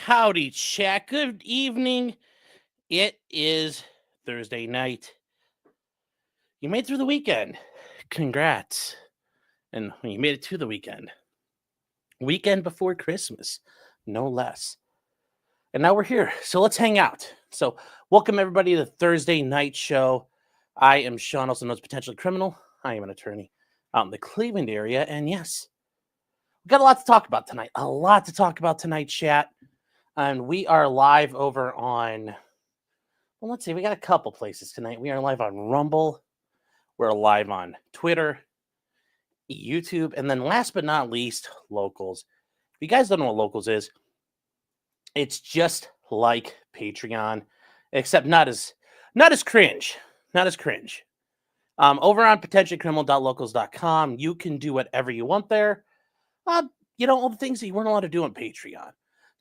Howdy, chat. Good evening. It is Thursday night. You made it through the weekend. Congrats. And you made it to the weekend. Weekend before Christmas, no less. And now we're here. So let's hang out. So, welcome everybody to the Thursday night show. I am Sean, also known as Potentially Criminal. I am an attorney out in the Cleveland area. And yes, we've got a lot to talk about tonight. A lot to talk about tonight, chat. And we are live over on, well, let's see, we got a couple places tonight. We are live on Rumble. We're live on Twitter, YouTube, and then last but not least, Locals. If you guys don't know what Locals is, it's just like Patreon, except not as cringe. Not as cringe. Over on potentiallycriminal.locals.com, you can do whatever you want there. All the things that you weren't allowed to do on Patreon.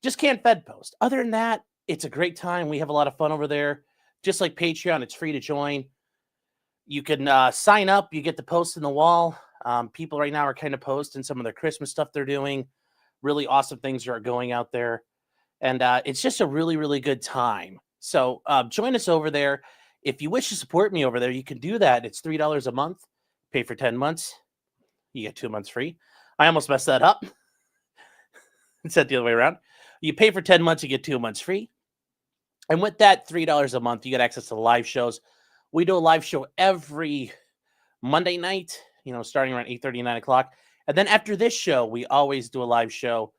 Just can't Fed post. Other than that, it's a great time. We have a lot of fun over there. Just like Patreon, it's free to join. You can sign up. You get the post in the wall. People right now are kind of posting some of their Christmas stuff they're doing. Really awesome things are going out there. And it's just a really, really good time. So join us over there. If you wish to support me over there, you can do that. It's $3 a month. Pay for 10 months. You get 2 months free. I almost messed that up. It's the other way around. You pay for 10 months, you get 2 months free. And with that $3 a month, you get access to live shows. We do a live show every Monday night, starting around 8:30, 9 o'clock. And then after this show, we always do a live show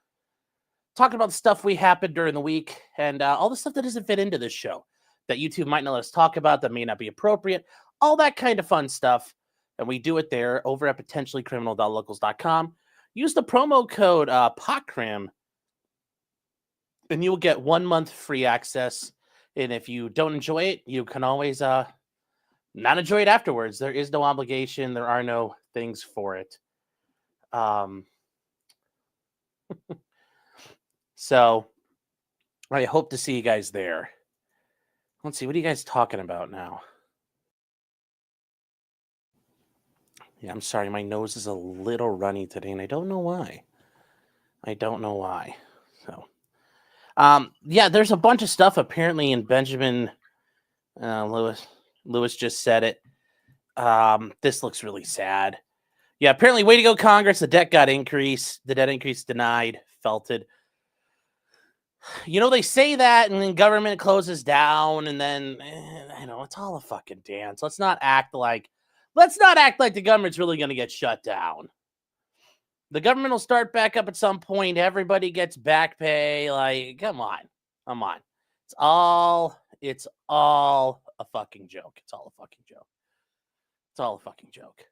talking about the stuff we happened during the week and all the stuff that doesn't fit into this show that YouTube might not let us talk about, that may not be appropriate, all that kind of fun stuff. And we do it there over at potentiallycriminal.locals.com. Use the promo code POTCRIM, and you'll get 1 month free access. And if you don't enjoy it, you can always not enjoy it afterwards. There is no obligation. There are no things for it. So I hope to see you guys there. Let's see. What are you guys talking about now? Yeah, I'm sorry. My nose is a little runny today, and I don't know why. So, yeah, there's a bunch of stuff apparently in Benjamin Lewis just said it. This looks really sad. Yeah, apparently, way to go, Congress. The debt got increased. The debt increase denied, felted. They say that, and then government closes down, and then it's all a fucking dance. Let's not act like the government's really going to get shut down. The government will start back up at some point. Everybody gets back pay. Like, come on. It's all a fucking joke. It's all a fucking joke.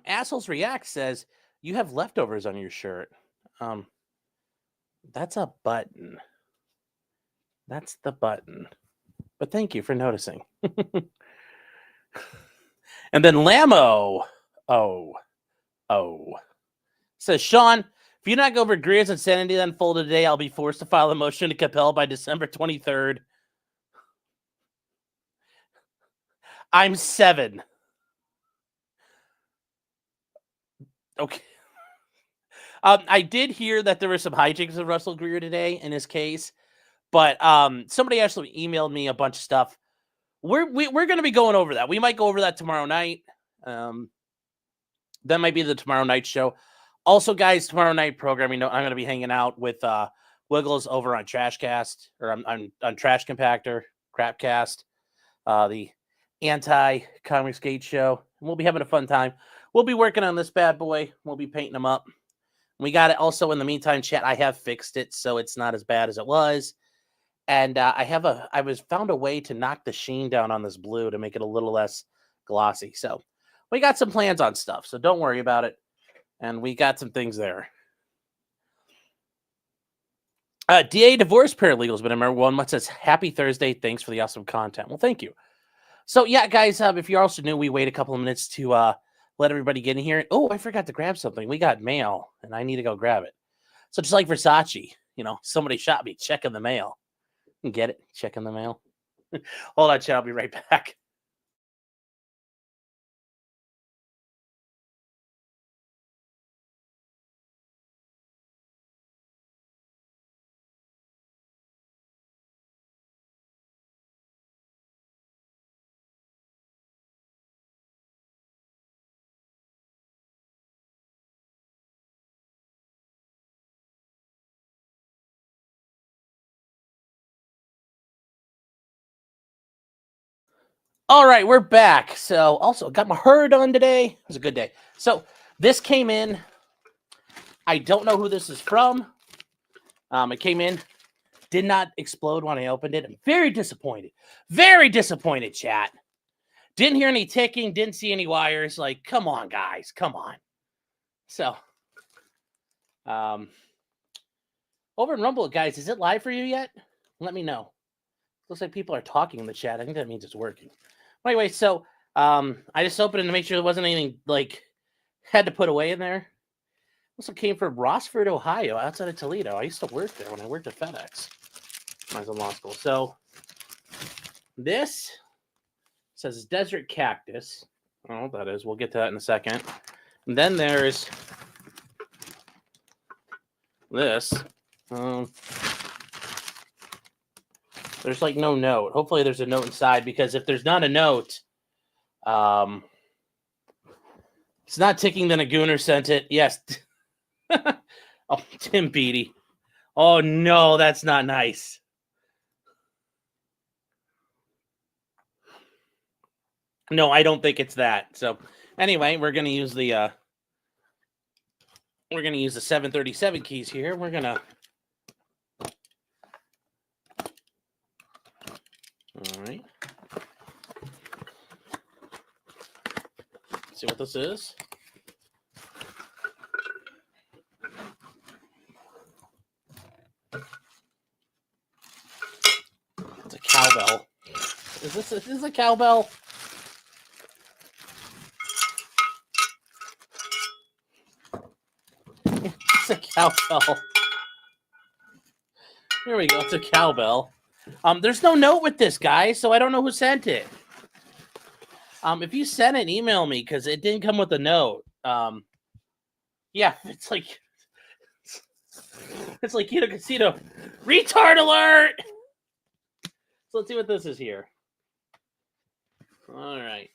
Assholes React says, you have leftovers on your shirt. That's a button. That's the button. But thank you for noticing. And then Lamo. Says, Sean, if you not go over Greer's insanity unfolded today, I'll be forced to file a motion to compel by December 23rd. I'm 7. Okay. I did hear that there were some hijinks with Russell Greer today in his case, but somebody actually emailed me a bunch of stuff. We're going to be going over that. We might go over that tomorrow night. That might be the tomorrow night show. Also, guys, tomorrow night programming, I'm going to be hanging out with Wiggles over on Trashcast, or on Trash Compactor, Crapcast, the anti-Comics Gate show. And we'll be having a fun time. We'll be working on this bad boy. We'll be painting them up. We got it. Also, in the meantime, chat, I have fixed it, so it's not as bad as it was. And I found a way to knock the sheen down on this blue to make it a little less glossy. So we got some plans on stuff, so don't worry about it. And we got some things there. DA Divorce Paralegal's been a member 1 month, says, happy Thursday. Thanks for the awesome content. Well, thank you. So, yeah, guys, if you're also new, we wait a couple of minutes to let everybody get in here. Oh, I forgot to grab something. We got mail, and I need to go grab it. So just like Versace, somebody shot me. Checking the mail. Get it? Checking the mail. Hold on, chat. I'll be right back. All right, we're back. So, also got my hair done today. It was a good day. So, this came in. I don't know who this is from. It came in. Did not explode when I opened it. I'm very disappointed. Very disappointed, chat. Didn't hear any ticking. Didn't see any wires. Like, come on, guys. Come on. So, over in Rumble, guys, is it live for you yet? Let me know. Looks like people are talking in the chat. I think that means it's working. Anyway, so I just opened it to make sure there wasn't anything like had to put away in there. Also came from Rossford, Ohio, outside of Toledo. I used to work there when I worked at FedEx when I was in law school. So this says Desert Cactus. I don't know what that is. We'll get to that in a second. And then there's this. There's like no note. Hopefully there's a note inside, because if there's not a note, it's not ticking, then a gooner sent it. Yes. Oh, Tim Beatty. Oh, no, that's not nice. No, I don't think it's that. So anyway, we're going to use the 737 keys here. We're going to all right. Let's see what this is. It's a cowbell. Is this a cowbell? It's a cowbell. Here we go. It's a cowbell. There's no note with this, guys, so I don't know who sent it. If you sent it, email me, because it didn't come with a note. Yeah, it's like casino. Retard alert! So let's see what this is here. All right.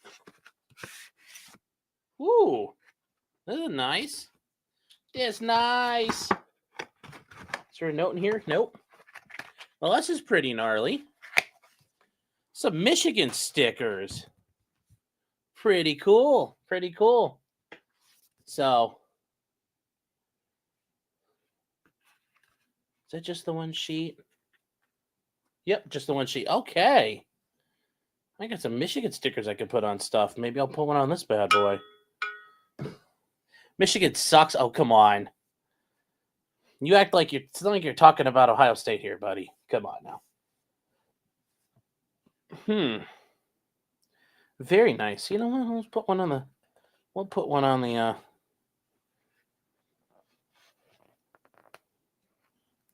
Ooh, this is nice. It's nice. Is there a note in here? Nope. Well, this is pretty gnarly. Some Michigan stickers. Pretty cool. Pretty cool. So, is that just the one sheet? Yep, just the one sheet. Okay. I got some Michigan stickers I could put on stuff. Maybe I'll put one on this bad boy. Michigan sucks. Oh, come on. You act like it's not like you're talking about Ohio State here, buddy. Come on now. Very nice. You know what? Let's put one on the. We'll put one on the.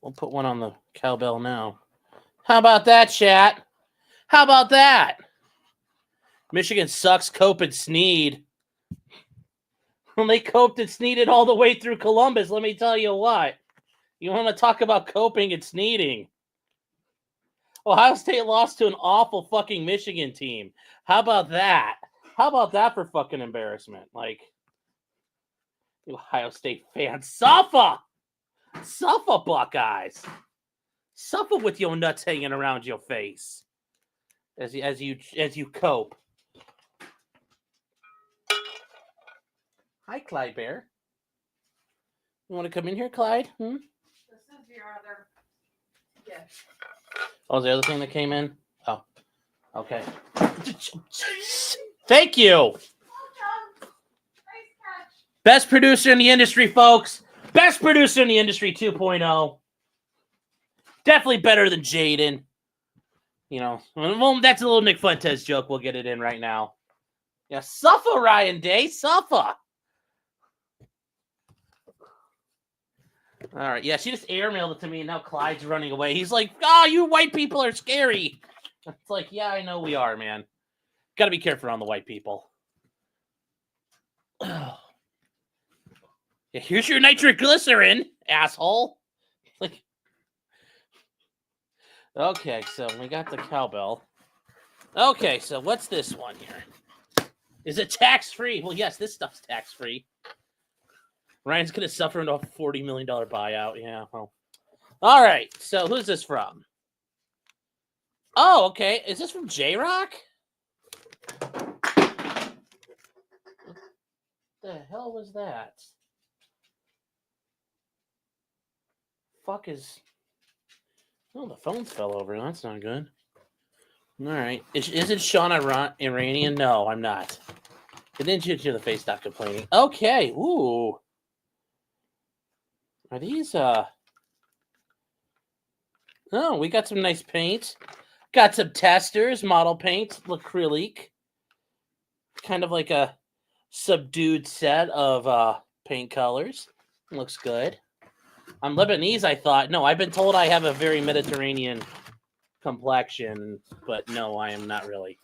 We'll put one on the cowbell now. How about that, chat? How about that? Michigan sucks. Cope and Sneed. When they coped and sneeded all the way through Columbus, let me tell you what. You want to talk about coping and sneeding? Ohio State lost to an awful fucking Michigan team. How about that? How about that for fucking embarrassment? Like, you Ohio State fans, suffer! Suffer, Buckeyes! Suffer with your nuts hanging around your face as you cope. Hi, Clyde Bear. You want to come in here, Clyde? This is your other gift. Oh, the other thing that came in? Oh, okay. Thank you. Best producer in the industry, folks. Best producer in the industry 2.0. Definitely better than Jaden. You know, well, that's a little Nick Fuentes joke. We'll get it in right now. Yeah, suffer, Ryan Day. Suffer. All right. Yeah, she just airmailed it to me, and now Clyde's running away. He's like, "Oh, you white people are scary." It's like, yeah, I know we are, man. Got to be careful around the white people. Oh. Yeah, here's your nitroglycerin, asshole. Like, okay, so we got the cowbell. Okay, so what's this one here? Is it tax-free? Well, yes, this stuff's tax-free. Ryan's going to suffer into a $40 million buyout. Yeah, well. All right, so who's this from? Oh, okay. Is this from J-Rock? The hell was that? Fuck is... Oh, the phones fell over. That's not good. All right. Is it Sean Iranian? No, I'm not. It didn't shoot you in the face, not complaining. Okay. Ooh. Are these, Oh, we got some nice paint. Got some testers, model paint, acrylic. Kind of like a subdued set of paint colors. Looks good. I'm Lebanese, I thought. No, I've been told I have a very Mediterranean complexion, but no, I am not really.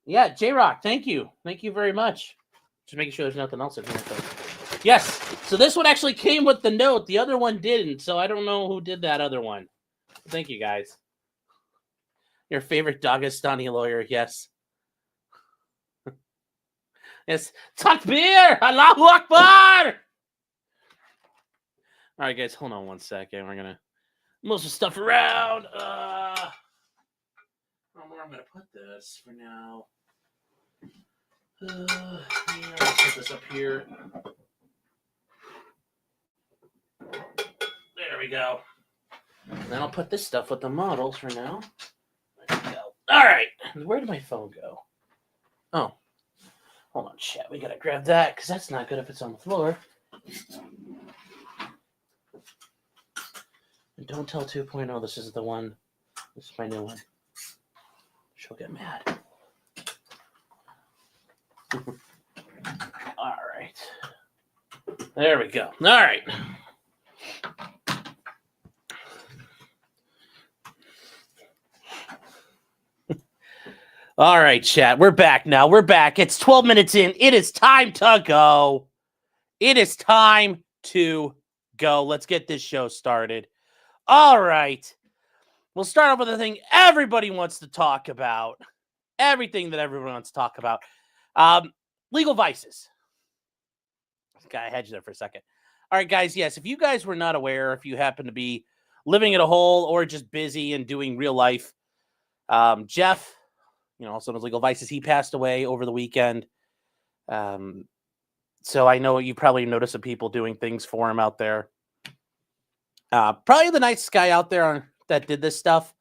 Yeah, J-Rock, thank you. Thank you very much. Just making sure there's nothing else in here. Yes, so this one actually came with the note. The other one didn't, so I don't know who did that other one. Thank you, guys. Your favorite Dagestani lawyer, yes. Yes, Takbir! Allahu Akbar! All right, guys, hold on one second. We're going to move some stuff around. I don't know where I'm going to put this for now. Yeah, I'll put this up here. There we go. And then I'll put this stuff with the models for now. There we go. All right. Where did my phone go? Oh. Hold on, chat. We got to grab that because that's not good if it's on the floor. And don't tell 2.0 this is the one. This is my new one. She'll get mad. All right. There we go. All right. All right, chat. We're back now. We're back. It's 12 minutes in. It is time to go. It is time to go. Let's get this show started. All right. We'll start off with the thing everybody wants to talk about. Everything that everyone wants to talk about. Legal vices. Got a hedge there for a second. All right, guys. Yes, if you guys were not aware, if you happen to be living in a hole or just busy and doing real life, Jeff, also knows Legal Vices, he passed away over the weekend. So I know you probably noticed some people doing things for him out there. Probably the nicest guy out there that did this stuff.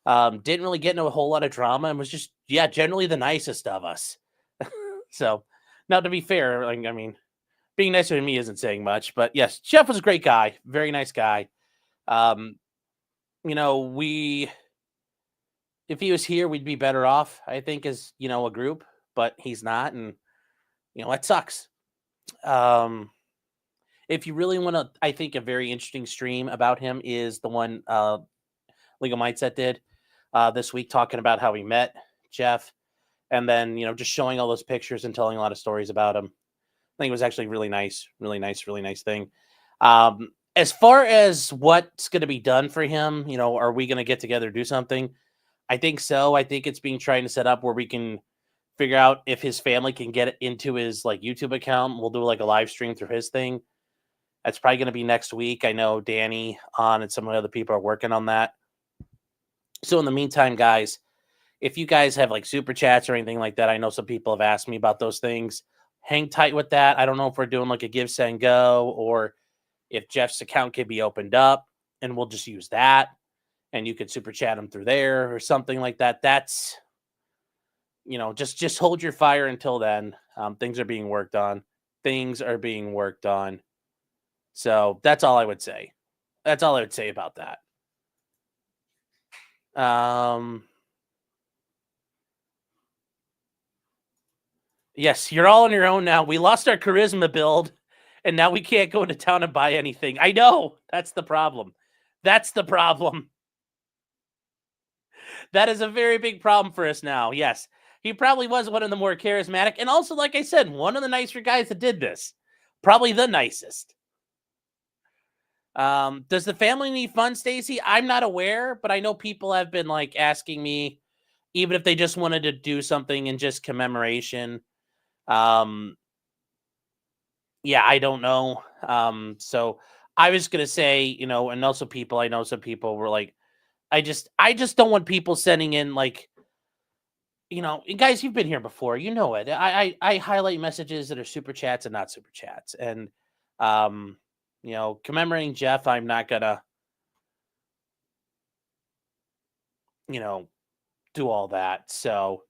Didn't really get into a whole lot of drama and was just, generally the nicest of us. So, now to be fair, being nicer to me isn't saying much, but yes, Jeff was a great guy. Very nice guy. If he was here, we'd be better off, I think, as, a group, but he's not. And, it sucks. If you really want to, I think a very interesting stream about him is the one Legal Mindset did this week, talking about how he met Jeff and then, just showing all those pictures and telling a lot of stories about him. I think it was actually really nice thing. As far as what's going to be done for him, are we going to get together and do something? I think so. I think it's being trying to set up where we can figure out if his family can get into his YouTube account. We'll do a live stream through his thing. That's probably going to be next week. I know Danny and some of the other people are working on that. So in the meantime, guys, if you guys have super chats or anything like that, I know some people have asked me about those things. Hang tight with that. I don't know if we're doing a give, send, go, or if Jeff's account could be opened up and we'll just use that and you could super chat him through there or something like that. That's, just hold your fire until then. Things are being worked on. So that's all I would say. That's all I would say about that. Yes, you're all on your own now. We lost our charisma build, and now we can't go into town and buy anything. I know. That's the problem. That is a very big problem for us now. Yes, he probably was one of the more charismatic, and also, like I said, one of the nicer guys that did this. Probably the nicest. Does the family need fun, Stacy? I'm not aware, but I know people have been asking me, even if they just wanted to do something in just commemoration. I don't know. So I was gonna say, and also I know some people were I just don't want people sending in guys, you've been here before. You know it. I highlight messages that are super chats and not super chats. And, commemorating Jeff, I'm not going to, do all that. So,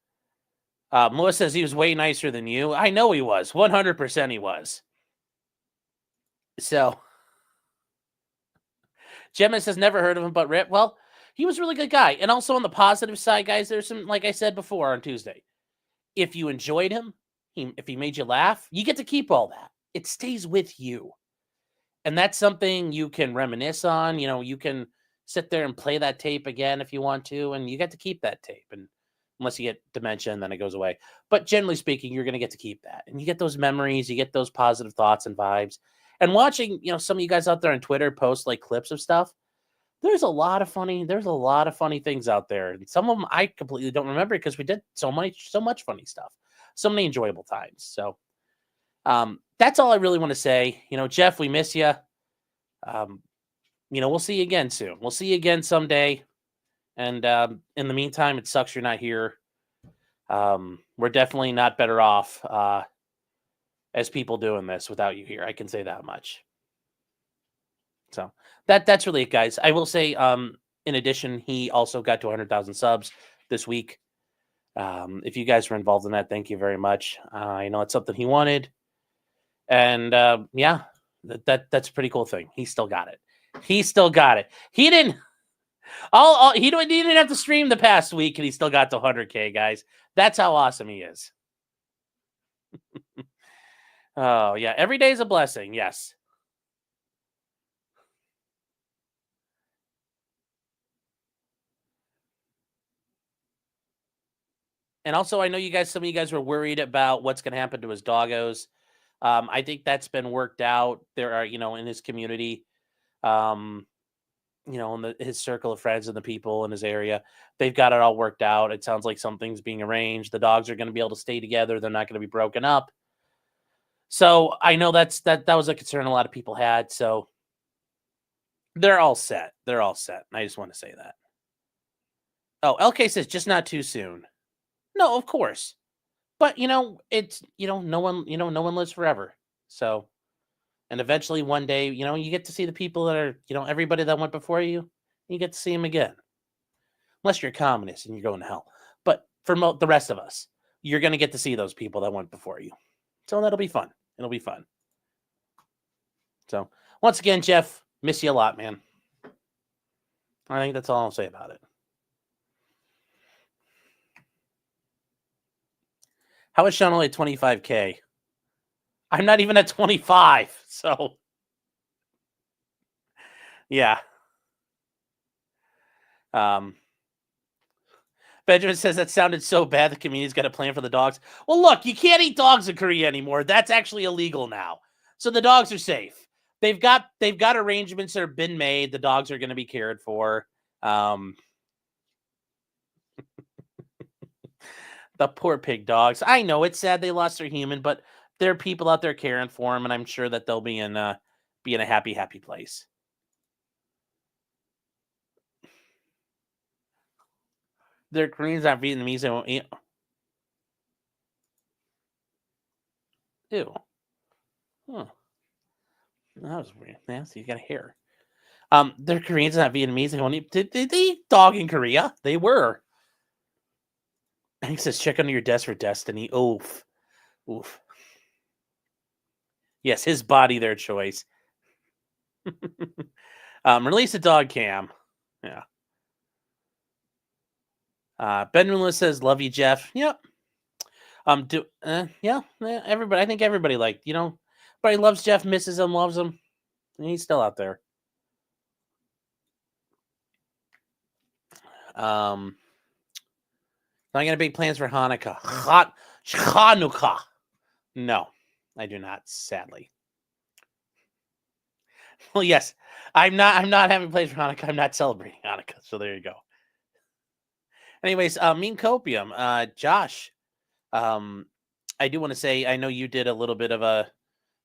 Melissa says he was way nicer than you. I know he was. 100% he was. So, Gemma says never heard of him, but Rip. Well, he was a really good guy. And also on the positive side, guys, there's some, like I said before on Tuesday, if you enjoyed him, if he made you laugh, you get to keep all that. It stays with you. And that's something you can reminisce on. You can sit there and play that tape again if you want to, and you get to keep that tape. And unless you get dementia and then it goes away. But generally speaking, you're going to get to keep that. And you get those memories, you get those positive thoughts and vibes. And watching, some of you guys out there on Twitter post like clips of stuff, there's a lot of funny things out there. And some of them I completely don't remember because we did so much funny stuff, so many enjoyable times. So that's all I really want to say. Jeff, we miss you. We'll see you again soon. We'll see you again someday. And in the meantime, it sucks you're not here. We're definitely not better off as people doing this without you here. I can say that much. So that's really it, guys. I will say, in addition, he also got to 100,000 subs this week. If you guys were involved in that, thank you very much. I know it's something he wanted. And that's a pretty cool thing. He still got it. He didn't he didn't have to stream the past week and he still got to 100K, guys. That's how awesome he is. Oh, yeah. Every day is a blessing. Yes. And also, I know some of you guys were worried about what's going to happen to his doggos. I think that's been worked out. There are, in his community, in his circle of friends and the people in his area, they've got it all worked out. It sounds like something's being arranged. The dogs are going to be able to stay together. They're not going to be broken up. So I know that was a concern a lot of people had. So they're all set. I just want to say that. Oh, LK says just not too soon. No, of course. But it's no one lives forever. So, and eventually one day, you get to see the people that are, everybody that went before you, you get to see them again. Unless you're a communist and you're going to hell. But for the rest of us, you're going to get to see those people that went before you. So that'll be fun. It'll be fun. So once again, Jeff, miss you a lot, man. I think that's all I'll say about it. How is Sean only at 25K? I'm not even at 25, so yeah. Benjamin says that sounded so bad. The community's got a plan for the dogs. Well, look, you can't eat dogs in Korea anymore. That's actually illegal now. So the dogs are safe. They've got arrangements that have been made. The dogs are going to be cared for. The poor pig dogs. I know it's sad they lost their human, but there are people out there caring for them, and I'm sure that they'll be in a happy, happy place. They're Koreans, not Vietnamese. They won't eat. Ew. Huh. That was weird. Nasty. You got hair. They're Koreans, not Vietnamese. They won't eat. Did they eat dog in Korea? They were. He says, check under your desk for destiny. Oof. Yes, his body, their choice. Release a dog cam. Yeah. Ben Willis says, love you, Jeff. Yep. Everybody. I think everybody everybody loves Jeff, misses him, loves him. And he's still out there. I'm gonna make plans for Hanukkah. Hanukkah. No, I do not, sadly. Well, yes, I'm not having plans for Hanukkah. I'm not celebrating Hanukkah. So there you go. Anyways, Mean Copium, Josh, I do want to say, I know you did a little bit of a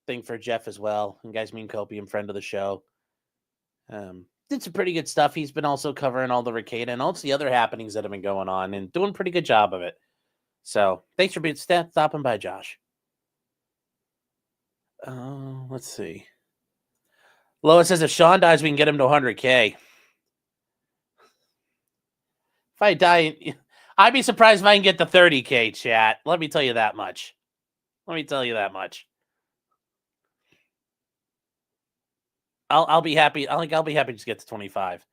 thing for Jeff as well. And guys, Mean Copium, friend of the show, did some pretty good stuff. He's been also covering all the Rekieta and all the other happenings that have been going on and doing a pretty good job of it. So thanks for stopping by, Josh. Let's see. Lois says if Sean dies, we can get him to 100K. If I die, I'd be surprised if I can get to 30K, chat. Let me tell you that much. I'll be happy. I'll be happy to get to 25.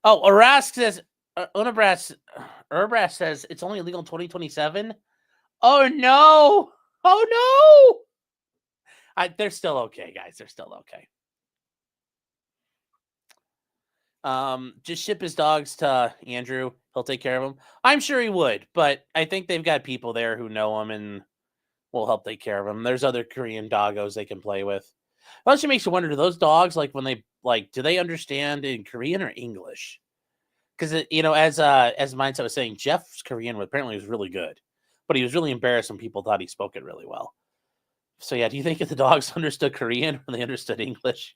Oh, Arask says Urbras says it's only illegal in 2027. Oh no! Oh no! They're still okay, guys. They're still okay. Just ship his dogs to Andrew. He'll take care of them. I'm sure he would, but I think they've got people there who know him and will help take care of him. There's other Korean doggos they can play with. It also makes you wonder, do those dogs, like when they do they understand in Korean or English? Because as Mindset was saying, Jeff's Korean apparently was really good, but he was really embarrassed when people thought he spoke it really well. So yeah, do you think if the dogs understood Korean or they understood English?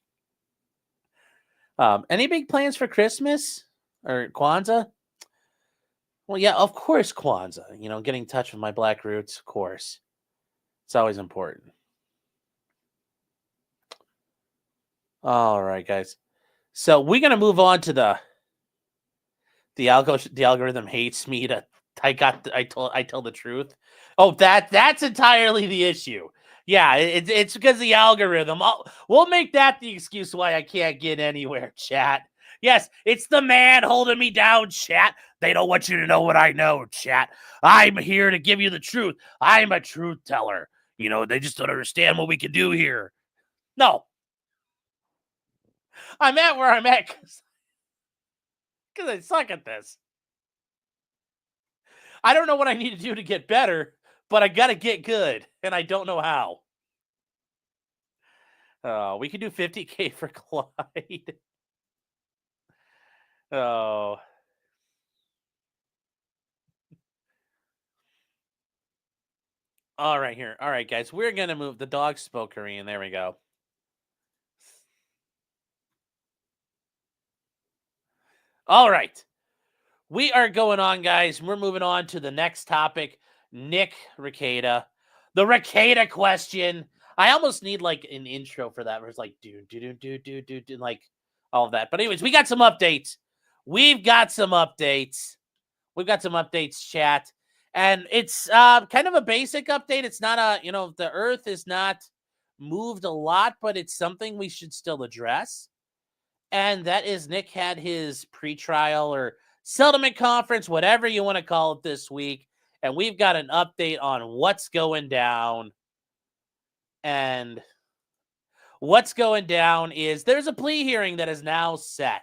Any big plans for Christmas or Kwanzaa? Well, yeah, of course, Kwanzaa. Getting in touch with my Black roots, of course. It's always important. All right, guys. So we're gonna move on to the algorithm hates me to I tell the truth. Oh, that's entirely the issue. Yeah, it's because of the algorithm. We'll make that the excuse why I can't get anywhere, chat. Yes, it's the man holding me down, chat. They don't want you to know what I know, chat. I'm here to give you the truth. I'm a truth teller. They just don't understand what we can do here. No. I'm at where I'm at because I suck at this. I don't know what I need to do to get better, but I got to get good, and I don't know how. We could do 50K for Clyde. Oh. All right, here. All right, guys. We're going to move. The dog spoke Korean. There we go. All right. We are going on, guys. We're moving on to the next topic. Nick Rekieta. The Rekieta question. I almost need like an intro for that where it's like do like all of that. But anyways, we got some updates. We've got some updates, chat. And it's kind of a basic update. It's not the earth is not moved a lot, but it's something we should still address. And that is Nick had his pretrial or settlement conference, whatever you want to call it, this week. And we've got an update on what's going down. And what's going down is there's a plea hearing that is now set.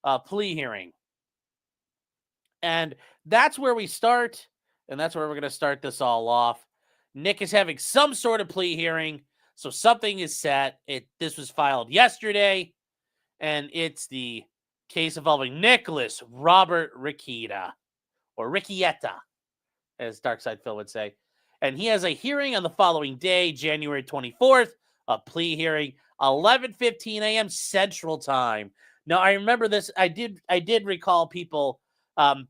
A plea hearing. And that's where we start. And that's where we're going to start this all off. Nick is having some sort of plea hearing. So something is set. This was filed yesterday. And it's the case involving Nicholas Robert Rekieta. Or Rekieta, as Darkside Phil would say. And he has a hearing on the following day, January 24th, a plea hearing, 11:15 a.m. Central Time. Now, I remember this. I did recall people on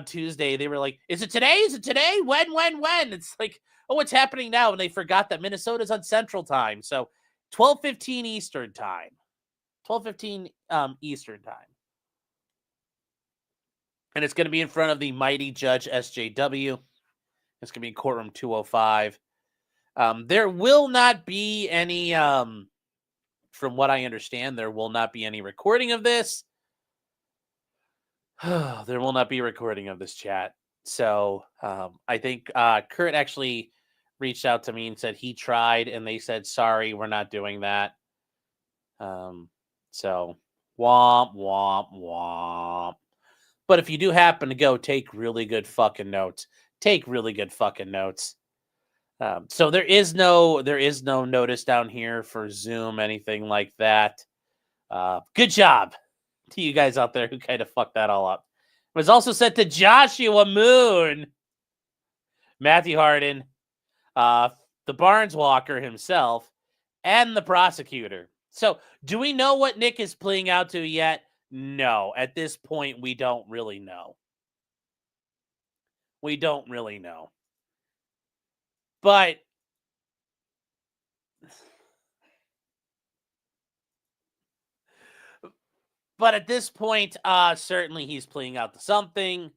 Tuesday. They were like, is it today? Is it today? When? It's like, oh, what's happening now? And they forgot that Minnesota's on Central Time. So 12:15 Eastern Time. 12:15 Eastern Time. And it's going to be in front of the mighty Judge SJW. It's going to be in courtroom 205. There will not be any, from what I understand, there will not be any recording of this. There will not be a recording of this, chat. So I think Kurt actually reached out to me and said he tried, and they said, sorry, we're not doing that. So womp, womp, womp. But if you do happen to go, take really good fucking notes. So there is no notice down here for Zoom, anything like that. Good job to you guys out there who kind of fucked that all up. It was also sent to Joshua Moon, Matthew Harden, the Barnes Walker himself, and the prosecutor. So do we know what Nick is pleading out to yet? No. At this point, we don't really know. We don't really know. But at this point, certainly he's playing out to something.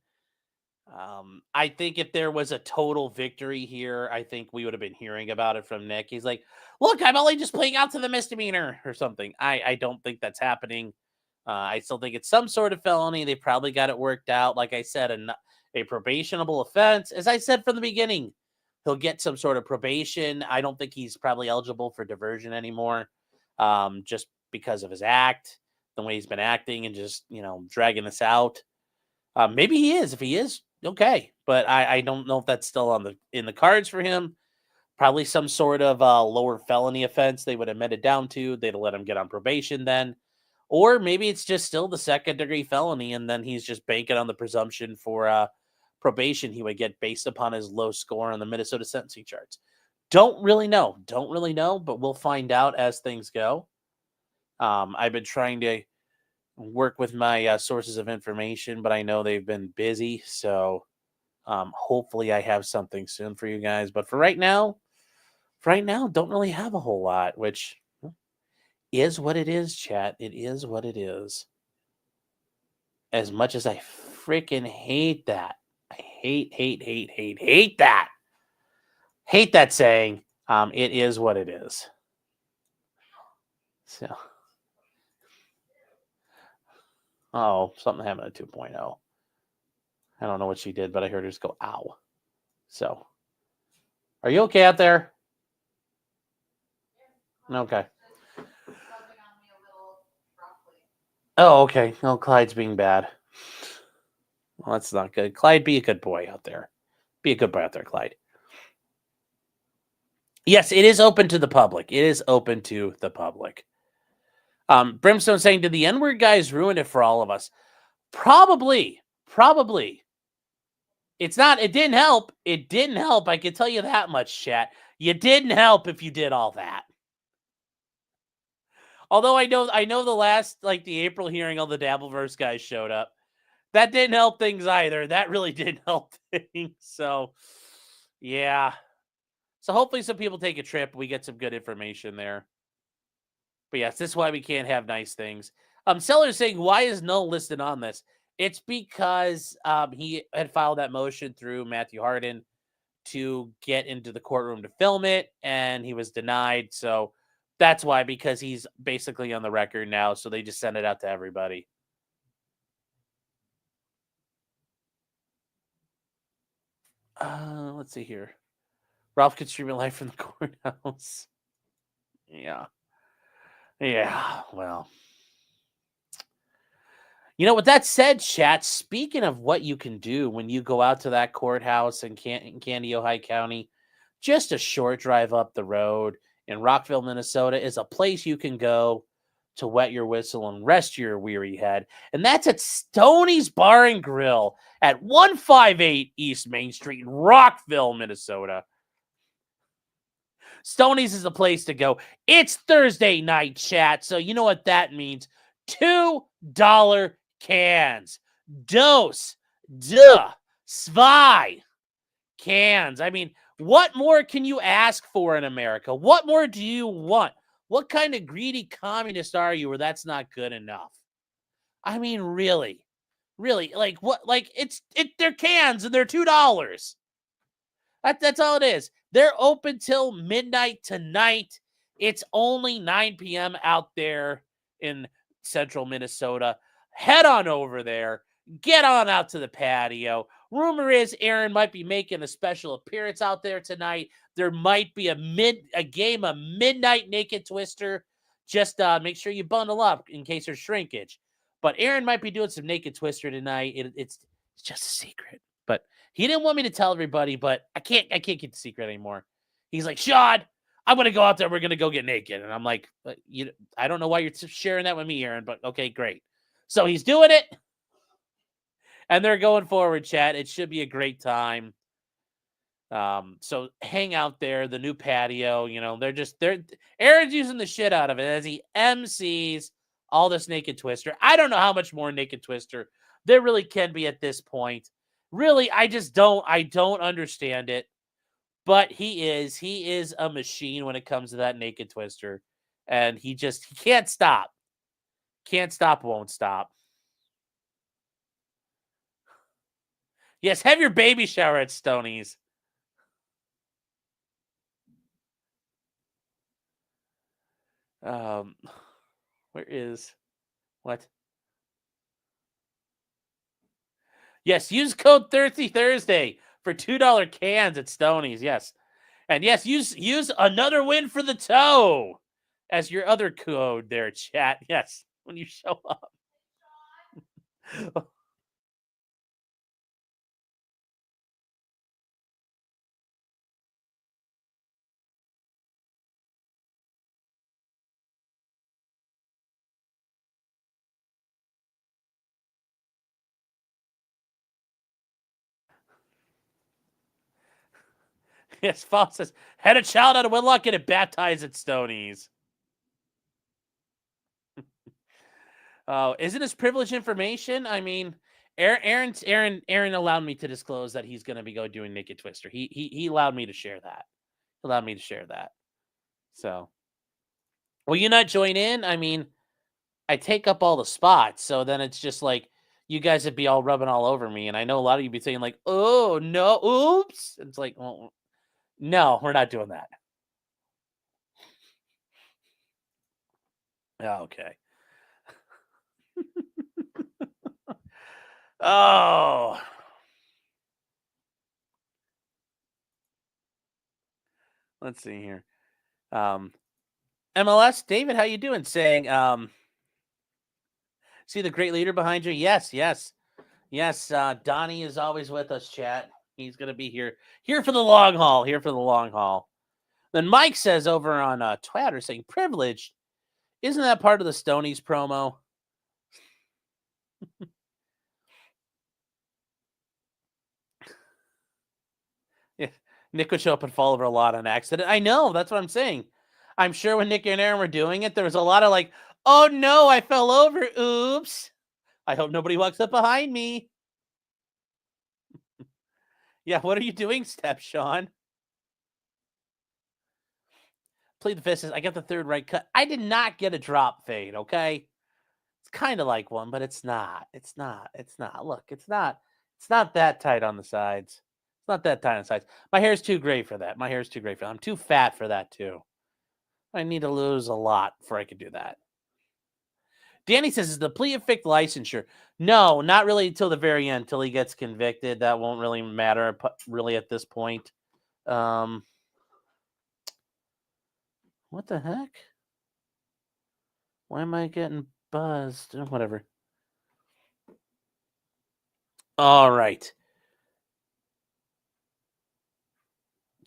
I think if there was a total victory here, I think we would have been hearing about it from Nick. He's like, look, I'm only just playing out to the misdemeanor or something. I don't think that's happening. I still think it's some sort of felony. They probably got it worked out. Like I said, a probationable offense. As I said from the beginning, he'll get some sort of probation. I don't think he's probably eligible for diversion anymore, just because of his act, the way he's been acting and just, dragging this out. Maybe he is. If he is, okay. But I don't know if that's still in the cards for him. Probably some sort of lower felony offense they would have met it down to. They'd let him get on probation then. Or maybe it's just still the second-degree felony, and then he's just banking on the presumption for probation he would get based upon his low score on the Minnesota sentencing charts. Don't really know, but we'll find out as things go. I've been trying to work with my sources of information, but I know they've been busy, so hopefully I have something soon for you guys. But for right now, don't really have a whole lot, which is what it is, chat. It is what it is. As much as I freaking hate that. I hate that. Hate that saying. It is what it is. So. Oh, something happened at 2.0. I don't know what she did, but I heard her just go, ow. So. Are you okay out there? Okay. Oh, okay. Oh, Clyde's being bad. Well, that's not good. Clyde, be a good boy out there. Be a good boy out there, Clyde. Yes, it is open to the public. It is open to the public. Brimstone saying, did the N-word guys ruin it for all of us? Probably. It didn't help. It didn't help. I can tell you that much, chat. You didn't help if you did all that. Although I know the last, the April hearing, all the Dabbleverse guys showed up. That didn't help things either. That really didn't help things. So, yeah. So hopefully some people take a trip. We get some good information there. But yes, this is why we can't have nice things. Seller's saying, why is Null listed on this? It's because he had filed that motion through Matthew Harden to get into the courtroom to film it, and he was denied. So that's why, because he's basically on the record now, so they just send it out to everybody. Let's see here. Ralph could stream it live from the courthouse. Yeah, well. With that said, chat, speaking of what you can do when you go out to that courthouse in Candy, Ohio County, just a short drive up the road in Rockville, Minnesota, is a place you can go to wet your whistle and rest your weary head. And that's at Stoney's Bar and Grill at 158 East Main Street in Rockville, Minnesota. Stoney's is the place to go. It's Thursday night, chat, so you know what that means. $2 cans. Dos. Duh. Zwei. Cans. I mean, what more can you ask for in America? What more do you want? What kind of greedy communist are you where that's not good enough? I mean, really? What? They're cans and they're $2. That's all it is. They're open till midnight tonight. It's only 9 p.m. out there in central Minnesota. Head on over there. Get on out to the patio. Rumor is Aaron might be making a special appearance out there tonight. There might be a game of Midnight Naked Twister. Just make sure you bundle up in case there's shrinkage. But Aaron might be doing some Naked Twister tonight. It's just a secret. But he didn't want me to tell everybody, but I can't keep the secret anymore. He's like, Sean, I'm going to go out there. We're going to go get naked. And I'm like, I don't know why you're sharing that with me, Aaron, but okay, great. So he's doing it. And they're going forward, chat. It should be a great time. So hang out there, the new patio, Aaron's using the shit out of it as he MCs all this Naked Twister. I don't know how much more Naked Twister there really can be at this point. Really, I don't understand it. But he is a machine when it comes to that naked twister. And he can't stop. Can't stop, won't stop. Yes, have your baby shower at Stoney's. Where is what? Yes, use code Thirsty Thursday for $2 cans at Stoney's. Yes, and yes, use another win for the toe as your other code there, chat. Yes, when you show up. Yes, Foxx says, had a child out of wedlock, get it baptized at Stoney's. Oh, isn't this privileged information? I mean, Aaron allowed me to disclose that he's going to be doing Naked Twister. He allowed me to share that. Allowed me to share that. So, will you not join in? I mean, I take up all the spots, so then it's just like you guys would be all rubbing all over me, and I know a lot of you be saying like, "Oh no, oops!" It's like, well, no, we're not doing that. Okay. Oh. Let's see here. MLS, David, how you doing? Saying, see the great leader behind you? Yes. Donnie is always with us, chat. He's gonna be here for the long haul. Here for the long haul. Then Mike says over on Twitter, saying, "Privileged, isn't that part of the Stonies promo?" Yeah, Nick would show up and fall over a lot on accident. I know, that's what I'm saying. I'm sure when Nick and Aaron were doing it, there was a lot of like, "Oh no, I fell over. Oops. I hope nobody walks up behind me." Yeah, what are you doing, Step Sean? Plead the fifth says, I got the third right cut. I did not get a drop fade, okay? It's kind of like one, but it's not. It's not. Look, it's not that tight on the sides. It's not that tight on the sides. My hair's too gray for that. I'm too fat for that, too. I need to lose a lot before I could do that. Danny says, is the plea affect licensure? No, not really until the very end, until he gets convicted. That won't really matter really at this point. What the heck? Why am I getting buzzed? Whatever. All right.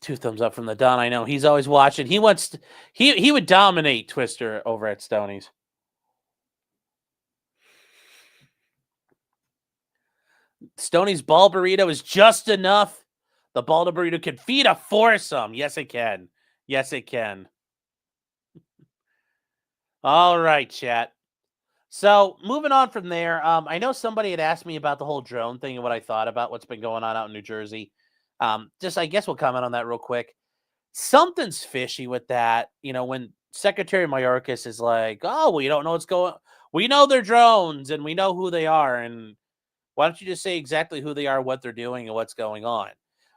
2 thumbs up from the Don. I know he's always watching. He wants to, he would dominate Twister over at Stoney's. Stoney's ball burrito is just enough. The ball burrito can feed a foursome. Yes, it can. Yes, it can. All right, chat. So moving on from there, I know somebody had asked me about the whole drone thing and what I thought about what's been going on out in New Jersey. Just I guess we'll comment on that real quick. Something's fishy with that. You know, when Secretary Mayorkas is like, "Oh, we don't know what's going. We know they're drones and we know who they are, and why don't you just say exactly who they are, what they're doing, and what's going on?"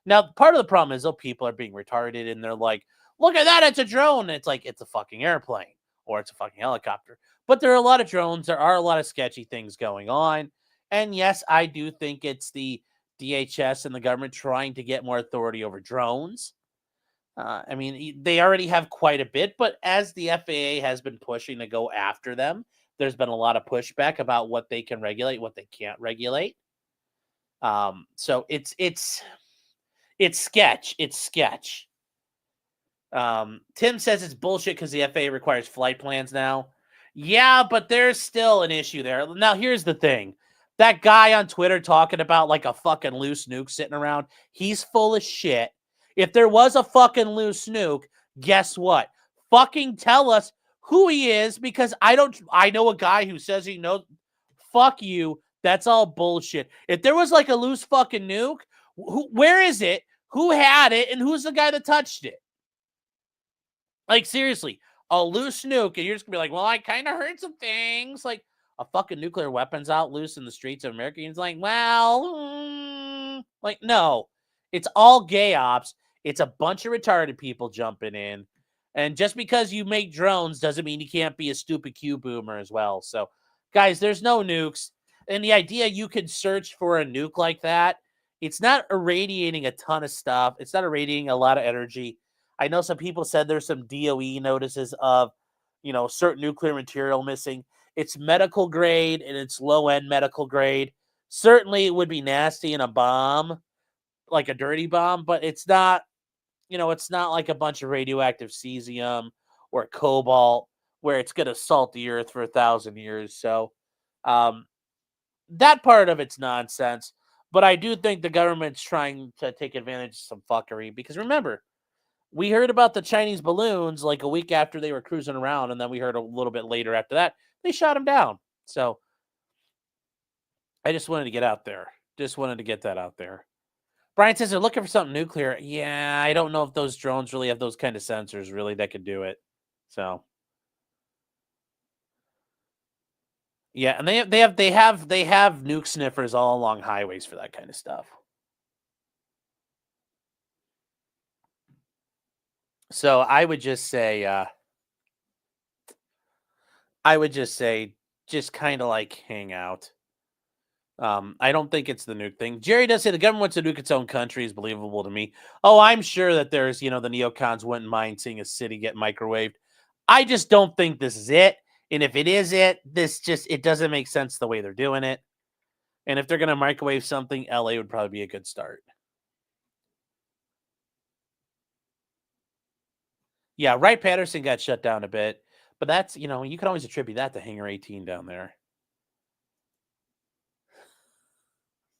Now, part of the problem is though people are being retarded and they're like, "Look at that, it's a drone." It's like it's a fucking airplane or it's a fucking helicopter. But there are a lot of drones. There are a lot of sketchy things going on. And yes, I do think it's the DHS and the government trying to get more authority over drones. I mean, they already have quite a bit, but as the FAA has been pushing to go after them, there's been a lot of pushback about what they can regulate, what they can't regulate. So it's sketch. It's sketch. Tim says it's bullshit because the FAA requires flight plans now. Yeah, but there's still an issue there. Now, here's the thing. That guy on Twitter talking about like a fucking loose nuke sitting around, he's full of shit. If there was a fucking loose nuke, guess what? Fucking tell us who he is, because I know a guy who says he knows. Fuck you. That's all bullshit. If there was like a loose fucking nuke, where is it? Who had it? And who's the guy that touched it? Like, seriously, a loose nuke, and you're just gonna be like, well, I kind of heard some things. Like, a fucking nuclear weapons out loose in the streets of America. It's like, well, like, no. It's all gay ops. It's a bunch of retarded people jumping in. And just because you make drones doesn't mean you can't be a stupid Q boomer as well. So, guys, there's no nukes. And the idea you could search for a nuke like that, it's not irradiating a ton of stuff. It's not irradiating a lot of energy. I know some people said there's some DOE notices of, certain nuclear material missing. It's medical grade and it's low-end medical grade. Certainly it would be nasty in a bomb, like a dirty bomb, but it's not, it's not like a bunch of radioactive cesium or cobalt where it's going to salt the earth for 1,000 years. So that part of it's nonsense. But I do think the government's trying to take advantage of some fuckery because remember, we heard about the Chinese balloons like a week after they were cruising around, and then we heard a little bit later after that, they shot them down. So I just wanted to get out there. Just wanted to get that out there. Brian says they're looking for something nuclear. Yeah, I don't know if those drones really have those kind of sensors really that could do it. So yeah, and they have nuke sniffers all along highways for that kind of stuff. So I would just say, just kind of like hang out. I don't think it's the nuke thing. Jerry does say the government wants to nuke its own country is believable to me. Oh, I'm sure that there's, the neocons wouldn't mind seeing a city get microwaved. I just don't think this is it. And if it is it, it doesn't make sense the way they're doing it. And if they're going to microwave something, LA would probably be a good start. Yeah, Wright Patterson got shut down a bit, but that's, you can always attribute that to Hangar 18 down there.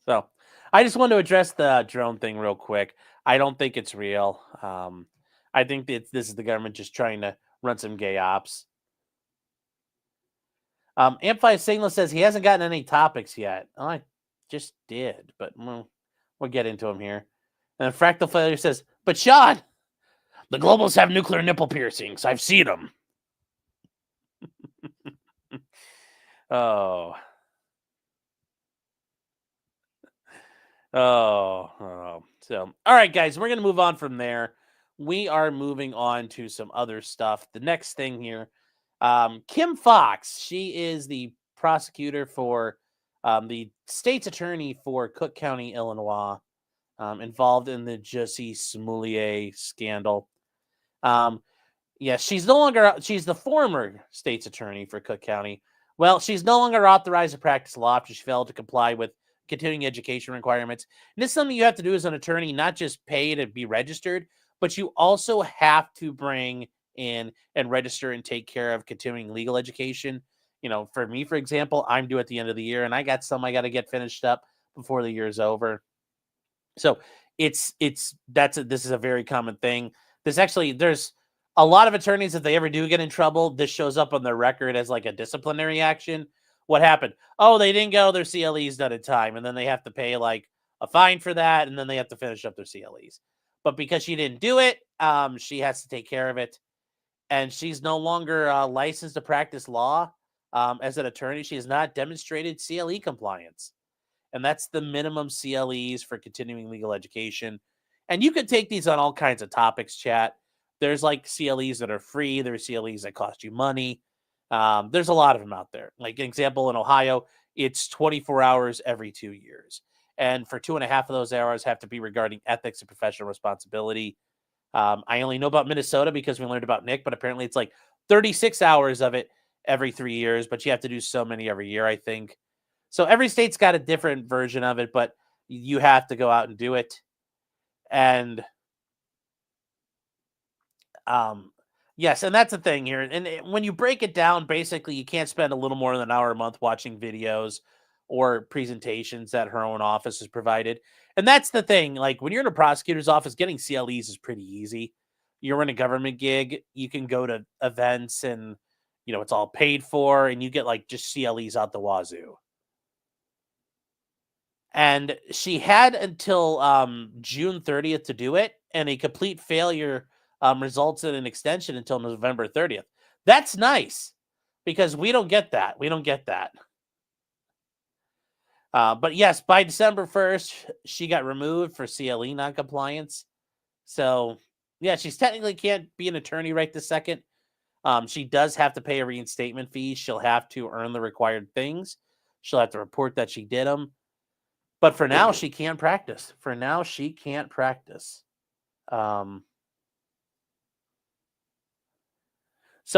So I just want to address the drone thing real quick. I don't think it's real. I think that this is the government just trying to run some gay ops. Amplify Signal says he hasn't gotten any topics yet. Oh, I just did, but we'll get into them here. And Fractal Failure says, but Sean, the globals have nuclear nipple piercings. I've seen them. Oh. So, all right, guys, we're going to move on from there. We are moving on to some other stuff. The next thing here, Kim Foxx, she is the prosecutor for the state's attorney for Cook County, Illinois, involved in the Jussie Smollett scandal. She's the former state's attorney for Cook County. Well, she's no longer authorized to practice law after she failed to comply with continuing education requirements. And this is something you have to do as an attorney, not just pay to be registered, but you also have to bring in and register and take care of continuing legal education. For me, for example, I'm due at the end of the year and I got some I got to get finished up before the year's over. So this is a very common thing. There's a lot of attorneys, if they ever do get in trouble, this shows up on their record as like a disciplinary action. What happened? Oh, they didn't go their CLEs done in time, and then they have to pay like a fine for that, and then they have to finish up their CLEs. But because she didn't do it, she has to take care of it, and she's no longer licensed to practice law as an attorney. She has not demonstrated CLE compliance, and that's the minimum CLEs for continuing legal education. And you could take these on all kinds of topics, chat. There's like CLEs that are free. There's CLEs that cost you money. There's a lot of them out there. Like an example, in Ohio, it's 24 hours every 2 years. And for 2.5 of those hours have to be regarding ethics and professional responsibility. I only know about Minnesota because we learned about Nick, but apparently it's like 36 hours of it every 3 years, but you have to do so many every year, I think. So every state's got a different version of it, but you have to go out and do it. And yes, and that's the thing here. And when you break it down, basically you can't spend a little more than an hour a month watching videos or presentations that her own office has provided. And that's the thing. Like when you're in a prosecutor's office, getting CLEs is pretty easy. You're in a government gig, you can go to events and, it's all paid for and you get like just CLEs out the wazoo. And she had until June 30th to do it, and a complete failure results in an extension until November 30th. That's nice because we don't get that. We don't get that. But yes, by December 1st, she got removed for CLE noncompliance. So, yeah, she's technically can't be an attorney right this second. She does have to pay a reinstatement fee. She'll have to earn the required things. She'll have to report that she did them. But for now, she can't practice. For now, she can't practice. So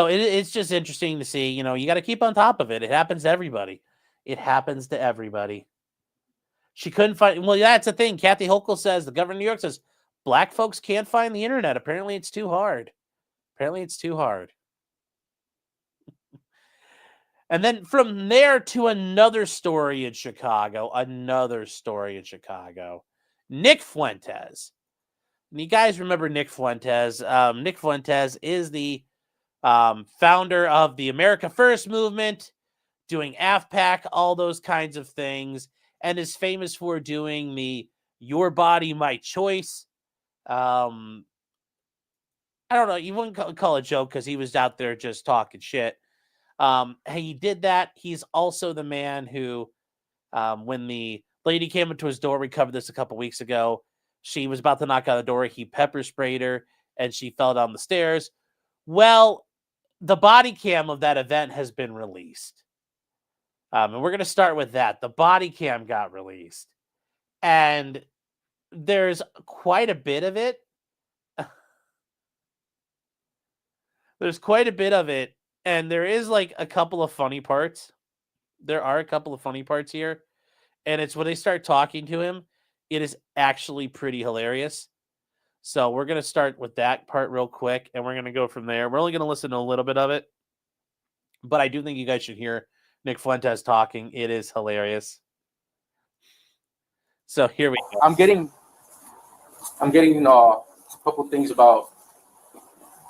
it's just interesting to see. You know, you got to keep on top of it. It happens to everybody. It happens to everybody. She couldn't find. Well, that's the thing. Kathy Hochul says, the governor of New York says, black folks can't find the internet. Apparently, it's too hard. Apparently, it's too hard. And then from there to another story in Chicago. Nick Fuentes. And you guys remember Nick Fuentes. Nick Fuentes is the founder of the America First movement, doing AFPAC, all those kinds of things, and is famous for doing the Your Body, My Choice. I don't know. You wouldn't call it a joke because he was out there just talking shit. He did that. He's also the man who, when the lady came into his door, we covered this a couple weeks ago. She was about to knock on the door. He pepper sprayed her and she fell down the stairs. Well, the body cam of that event has been released. And we're going to start with that. The body cam got released. And there's quite a bit of it. And there is like a couple of funny parts. There are a couple of funny parts here. And it's when they start talking to him, it is actually pretty hilarious. So we're going to start with that part real quick, and we're going to go from there. We're only going to listen to a little bit of it. But I do think you guys should hear Nick Fuentes talking. It is hilarious. So here we go. I'm getting a couple things about.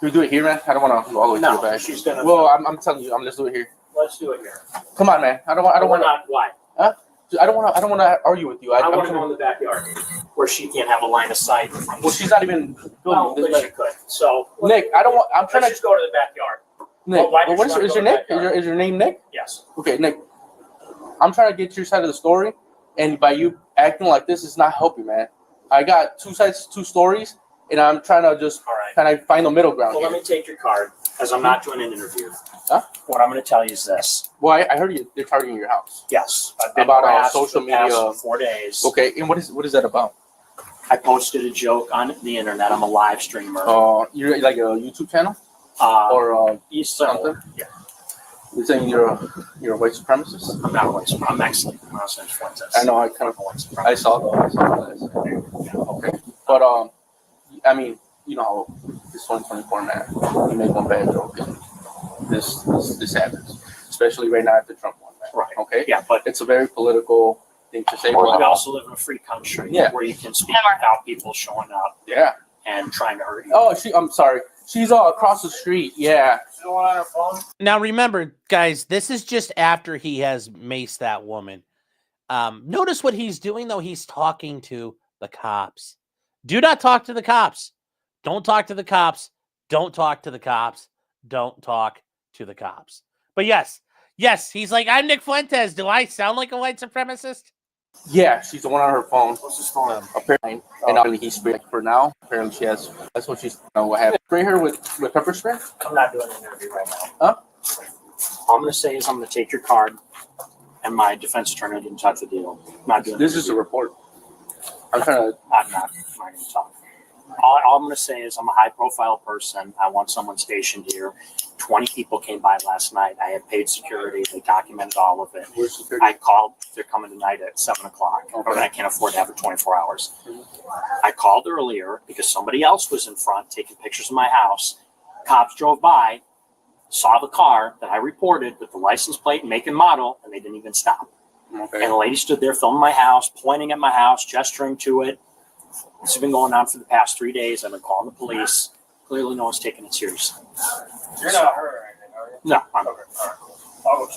Can we do it here, man? I don't want to go all the way to the back. She's gonna. Well, I'm telling you, let's do it here. Let's do it here. Come on, man. I don't want to. Why? Huh? I don't want to argue with you. I want to go in the backyard where she can't have a line of sight. Well, she's not even. Well, but she could. So Nick, I don't want. I'm trying to just go to the backyard. Nick, well, what is your Nick? Is your name Nick? Yes. Okay, Nick. I'm trying to get your side of the story, and by you acting like this is not helping, man. I got two sides, two stories, and I'm trying to just kind of find the middle ground. Well, let me take your card, as I'm not doing an interview. Huh? What I'm going to tell you is this. Well, I heard they're targeting your house. Yes. I've been about harassed social for the past media. 4 days. Okay, and what is that about? I posted a joke on the internet. I'm a live streamer. You're like a YouTube channel or something? Yeah. You're saying you're a white supremacist? I'm not a white supremacist. I'm actually Fuentes. I know. I kind of white supremacist. I saw that. Okay, but I mean, you know, this 2024 man, you make one bad joke and this happens, especially right now after Trump won, man. Right. Okay. Yeah, but it's a very political thing to say. we also live in a free country where you can speak without people showing up. Yeah. And trying to hurt you. Oh, I'm sorry. She's across the street. Yeah. She's on her phone. Now, remember, guys, this is just after he has maced that woman. Notice what he's doing, though. He's talking to the cops. Do not talk to the cops. Don't talk to the cops. Don't talk to the cops. Don't talk to the cops. But yes, he's like, I'm Nick Fuentes. Do I sound like a white supremacist? Yeah, she's the one on her phone. What's his phone? Apparently, and he sprayed for now. Apparently, she has. That's what she's. What happened? Spray her with pepper spray? I'm not doing an interview right now. Huh? All I'm going to say is I'm going to take your card, and my defense attorney will get in touch with you. I'm not doing. This is a report. I'm trying to. I'm not going to talk. All I'm going to say is I'm a high-profile person. I want someone stationed here. 20 people came by last night. I had paid security. They documented all of it. Where's security? I called. They're coming tonight at 7 o'clock. Okay. But I can't afford to have it 24 hours. I called earlier because somebody else was in front taking pictures of my house. Cops drove by, saw the car that I reported with the license plate, make and model, and they didn't even stop. Okay. And the lady stood there filming my house, pointing at my house, gesturing to it. This has been going on for the past 3 days. I've been calling the police. Clearly, no one's taking it seriously. You're not her or anything, are you? No, I'm not her.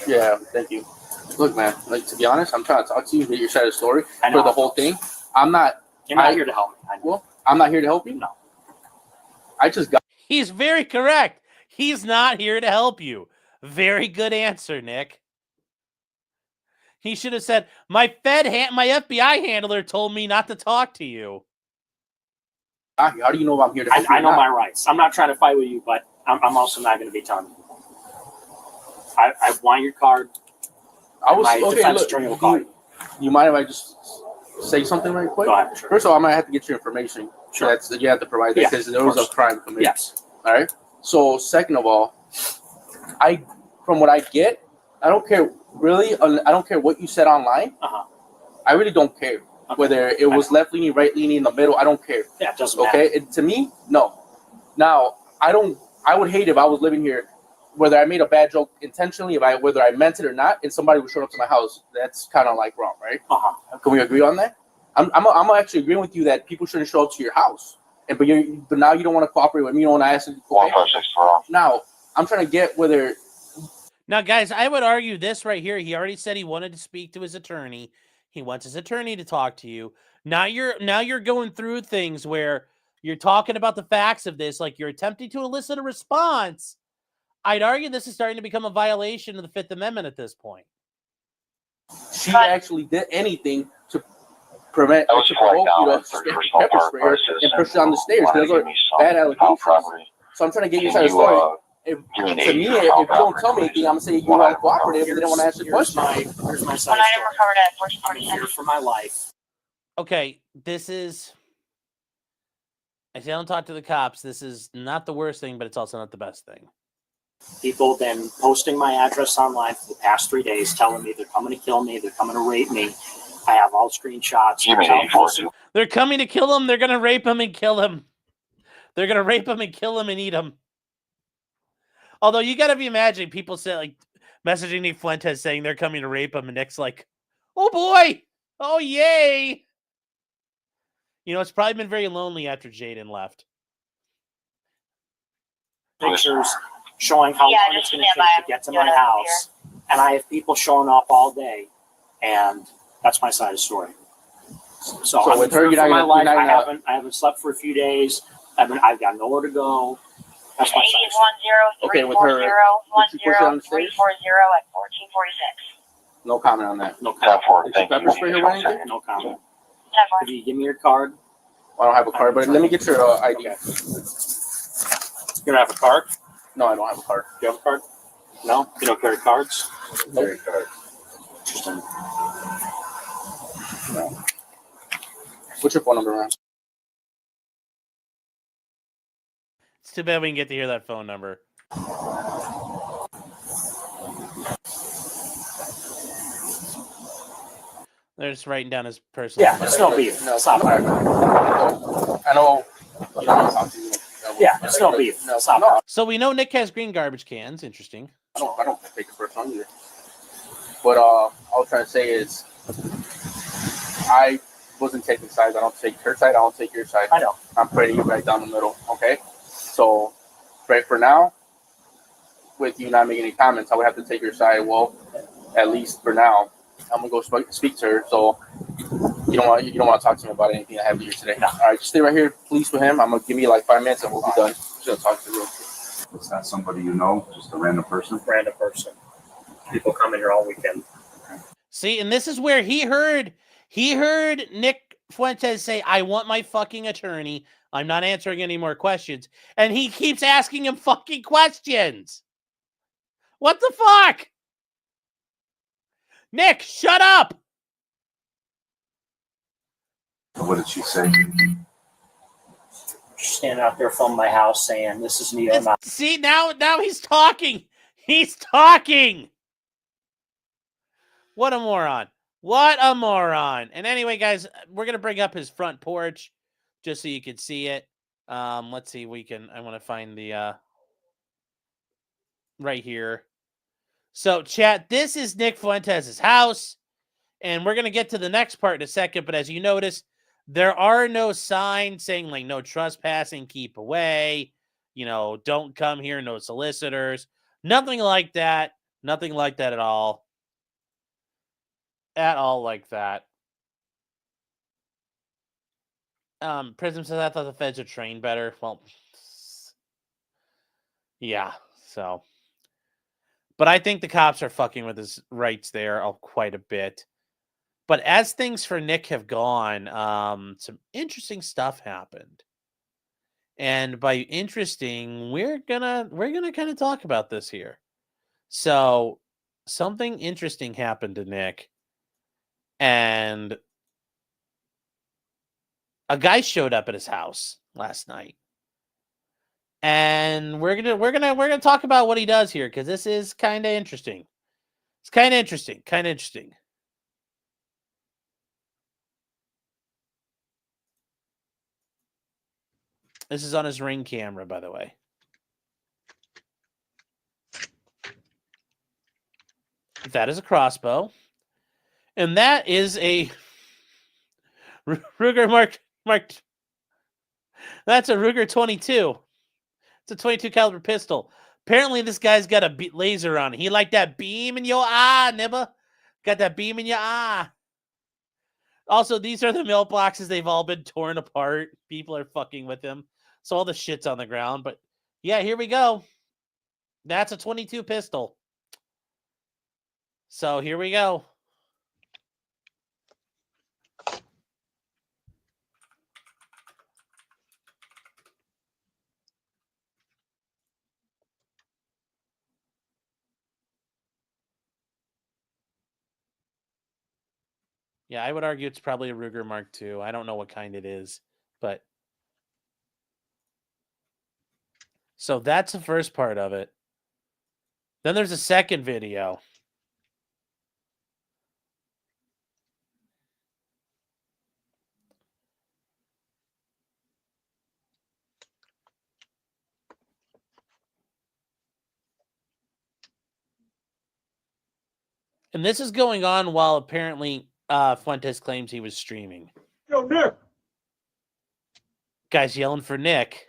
Yeah, thank you. Look, man. Like, to be honest, I'm trying to talk to you, get your side of the story I know. for the whole thing. I'm not. You're not here to help me. I know. Well, I'm not here to help you. No. I just got. He's very correct. He's not here to help you. Very good answer, Nick. He should have said, my FBI handler told me not to talk to you. How do you know I'm here to help you? I know my rights. I'm not trying to fight with you, but I'm also not going to be telling you. I want your card. I was My okay. defense Look, attorney will call you. you mind if I just say something right quick? Go ahead. Sure. First of all, I'm gonna have to get your information. Sure. You have to provide that Yeah, because there of was a course. crime committed. Yes. All right. So second of all, from what I get, I don't care really. I don't care what you said online. Uh-huh. I really don't care whether it was left leaning, right leaning, in the middle. I don't care. Yeah, it doesn't matter. Okay. To me, no. Now I don't. I would hate if I was living here, whether I made a bad joke intentionally, whether I meant it or not, and somebody would show up to my house. That's kind of like wrong, right? Uh-huh. Can we agree on that? I'm actually agreeing with you that people shouldn't show up to your house, but now you don't want to cooperate with me. You don't want to ask me. Now I'm trying to get whether. Now, guys, I would argue this right here. He already said he wanted to speak to his attorney. He wants his attorney to talk to you. Now you're going through things where you're talking about the facts of this, like you're attempting to elicit a response. I'd argue this is starting to become a violation of the Fifth Amendment at this point. She actually did anything to provoke you to pepper spray her and push her down the stairs. Those are bad allegations. So I'm trying to get your side of the story. To me, if you don't tell me anything, I'm gonna say you want to cooperate, but they don't want to ask you questions. Here's my side story. I'm here for my life. Okay, I say don't talk to the cops. This is not the worst thing, but it's also not the best thing. People have been posting my address online for the past 3 days, telling me they're coming to kill me, they're coming to rape me. I have all screenshots. They're coming to kill him. They're going to rape him and kill him. They're going to rape him and kill him and eat him. Although you got to be imagining people say, like, messaging Nick Fuentes saying they're coming to rape him, and Nick's like, oh boy, oh yay. You know, it's probably been very lonely after Jaden left. Pictures showing how long it's going to take to get to my house. And I have people showing up all day. And that's my side of the story. So I'm with her, for my life. I haven't slept for a few days. I've got nowhere to go. That's my side of the story. Okay, with her, did you push her on the stairs? at 1446. No comment on that. No comment. Did you pepper spray her or anything? No comment. Could you give me your card? I don't have a card, but let me get your ID. Okay. You don't have a card? No, I don't have a card. Do you have a card? No? You don't carry cards? Carry card. Interesting. No. What's your phone number, man? It's too bad we can get to hear that phone number. They're just writing down his personal Yeah, number. it's no beef. No, Stop. I know. I don't talk to you. Yeah, it's no beef. No, Stop. no, So we know Nick has green garbage cans. Interesting. I don't take it personal either. But all I'm trying to say is, I wasn't taking sides. I don't take her side. I don't take your side. I know. I'm putting you right down the middle. Okay. So, right for now, with you not making any comments, I would have to take your side. Well, at least for now, I'm gonna go speak to her. So you don't want to talk to me about anything I have here today. No. All right, just stay right here, please, with him. I'm gonna give me like 5 minutes and we'll be done. Just gonna talk to you real quick. It's not somebody you know, just a random person. Random person. People come in here all weekend. See, and this is where he heard Nick Fuentes say, I want my fucking attorney. I'm not answering any more questions. And he keeps asking him fucking questions. What the fuck? Nick, shut up. What did she say? Standing out there from my house saying, this is Neo. See, now he's talking. He's talking. What a moron. What a moron. And anyway, guys, we're going to bring up his front porch just so you can see it. Let's see. I want to find the, right here. So chat, this is Nick Fuentes' house. And we're going to get to the next part in a second. But as you notice, there are no signs saying like no trespassing, keep away, don't come here, no solicitors, nothing like that. Nothing like that at all. at all like that. Prism says, I thought the feds would train better. Well, yeah, so. But I think the cops are fucking with his rights there quite a bit. But as things for Nick have gone, some interesting stuff happened. And by interesting, we're gonna kind of talk about this here. So something interesting happened to Nick, and a guy showed up at his house last night. And we're gonna talk about what he does here, because this is kind of interesting. It's kind of interesting. This is on his Ring camera, by the way. That is a crossbow. And that is a Ruger Mark. That's a Ruger 22. It's a 22 caliber pistol. Apparently, this guy's got a laser on it. He like that beam in your eye, nibba. Got that beam in your eye. Also, these are the mailboxes. They've all been torn apart. People are fucking with him. So all the shit's on the ground. But yeah, here we go. That's a 22 pistol. So here we go. Yeah, I would argue it's probably a Ruger Mark II. I don't know what kind it is, but so that's the first part of it. Then there's a second video. And this is going on while apparently Fuentes claims he was streaming. Yo, Nick. Guy's yelling for Nick.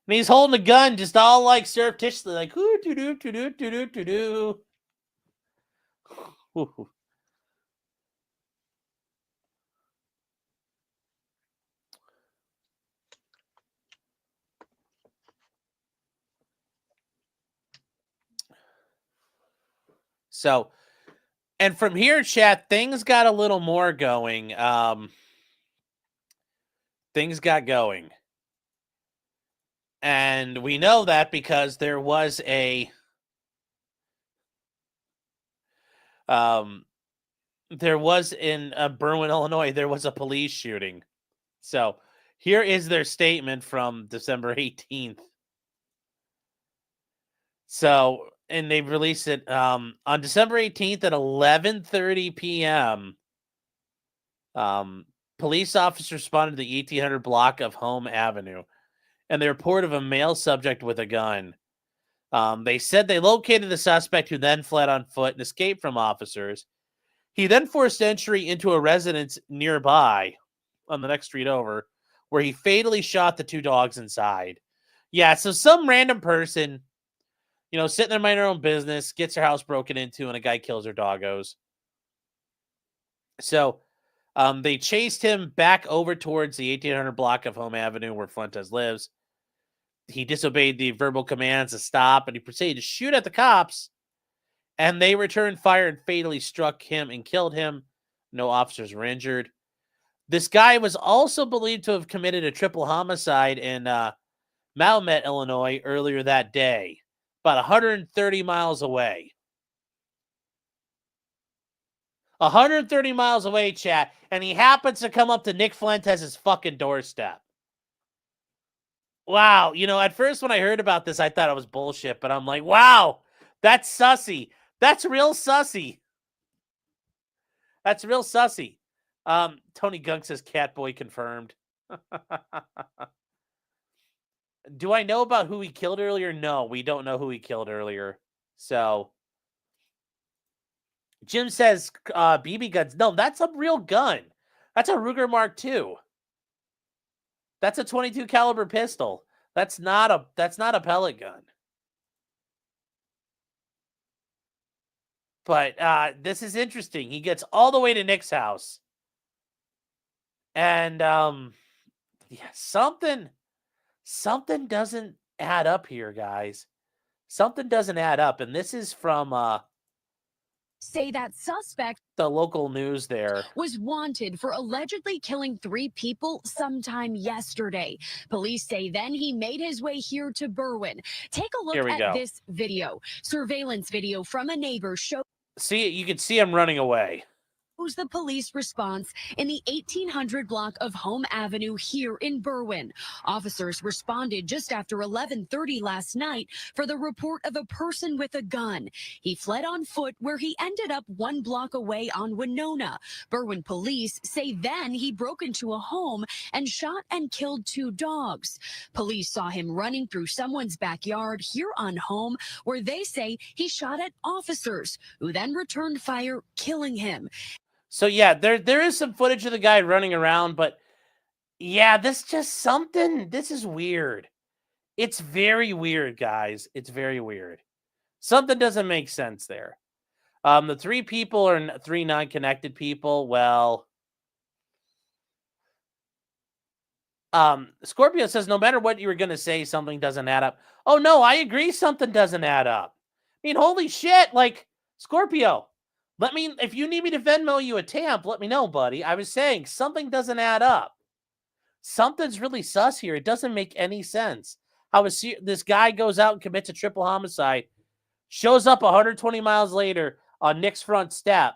And he's holding a gun just all like surreptitiously, like, ooh, doo-doo, doo-doo, doo-doo, doo-doo. Ooh. So, and from here, chat, things got a little more going. Things got going. And we know that because there was in Berwyn, Illinois, there was a police shooting. So here is their statement from December 18th. So, and they released it on December 18th at 11:30 p.m. Police officers responded to the 1800 block of Home Avenue, and they report of a male subject with a gun. They said they located the suspect, who then fled on foot and escaped from officers. He then forced entry into a residence nearby on the next street over, where he fatally shot the two dogs inside. Yeah, so some random person, sitting there minding their own business, gets her house broken into, and a guy kills her doggos. So they chased him back over towards the 1800 block of Home Avenue where Fuentes lives. He disobeyed the verbal commands to stop, and he proceeded to shoot at the cops, and they returned fire and fatally struck him and killed him. No officers were injured. This guy was also believed to have committed a triple homicide in Mahomet, Illinois, earlier that day, about 130 miles away. 130 miles away, chat, and he happens to come up to Nick Fuentes' fucking doorstep. Wow, at first when I heard about this, I thought it was bullshit, but I'm like, wow, that's sussy. That's real sussy. That's real sussy. Tony Gunk says Catboy confirmed. Do I know about who he killed earlier? No, we don't know who he killed earlier. So Jim says BB guns. No, that's a real gun. That's a Ruger Mark II. That's a 22 caliber pistol. That's not a pellet gun. But this is interesting. He gets all the way to Nick's house. And something doesn't add up here, guys. Something doesn't add up. And this is from say that suspect the local news there. was wanted for allegedly killing 3 people sometime yesterday. Police say then he made his way here to Berwyn. Take a look Here we at go. this video. Surveillance video from a neighbor shows See, you can see him running away. the police response in the 1800 block of Home Avenue here in Berwyn. Officers responded just after 11:30 last night for the report of a person with a gun. He fled on foot where he ended up 1 block away on Winona. Berwyn police say then he broke into a home and shot and killed 2 dogs. Police saw him running through someone's backyard here on Home where they say he shot at officers who then returned fire, killing him. So yeah, there is some footage of the guy running around, but yeah, this is weird. It's very weird, guys. It's very weird. Something doesn't make sense there. The 3 people are 3 non-connected people. Well, Scorpio says, no matter what you were going to say, something doesn't add up. Oh no, I agree. Something doesn't add up. I mean, holy shit. Like, Scorpio, if you need me to Venmo you a tamp, let me know, buddy. I was saying something doesn't add up. Something's really sus here. It doesn't make any sense. How this guy goes out and commits a triple homicide, shows up 120 miles later on Nick's front step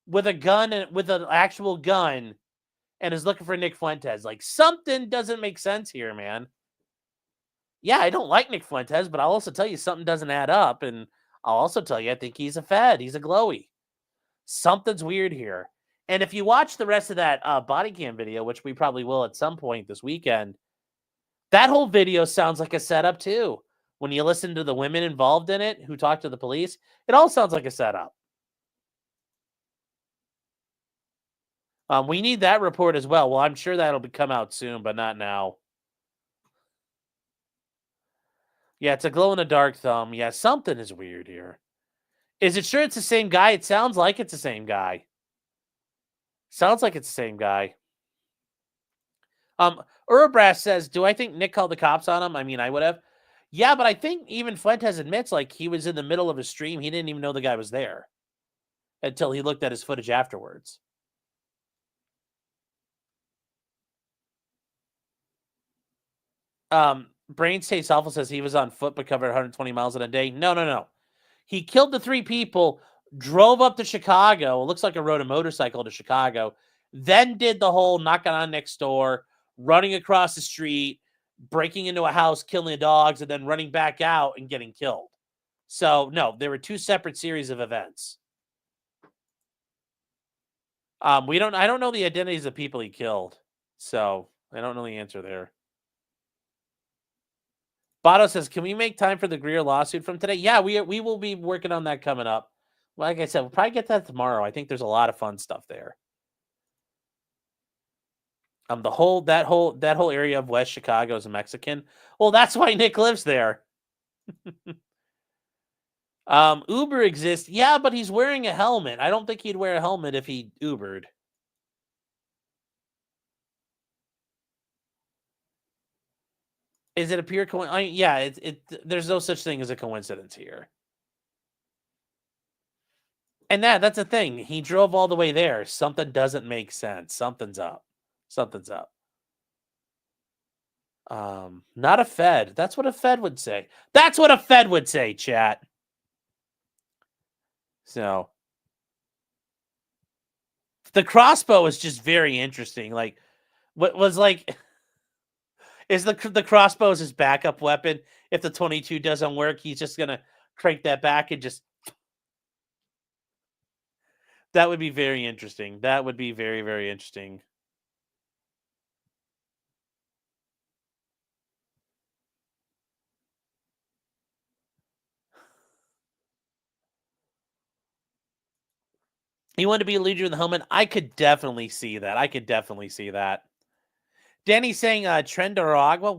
with a gun and with an actual gun and is looking for Nick Fuentes. Like, something doesn't make sense here, man. Yeah, I don't like Nick Fuentes, but I'll also tell you something doesn't add up. And I'll also tell you, I think he's a Fed. He's a glowy. Something's weird here. And if you watch the rest of that body cam video, which we probably will at some point this weekend, that whole video sounds like a setup too. When you listen to the women involved in it who talk to the police, it all sounds like a setup. We need that report as well. Well, I'm sure that'll come out soon, but not now. Yeah, it's a glow-in-the-dark thumb. Yeah, something is weird here. Is it sure it's the same guy? It sounds like it's the same guy. Sounds like it's the same guy. Urabras says, do I think Nick called the cops on him? I mean, I would have. Yeah, but I think even Fuentes admits, like, he was in the middle of a stream. He didn't even know the guy was there until he looked at his footage afterwards. Brain States Alpha says he was on foot but covered 120 miles in a day. No. He killed the 3 people, drove up to Chicago. It looks like he rode a motorcycle to Chicago. Then did the whole knocking on next door, running across the street, breaking into a house, killing the dogs, and then running back out and getting killed. So, no, there were 2 separate series of events. I don't know the identities of people he killed. So, I don't know the answer there. Bato says, can we make time for the Greer lawsuit from today? Yeah, we will be working on that coming up. Like I said, we'll probably get that tomorrow. I think there's a lot of fun stuff there. That whole area of West Chicago is Mexican. Well, that's why Nick lives there. Uber exists. Yeah, but he's wearing a helmet. I don't think he'd wear a helmet if he Ubered. Is it a pure coincidence? Yeah, there's no such thing as a coincidence here. And that's the thing. He drove all the way there. Something doesn't make sense. Something's up. Something's up. Not a Fed. That's what a Fed would say. That's what a Fed would say, chat. So the crossbow is just very interesting. Like, what was like, is the crossbow is his backup weapon? If the 22 doesn't work, he's just gonna crank that back and just. That would be very interesting. That would be very, very interesting. You want to be a leader in the helmet? I could definitely see that. Danny's saying Trendaragua.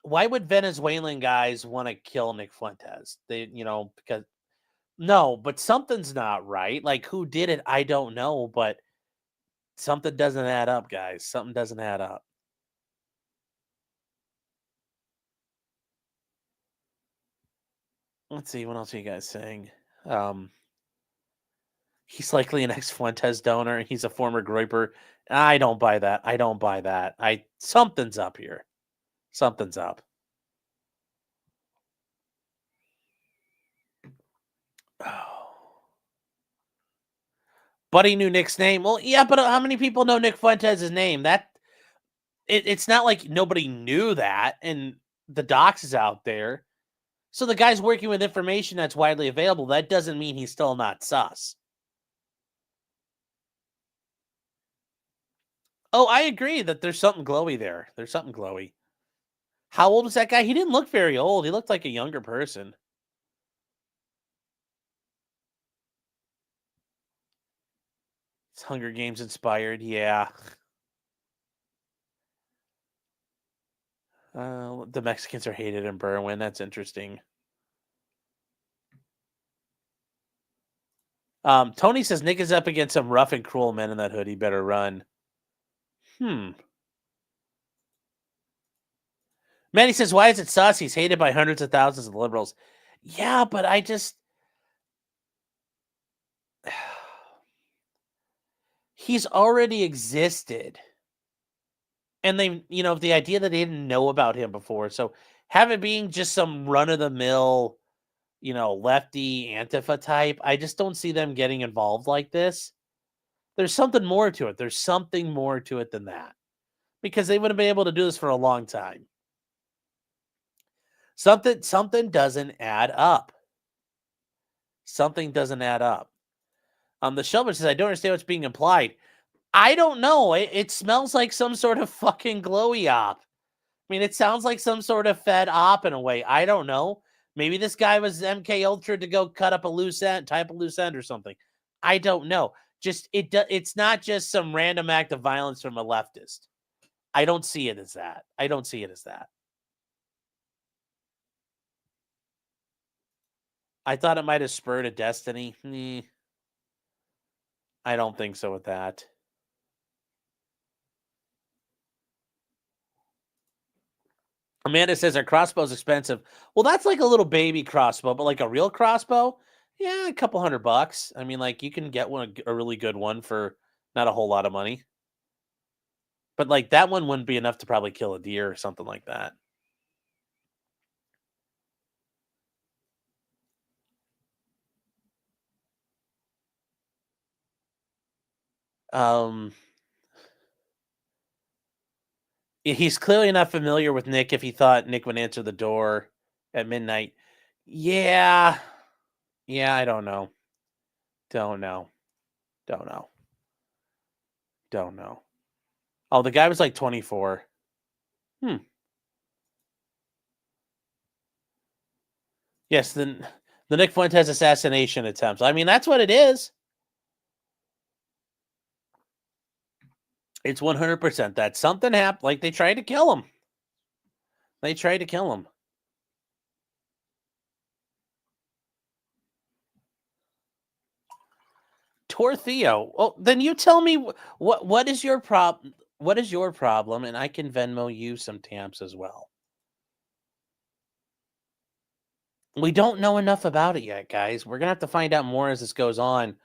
Why would Venezuelan guys want to kill Nick Fuentes? Because No, but something's not right. Like, who did it? I don't know, but something doesn't add up, guys. Something doesn't add up. Let's see, what else are you guys saying? He's likely an ex-Fuentes donor. He's a former groiper. I don't buy that. I don't buy that. Something's up here. Something's up. Oh. Buddy knew Nick's name. Well, yeah, but how many people know Nick Fuentes' name? It's not like nobody knew that, and the docs is out there. So the guy's working with information that's widely available. That doesn't mean he's still not sus. Oh, I agree that there's something glowy there. There's something glowy. How old was that guy? He didn't look very old. He looked like a younger person. It's Hunger Games inspired. Yeah. The Mexicans are hated in Berwyn. That's interesting. Tony says Nick is up against some rough and cruel men in that hood. He better run. Manny says, why is it sus? He's hated by hundreds of thousands of liberals. Yeah, but I just... He's already existed. And they, the idea that they didn't know about him before. So have it being just some run-of-the-mill, lefty Antifa type, I just don't see them getting involved like this. There's something more to it. There's something more to it than that. Because they would have been able to do this for a long time. Something doesn't add up. Something doesn't add up. The Shelby says, I don't understand what's being implied. I don't know. It smells like some sort of fucking glowy op. I mean, it sounds like some sort of Fed op in a way. I don't know. Maybe this guy was MK Ultra to go cut up a loose end, type a loose end or something. I don't know. It's not just some random act of violence from a leftist. I don't see it as that. I don't see it as that. I thought it might have spurred a destiny. I don't think so with that. Amanda says our crossbow's expensive. Well, that's like a little baby crossbow, but like a real crossbow, yeah, a couple $100. I mean, like you can get a really good one for not a whole lot of money. But like that one wouldn't be enough to probably kill a deer or something like that. He's clearly not familiar with Nick if he thought Nick would answer the door at midnight. Yeah, I don't know. Don't know. Oh, the guy was like 24. Yes, the Nick Fuentes assassination attempt. I mean, that's what it is. It's 100% that something happened. Like they tried to kill him. Tortheo. Well, then you tell me what is your problem? What is your problem? And I can Venmo you some tamps as well. We don't know enough about it yet, guys. We're gonna have to find out more as this goes on.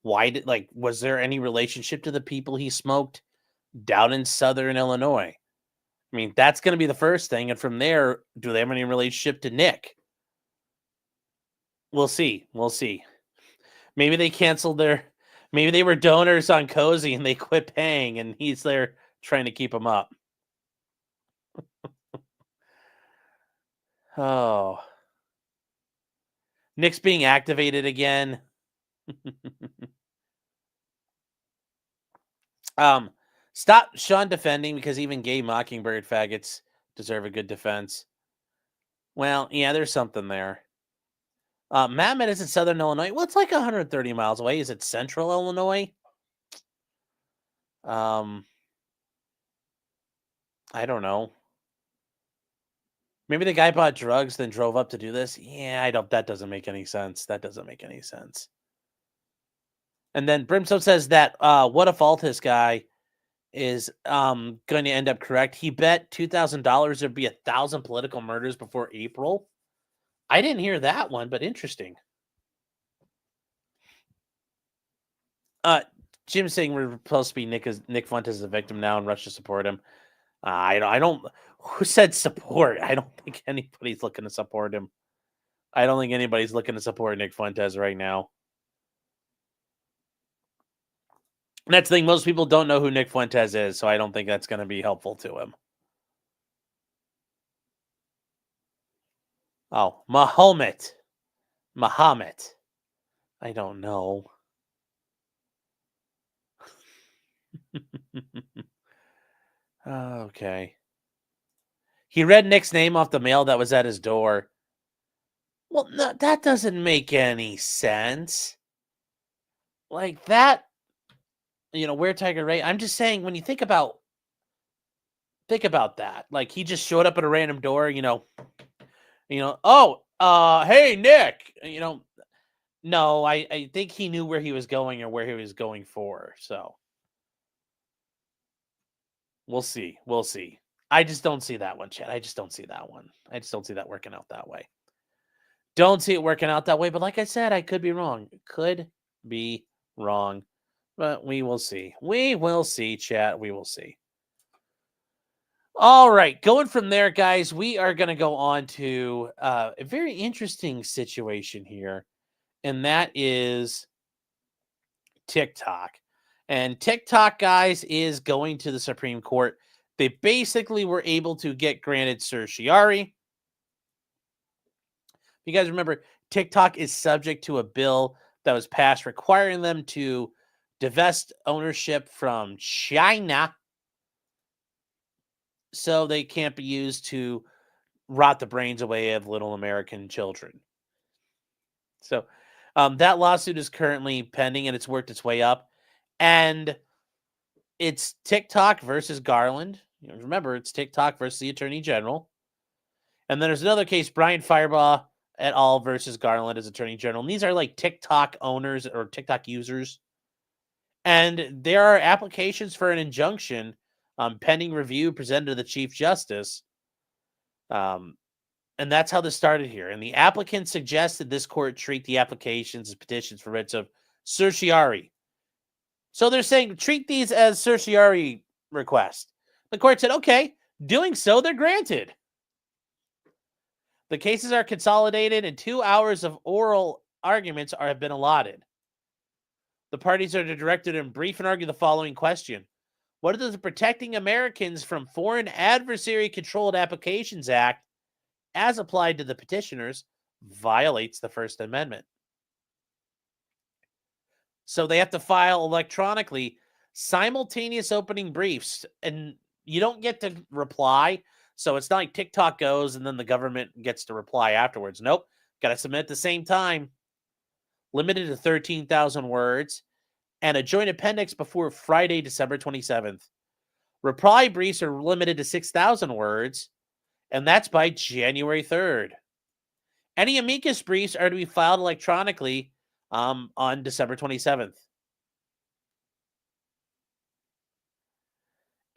Was there any relationship to the people he smoked down in Southern Illinois? I mean, that's going to be the first thing. And from there, do they have any relationship to Nick? We'll see. Maybe they canceled maybe they were donors on Cozy and they quit paying and he's there trying to keep them up. Oh. Nick's being activated again. Stop Sean defending because even gay Mockingbird faggots deserve a good defense. Well, yeah, there's something there. Matt is in Southern Illinois. Well, it's like 130 miles away. Is it Central Illinois? I don't know. Maybe the guy bought drugs, then drove up to do this. Yeah, that doesn't make any sense. That doesn't make any sense. And then Brimstone says that what if Altus guy is going to end up correct. He bet $2,000 there'd be 1,000 political murders before April. I didn't hear that one, but interesting. Jim's saying we're supposed to be Nick Fuentes is a victim now and rush to support him. I don't. Who said support? I don't think anybody's looking to support him. I don't think anybody's looking to support Nick Fuentes right now. And that's the thing. Most people don't know who Nick Fuentes is, so I don't think that's going to be helpful to him. Oh, Muhammad. I don't know. Okay. He read Nick's name off the mail that was at his door. Well, no, that doesn't make any sense. Like that, where Tiger Ray. I'm just saying, when you think about that. Like, he just showed up at a random door, hey, Nick, no, I think he knew where he was going or where he was going for. So we'll see. I just don't see that one, Chad. I just don't see that one. I just don't see that working out that way. Don't see it working out that way. But like I said, I could be wrong. Could be wrong. But we will see. We will see, chat. We will see. All right. Going from there, guys, we are going to go on to a very interesting situation here. And that is TikTok. And TikTok, guys, is going to the Supreme Court. They basically were able to get granted certiorari. You guys remember, TikTok is subject to a bill that was passed requiring them to divest ownership from China, so they can't be used to rot the brains away of little American children. So that lawsuit is currently pending, and it's worked its way up. And it's TikTok versus Garland. Remember, it's TikTok versus the Attorney General. And then there's another case, Brian Firebaugh et al. Versus Garland as Attorney General. And these are like TikTok owners or TikTok users. And there are applications for an injunction pending review presented to the Chief Justice. And that's how this started here. And the applicant suggested this court treat the applications as petitions for writs of certiorari. So they're saying treat these as certiorari requests. The court said, okay, doing so, they're granted. The cases are consolidated and 2 hours of oral arguments have been allotted. The parties are directed to brief and argue the following question. What does the Protecting Americans from Foreign Adversary Controlled Applications Act, as applied to the petitioners, violates the First Amendment? So they have to file electronically simultaneous opening briefs, and you don't get to reply. So it's not like TikTok goes and then the government gets to reply afterwards. Nope. Got to submit at the same time. Limited to 13,000 words. And a joint appendix before Friday, December 27th. Reply briefs are limited to 6,000 words. And that's by January 3rd. Any amicus briefs are to be filed electronically on December 27th.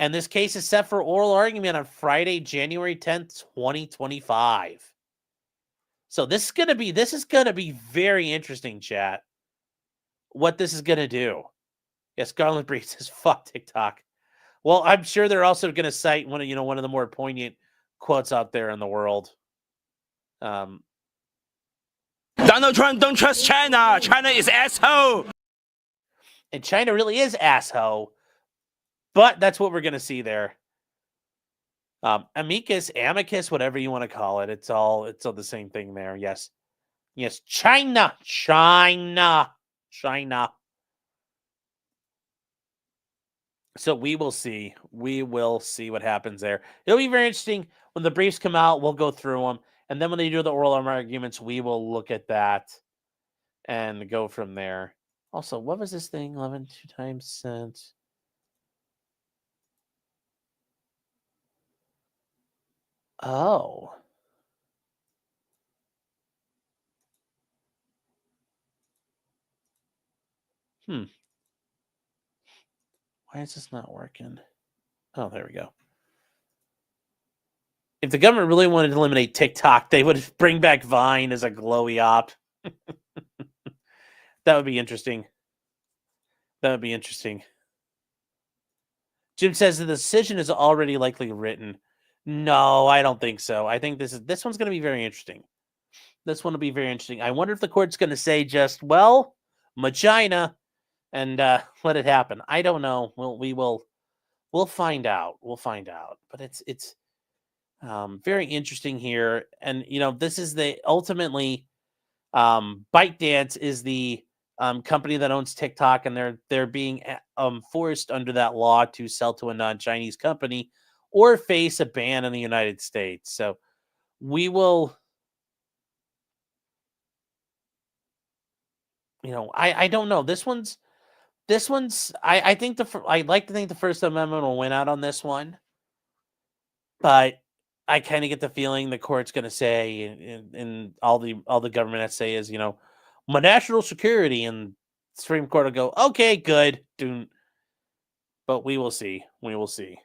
And this case is set for oral argument on Friday, January 10th, 2025. So this is going to be very interesting, chat. What this is going to do. Yes, Garland Breed says, fuck TikTok. Well, I'm sure they're also going to cite one of the more poignant quotes out there in the world. Donald Trump don't trust China. China is asshole. And China really is asshole. But that's what we're going to see there. Amicus, whatever you want to call it. It's all the same thing there. Yes. Yes. China. So we will see. We will see what happens there. It'll be very interesting. When the briefs come out, we'll go through them. And then when they do the oral arguments, we will look at that and go from there. Also, what was this thing? 11 2 times cents. Oh. Why is this not working? Oh, there we go. If the government really wanted to eliminate TikTok, they would bring back Vine as a glowy op. That would be interesting. That would be interesting. Jim says the decision is already likely written. No, I don't think so. I think this one's going to be very interesting. This one will be very interesting. I wonder if the court's going to say just, well, Magina, and let it happen. I don't know. We'll find out. We'll find out. But it's very interesting here. And, this is ultimately ByteDance is the company that owns TikTok, and they're being forced under that law to sell to a non-Chinese company or face a ban in the United States. So we will, I don't know. This one's. I think I'd like to think the First Amendment will win out on this one, but I kind of get the feeling the court's going to say, and all the government has to say is, my national security, and the Supreme Court will go, okay, good, but we will see. We will see.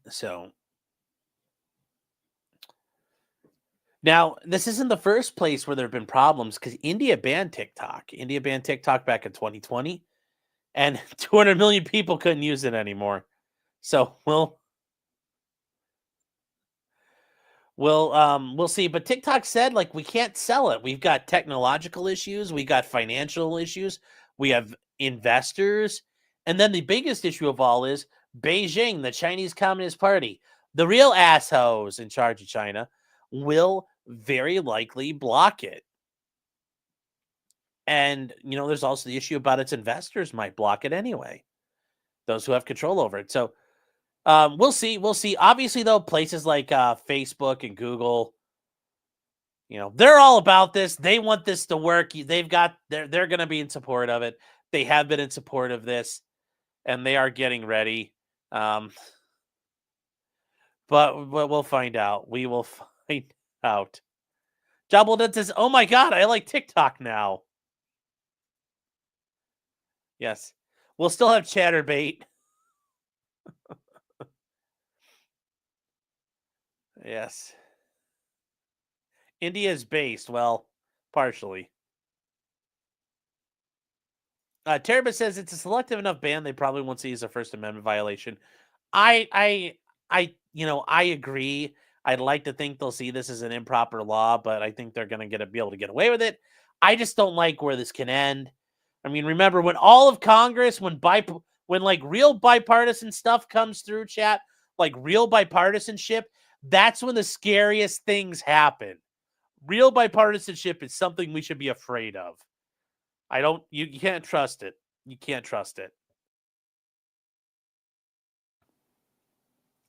So now, this isn't the first place where there have been problems, because India banned TikTok. India banned TikTok back in 2020, and 200 million people couldn't use it anymore. So we'll see. But TikTok said, we can't sell it. We've got technological issues. We got financial issues. We have investors. And then the biggest issue of all is Beijing, the Chinese Communist Party, the real assholes in charge of China, will very likely block it. And, there's also the issue about its investors might block it anyway, those who have control over it. So we'll see. We'll see. Obviously, though, places like Facebook and Google, they're all about this. They want this to work. They're going to be in support of it. They have been in support of this, and they are getting ready. But we'll find out. We will find out. Jobbled says, oh my God, I like TikTok now. Yes. We'll still have Chatterbait. Yes. India is based. Well, partially. Terba says it's a selective enough ban they probably won't see as a First Amendment violation. I agree. I'd like to think they'll see this as an improper law, but I think they're going to be able to get away with it. I just don't like where this can end. I mean, remember when all of Congress, when real bipartisan stuff comes through, chat, like real bipartisanship, that's when the scariest things happen. Real bipartisanship is something we should be afraid of. You can't trust it. You can't trust it.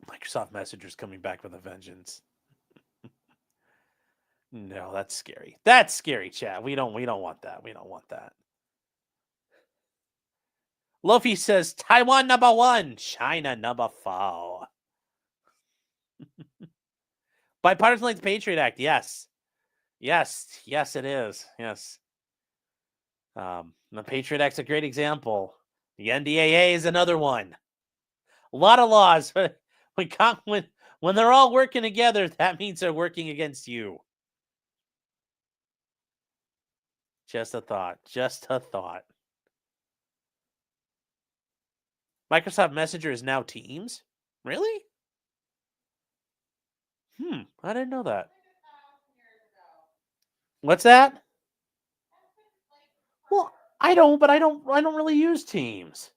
Microsoft Messenger's coming back with a vengeance. No, that's scary. That's scary, chat. We don't want that. We don't want that. Luffy says Taiwan number 1, China number 4. Bipartisan like the Patriot Act, yes. Yes, it is. Yes. The Patriot Act's a great example. The NDAA is another one. A lot of laws. When they're all working together, that means they're working against you. Just a thought. Just a thought. Microsoft Messenger is now Teams? Really? I didn't know that. What's that? Well, I don't really use Teams.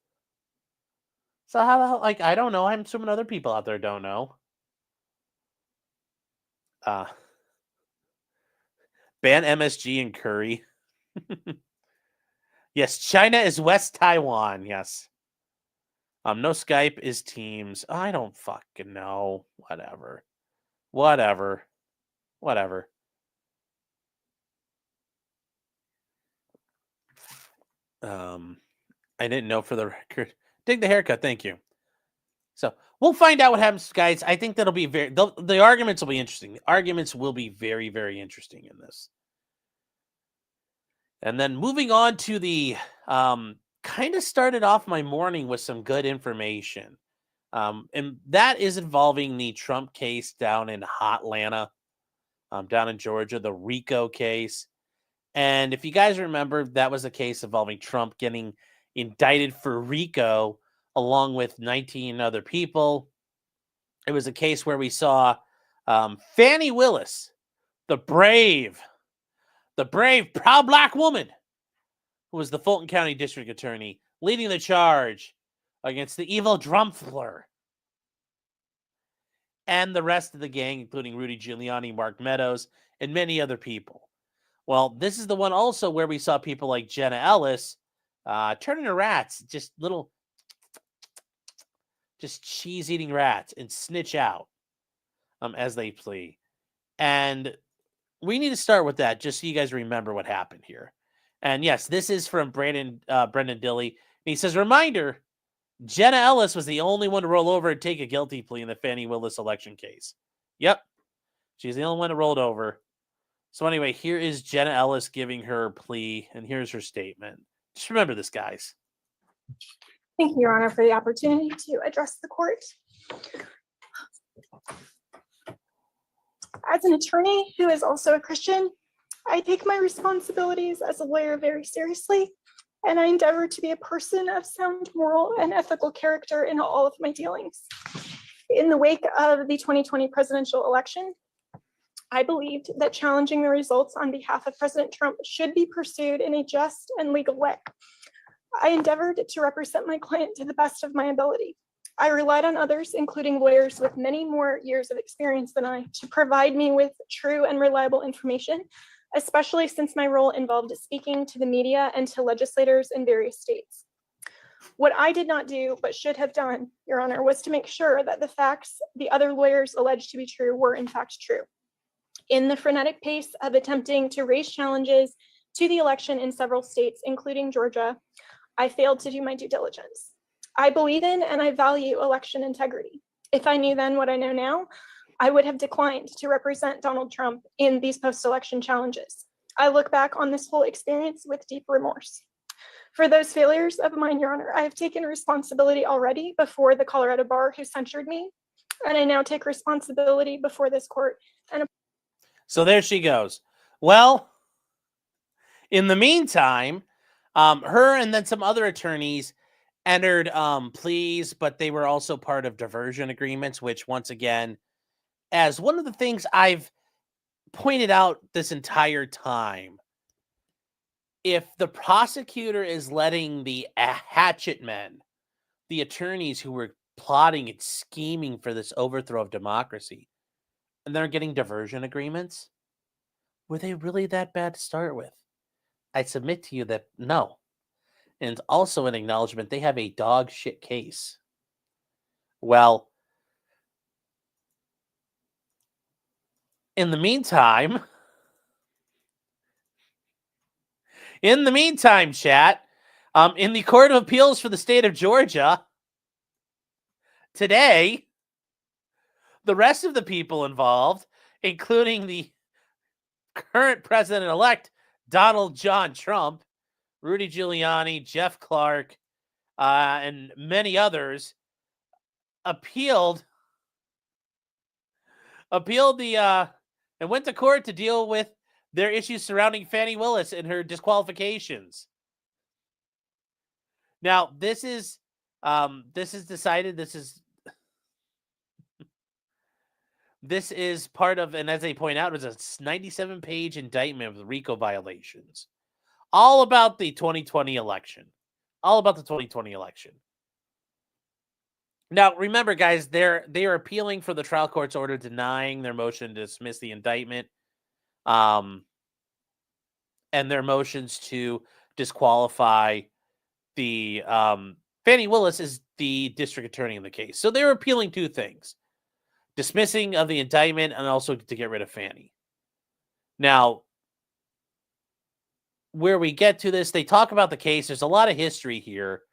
So how the hell, I don't know. I'm assuming other people out there don't know. Ban MSG and Curry. Yes, China is West Taiwan. Yes. No Skype is Teams. I don't fucking know. Whatever. I didn't know for the record. Dig the haircut. Thank you. So we'll find out what happens, guys. I think that'll be the arguments will be interesting. The arguments will be very, very interesting in this. And then moving on to the kind of started off my morning with some good information. And that is involving the Trump case down in Hotlanta, down in Georgia, the RICO case. And if you guys remember, that was a case involving Trump getting indicted for RICO along with 19 other people. It was a case where we saw Fani Willis, the brave, proud black woman who was the Fulton County District Attorney, leading the charge against the evil Drumpfler and the rest of the gang, including Rudy Giuliani, Mark Meadows, and many other people. Well, this is the one also where we saw people like Jenna Ellis turning to rats, just cheese-eating rats, and snitch out as they plea. And we need to start with that just so you guys remember what happened here. And yes, this is from Brendan Dilley. And he says, reminder, Jenna Ellis was the only one to roll over and take a guilty plea in the Fani Willis election case. Yep. She's the only one that rolled over. So anyway, here is Jenna Ellis giving her plea, and here's her statement. Just remember this, guys. Thank you, Your Honor, for the opportunity to address the court. As an attorney who is also a Christian, I take my responsibilities as a lawyer very seriously, and I endeavor to be a person of sound moral and ethical character in all of my dealings. In the wake of the 2020 presidential election, I believed that challenging the results on behalf of President Trump should be pursued in a just and legal way. I endeavored to represent my client to the best of my ability. I relied on others, including lawyers with many more years of experience than I, to provide me with true and reliable information, especially since my role involved speaking to the media and to legislators in various states. What I did not do, but should have done, Your Honor, was to make sure that the facts the other lawyers alleged to be true were in fact true. In the frenetic pace of attempting to raise challenges to the election in several states, including Georgia, I failed to do my due diligence. I believe in and I value election integrity. If I knew then what I know now, I would have declined to represent Donald Trump in these post-election challenges. I look back on this whole experience with deep remorse. For those failures of mine, Your Honor, I have taken responsibility already before the Colorado bar who censured me, and I now take responsibility before this court. So there she goes. Well, in the meantime, her and then some other attorneys entered pleas, but they were also part of diversion agreements, which once again, as one of the things I've pointed out this entire time, if the prosecutor is letting the hatchet men, the attorneys who were plotting and scheming for this overthrow of democracy, and they're getting diversion agreements, were they really that bad to start with? I submit to you that no. And also an acknowledgement, they have a dog shit case. Well, in the meantime, chat, in the Court of Appeals for the state of Georgia, today, the rest of the people involved, including the current president-elect, Donald John Trump, Rudy Giuliani, Jeff Clark, and many others, appealed the and went to court to deal with their issues surrounding Fani Willis and her disqualifications. Now, this is decided. This is part of, and as they point out, it was a 97-page indictment with RICO violations. All about the 2020 election. Now, remember, guys, they are appealing for the trial court's order denying their motion to dismiss the indictment, and their motions to disqualify the Fani Willis as the district attorney in the case. So they're appealing two things: dismissing of the indictment and also to get rid of Fani. Now, where we get to this, they talk about the case. There's a lot of history here,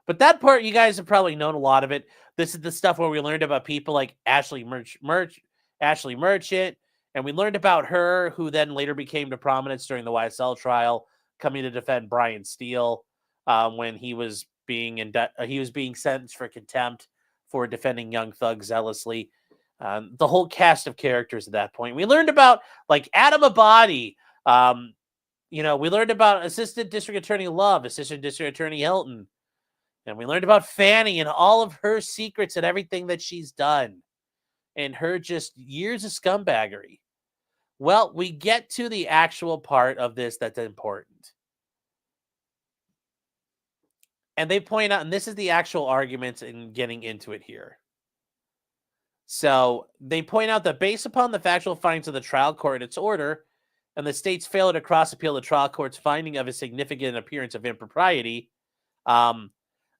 but that part, you guys have probably known a lot of it. This is the stuff where we learned about people like Ashley Merchant, and we learned about her, who then later became to prominence during the YSL trial, coming to defend Brian Steele when he was being sentenced for contempt for defending Young Thug zealously. The whole cast of characters at that point. We learned about like Adam Abadi. We learned about Assistant District Attorney Love, Assistant District Attorney Hilton. And we learned about Fani and all of her secrets and everything that she's done. And her just years of scumbaggery. Well, we get to the actual part of this that's important. And they point out, and this is the actual arguments in getting into it here. So they point out that based upon the factual findings of the trial court and its order, and the state's failure to cross-appeal the trial court's finding of a significant appearance of impropriety,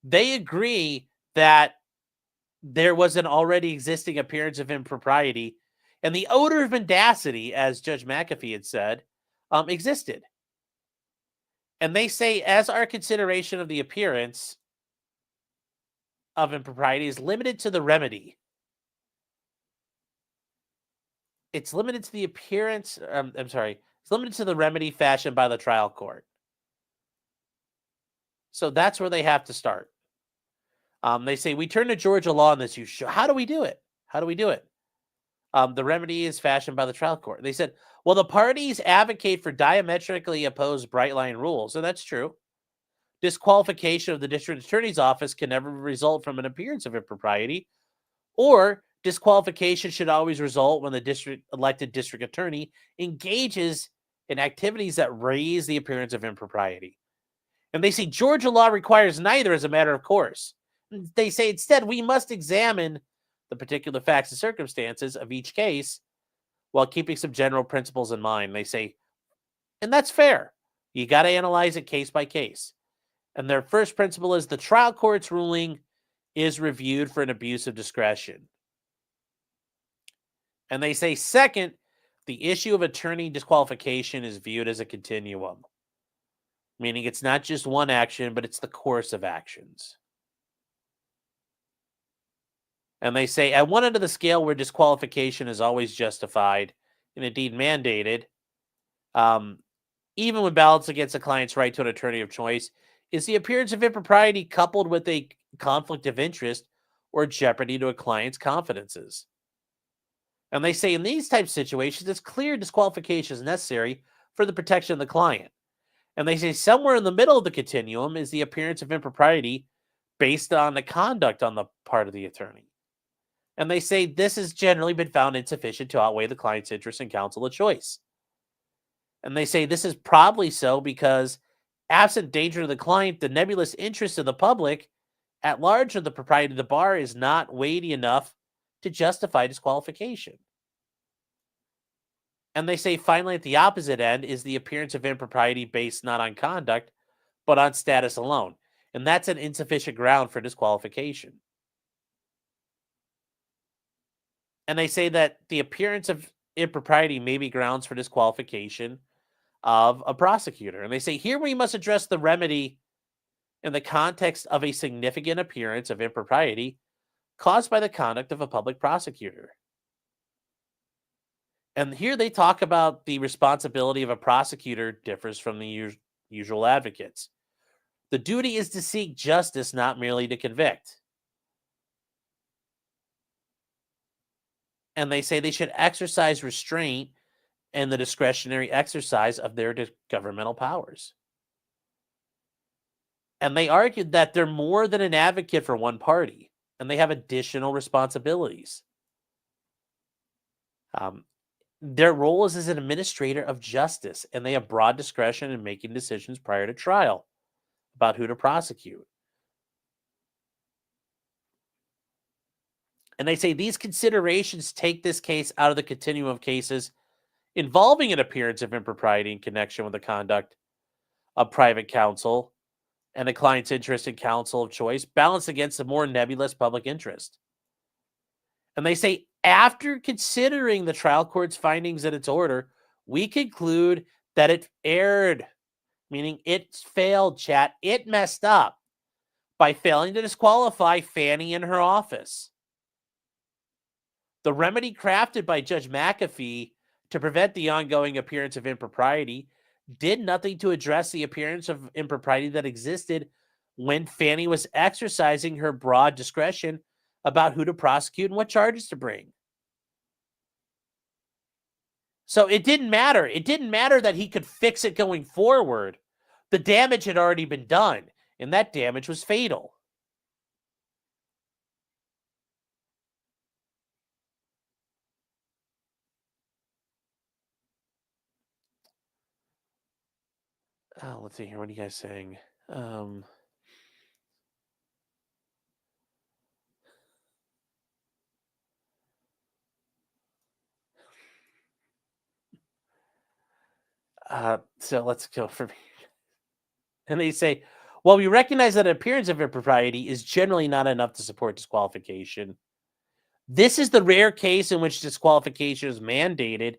they agree that there was an already existing appearance of impropriety, and the odor of mendacity, as Judge McAfee had said, existed. And they say, as our consideration of the appearance of impropriety is limited to the remedy. It's limited to the appearance, it's limited to the remedy fashioned by the trial court. So that's where they have to start. They say, we turn to Georgia law on this issue. How do we do it? The remedy is fashioned by the trial court. They said, well, the parties advocate for diametrically opposed bright line rules. And that's true. Disqualification of the district attorney's office can never result from an appearance of impropriety, or disqualification should always result when the elected district attorney engages in activities that raise the appearance of impropriety. And they say Georgia law requires neither as a matter of course. They say instead we must examine the particular facts and circumstances of each case while keeping some general principles in mind. They say, and that's fair. You got to analyze it case by case. And their first principle is the trial court's ruling is reviewed for an abuse of discretion. And they say, second, the issue of attorney disqualification is viewed as a continuum, meaning it's not just one action, but it's the course of actions. And they say at one end of the scale where disqualification is always justified and indeed mandated, even when balanced against a client's right to an attorney of choice, is the appearance of impropriety coupled with a conflict of interest or jeopardy to a client's confidences. And they say in these types of situations, it's clear disqualification is necessary for the protection of the client. And they say somewhere in the middle of the continuum is the appearance of impropriety based on the conduct on the part of the attorney. And they say this has generally been found insufficient to outweigh the client's interest in counsel of choice. And they say this is probably so because absent danger to the client, the nebulous interest of the public at large of the propriety of the bar is not weighty enough to justify disqualification. And they say finally at the opposite end is the appearance of impropriety based not on conduct, but on status alone. And that's an insufficient ground for disqualification. And they say that the appearance of impropriety may be grounds for disqualification of a prosecutor. And they say here we must address the remedy in the context of a significant appearance of impropriety caused by the conduct of a public prosecutor. And here they talk about the responsibility of a prosecutor differs from the usual advocates. The duty is to seek justice, not merely to convict. And they say they should exercise restraint in the discretionary exercise of their governmental powers. And they argued that they're more than an advocate for one party, and they have additional responsibilities. Their role is as an administrator of justice, and they have broad discretion in making decisions prior to trial about who to prosecute. And they say these considerations take this case out of the continuum of cases involving an appearance of impropriety in connection with the conduct of private counsel and a client's interest in counsel of choice balanced against a more nebulous public interest. And they say, after considering the trial court's findings in its order, we conclude that it erred, meaning it failed, chat. It messed up by failing to disqualify Fani and her office. The remedy crafted by Judge McAfee to prevent the ongoing appearance of impropriety did nothing to address the appearance of impropriety that existed when Fani was exercising her broad discretion about who to prosecute and what charges to bring. So it didn't matter. It didn't matter that he could fix it going forward. The damage had already been done, and that damage was fatal. Let's see here. What are you guys saying? So let's go from here. And they say, while we recognize that an appearance of impropriety is generally not enough to support disqualification, this is the rare case in which disqualification is mandated,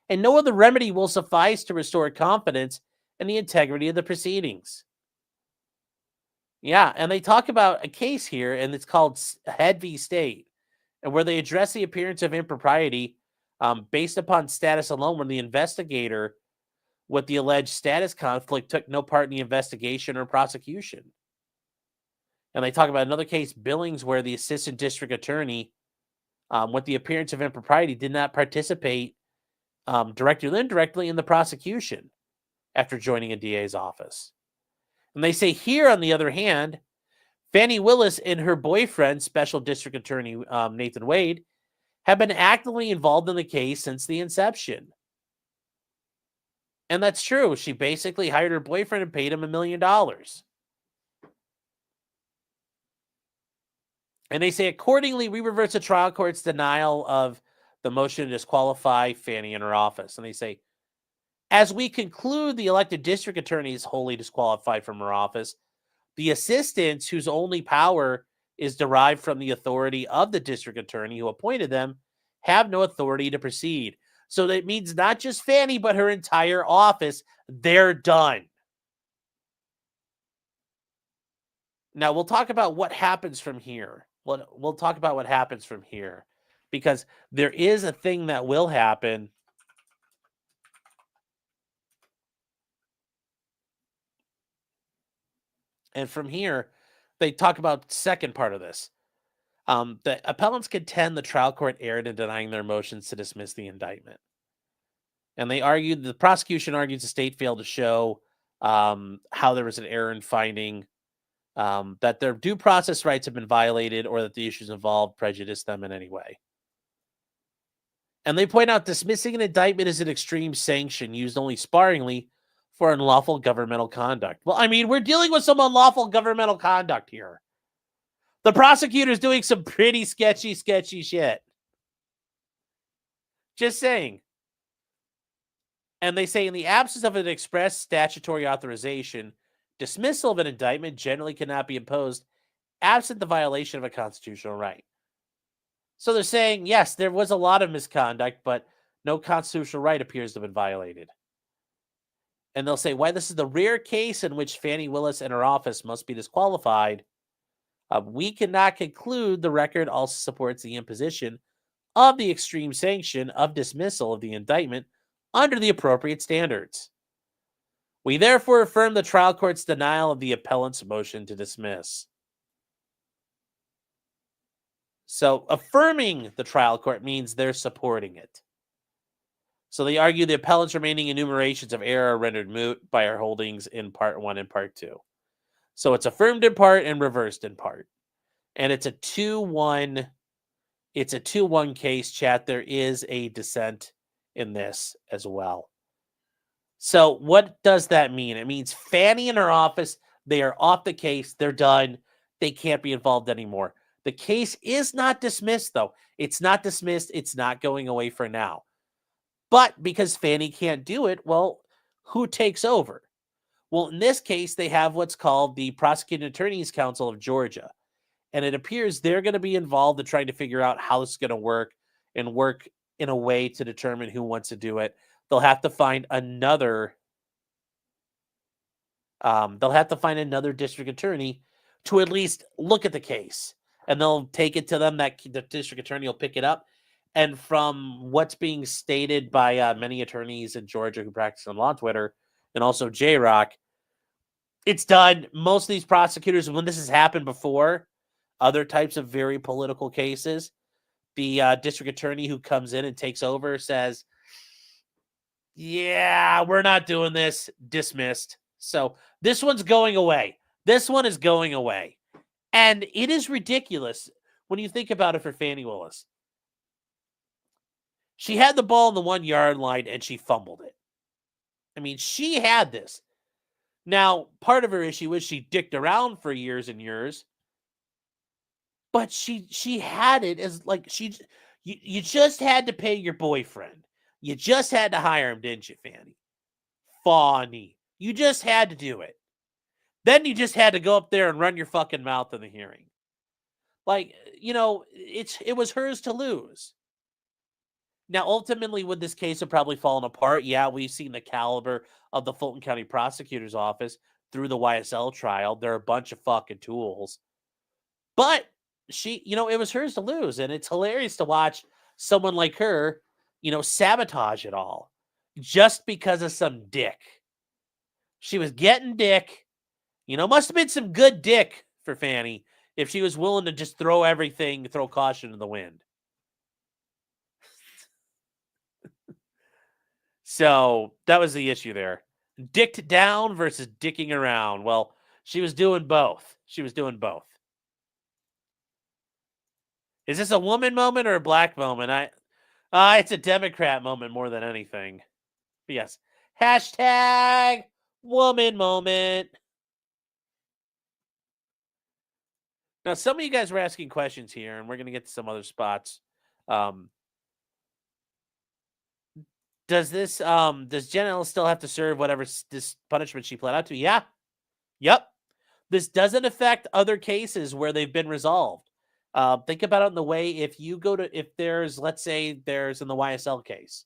and no other remedy will suffice to restore confidence in the integrity of the proceedings. Yeah, and they talk about a case here, and it's called Head v. State, and where they address the appearance of impropriety based upon status alone, when the investigator with the alleged status conflict took no part in the investigation or prosecution. And they talk about another case, Billings, where the assistant district attorney with the appearance of impropriety did not participate directly or indirectly in the prosecution after joining a DA's office. And they say here, on the other hand, Fani Willis and her boyfriend, Special District Attorney Nathan Wade, have been actively involved in the case since the inception. And that's true. She basically hired her boyfriend and paid him $1 million. And they say, accordingly, we reverse the trial court's denial of the motion to disqualify Fani in her office. And they say, as we conclude the elected district attorney is wholly disqualified from her office, the assistants, whose only power is derived from the authority of the district attorney who appointed them, have no authority to proceed. So that means not just Fani, but her entire office. They're done. Now, we'll talk about what happens from here. We'll talk about what happens from here, because there is a thing that will happen. And from here, they talk about the second part of this. The appellants contend the trial court erred in denying their motions to dismiss the indictment. And the prosecution argues the state failed to show how there was an error in finding that their due process rights have been violated, or that the issues involved prejudice them in any way. And they point out dismissing an indictment is an extreme sanction used only sparingly for unlawful governmental conduct. Well, I mean, we're dealing with some unlawful governmental conduct here. The prosecutor's doing some pretty sketchy shit. Just saying. And they say, in the absence of an express statutory authorization, dismissal of an indictment generally cannot be imposed absent the violation of a constitutional right. So they're saying, yes, there was a lot of misconduct, but no constitutional right appears to have been violated. And they'll say, why this is the rare case in which Fani Willis and her office must be disqualified. We cannot conclude the record also supports the imposition of the extreme sanction of dismissal of the indictment under the appropriate standards. We therefore affirm the trial court's denial of the appellant's motion to dismiss. So affirming the trial court means they're supporting it. So they argue the appellant's remaining enumerations of error are rendered moot by our holdings in Part 1 and Part 2. So it's affirmed in part and reversed in part. And it's a 2-1. It's a 2-1 case, chat. There is a dissent in this as well. So what does that mean? It means Fani and her office, they are off the case. They're done. They can't be involved anymore. The case is not dismissed, though. It's not dismissed. It's not going away for now. But because Fani can't do it, well, who takes over? Well, in this case, they have what's called the Prosecuting Attorneys Council of Georgia. And it appears they're going to be involved in trying to figure out how this is going to work, and work in a way to determine who wants to do it. They'll have to find another. They'll have to find another district attorney to at least look at the case, and they'll take it to them. That the district attorney will pick it up. And from what's being stated by many attorneys in Georgia who practice on law Twitter, and also J-Rock. It's done. Most of these prosecutors, when this has happened before, other types of very political cases, the district attorney who comes in and takes over says, yeah, we're not doing this. Dismissed. So this one's going away. This one is going away. And it is ridiculous when you think about it for Fani Willis. She had the ball on the 1 yard line and she fumbled it. I mean, she had this. Now, part of her issue was she dicked around for years and years. But she had it as like you just had to pay your boyfriend. You just had to hire him, didn't you, Fani? Fani. You just had to do it. Then you just had to go up there and run your fucking mouth in the hearing. Like, you know, it was hers to lose. Now, ultimately, would this case have probably fallen apart? Yeah, we've seen the caliber of the Fulton County Prosecutor's Office through the YSL trial. They're a bunch of fucking tools. But she, you know, it was hers to lose. And it's hilarious to watch someone like her, you know, sabotage it all just because of some dick. She was getting dick. You know, must have been some good dick for Fani if she was willing to just throw everything, throw caution to the wind. So that was the issue there. Dicked down versus dicking around. Well, she was doing both. She was doing both. Is this a woman moment or a black moment? It's a Democrat moment more than anything. But yes. Hashtag woman moment. Now, some of you guys were asking questions here, and we're going to get to some other spots. Does Jen Ellis still have to serve whatever this punishment she pled out to? Yeah. Yep. This doesn't affect other cases where they've been resolved. Think about it in the way if there's, let's say there's in the YSL case.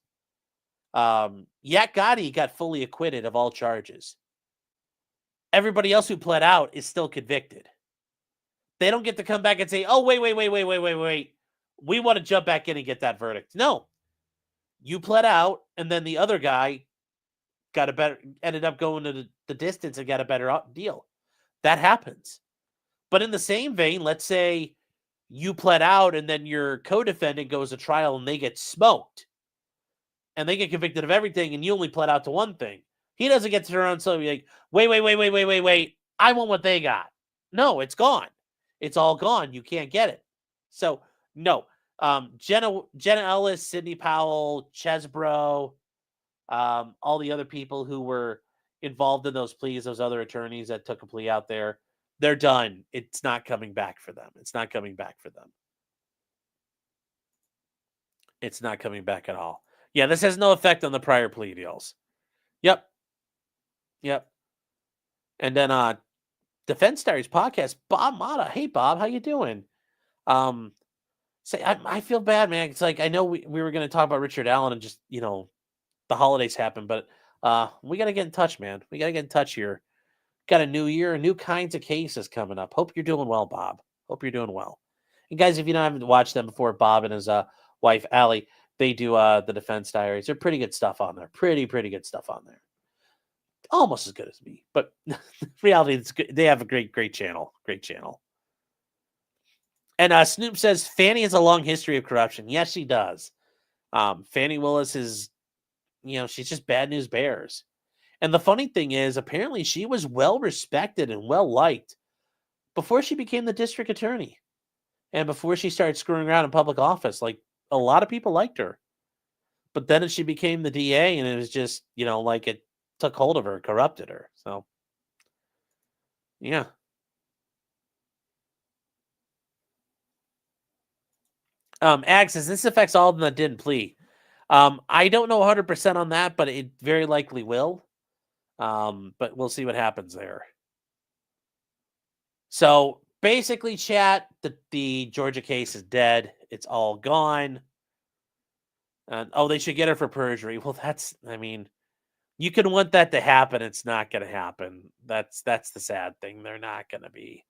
Yak Gotti got fully acquitted of all charges. Everybody else who pled out is still convicted. They don't get to come back and say, oh, wait. We want to jump back in and get that verdict. No. You pled out, and then the other guy ended up going to the distance and got a better deal. That happens. But in the same vein, let's say you pled out and then your co-defendant goes to trial and they get smoked. And they get convicted of everything and you only pled out to one thing. He doesn't get to turn around and say, like, wait. I want what they got. No, it's gone. It's all gone. You can't get it. So, no. Jenna Ellis, Sidney Powell, Chesbro, all the other people who were involved in those pleas, those other attorneys that took a plea out there, they're done. It's not coming back for them. It's not coming back for them. It's not coming back at all. Yeah, this has no effect on the prior plea deals. Yep. And then Defense Diaries podcast, Bob Mata. Hey, Bob, how you doing? I feel bad, man. It's like I know we were going to talk about Richard Allen and just, you know, the holidays happen, but we got to get in touch, man. We got to get in touch here. Got a new year, new kinds of cases coming up. Hope you're doing well, Bob. Hope you're doing well. And guys, if you haven't watched them before, Bob and his wife, Allie, they do the Defense Diaries. They're pretty good stuff on there. Pretty good stuff on there. Almost as good as me, but reality, it's good. They have a great channel. Great channel. And Snoop says Fani has a long history of corruption. Yes, she does. Fani Willis is, you know, she's just bad news bears. And the funny thing is, apparently she was well respected and well liked before she became the district attorney and before she started screwing around in public office. Like, a lot of people liked her. But then she became the DA and it was just, you know, like it took hold of her, corrupted her. So, yeah. Ag says this affects all of them that didn't plea. I don't know 100% on that, but it very likely will. But we'll see what happens there. So basically, chat, the Georgia case is dead. It's all gone. They should get her for perjury. Well, you can want that to happen. It's not going to happen. That's the sad thing. They're not going to be.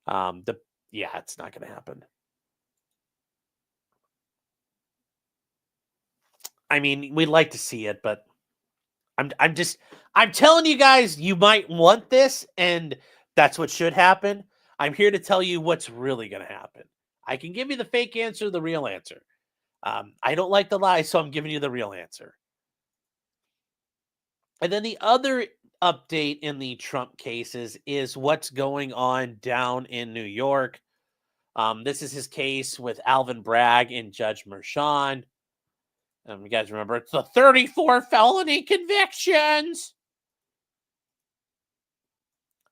It's not going to happen. I mean, we'd like to see it, but I'm telling you guys, you might want this, and that's what should happen. I'm here to tell you what's really going to happen. I can give you the fake answer, the real answer. I don't like the lie, so I'm giving you the real answer. And then the other update in the Trump cases is what's going on down in New York. This is his case with Alvin Bragg and Judge Merchan. You guys remember, it's the 34 felony convictions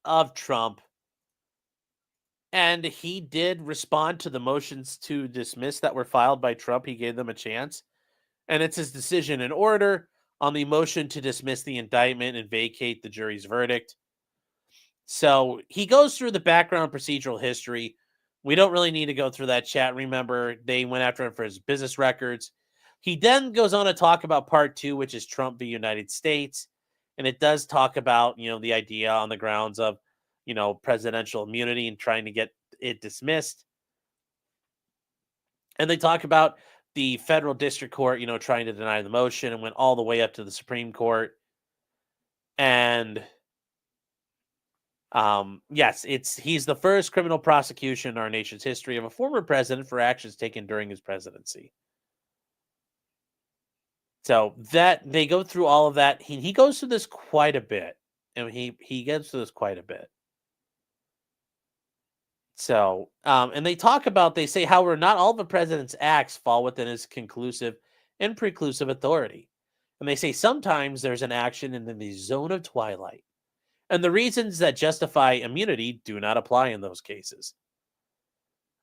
of Trump. And he did respond to the motions to dismiss that were filed by Trump. He gave them a chance. And it's his decision in order on the motion to dismiss the indictment and vacate the jury's verdict. So he goes through the background procedural history. We don't really need to go through that, chat. Remember, they went after him for his business records. He then goes on to talk about part 2, which is Trump v. United States. And it does talk about, the idea on the grounds of, presidential immunity and trying to get it dismissed. And they talk about the federal district court, trying to deny the motion, and went all the way up to the Supreme Court. And yes, he's the first criminal prosecution in our nation's history of a former president for actions taken during his presidency. So that they go through all of that. He goes through this quite a bit. And he gets through this quite a bit. So, and they say, however, not all the president's acts fall within his conclusive and preclusive authority. And they say sometimes there's an action in the zone of twilight. And the reasons that justify immunity do not apply in those cases.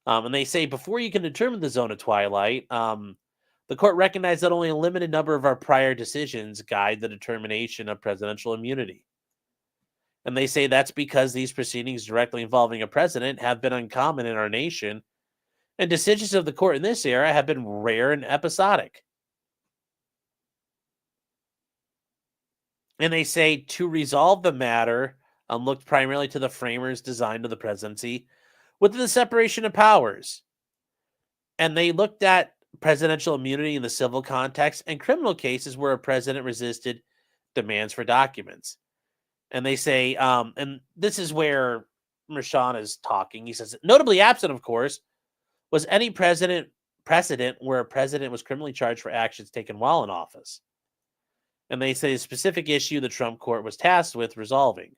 And they say before you can determine the zone of twilight, the court recognized that only a limited number of our prior decisions guide the determination of presidential immunity. And they say that's because these proceedings directly involving a president have been uncommon in our nation, and decisions of the court in this era have been rare and episodic. And they say to resolve the matter, looked primarily to the framers' design of the presidency within the separation of powers. And they looked at presidential immunity in the civil context and criminal cases where a president resisted demands for documents. And they say, and this is where Merchan is talking. He says, notably absent, of course, was any precedent where a president was criminally charged for actions taken while in office. And they say a specific issue the Trump court was tasked with resolving.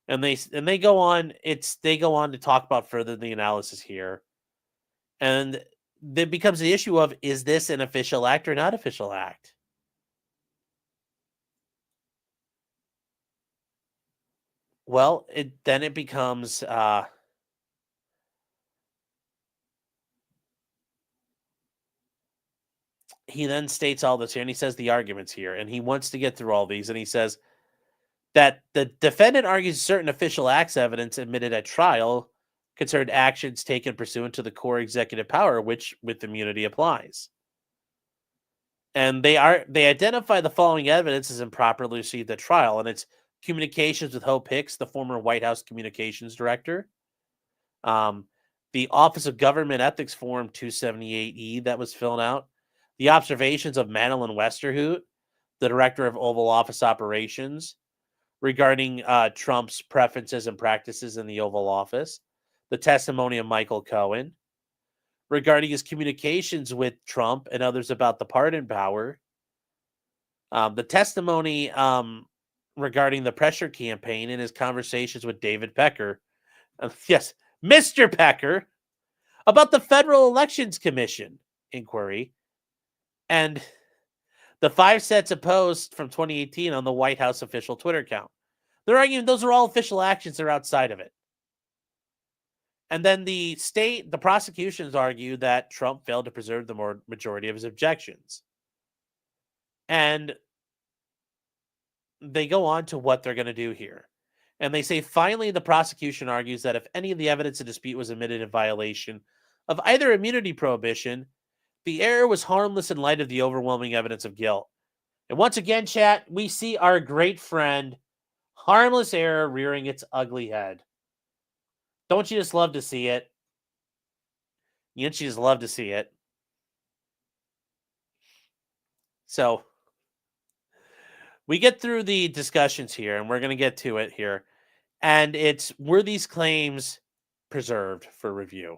And they go on to talk about further the analysis here. And there becomes the issue of, is this an official act or not official act? Well, it becomes he then states all this here, and he says the arguments here, and he wants to get through all these, and he says that the defendant argues certain official acts evidence admitted at trial concerned actions taken pursuant to the core executive power, which with immunity applies. And they identify the following evidence as improperly received at trial, and it's communications with Hope Hicks, the former White House communications director. The Office of Government Ethics Form 278E that was filled out. The observations of Madeline Westerhout, the director of Oval Office operations, regarding Trump's preferences and practices in the Oval Office. The testimony of Michael Cohen regarding his communications with Trump and others about the pardon power. The testimony regarding the pressure campaign and his conversations with David Pecker. Yes, Mr. Pecker, about the Federal Elections Commission inquiry and the 5 sets of posts from 2018 on the White House official Twitter account. They're arguing those are all official actions. They're outside of it. And then the prosecutions argue that Trump failed to preserve the majority of his objections. And they go on to what they're going to do here. And they say, finally, the prosecution argues that if any of the evidence in dispute was admitted in violation of either immunity prohibition, the error was harmless in light of the overwhelming evidence of guilt. And once again, chat, we see our great friend, harmless error rearing its ugly head. Don't you just love to see it? You just love to see it. So, we get through the discussions here, and we're going to get to it here. And it's, were these claims preserved for review?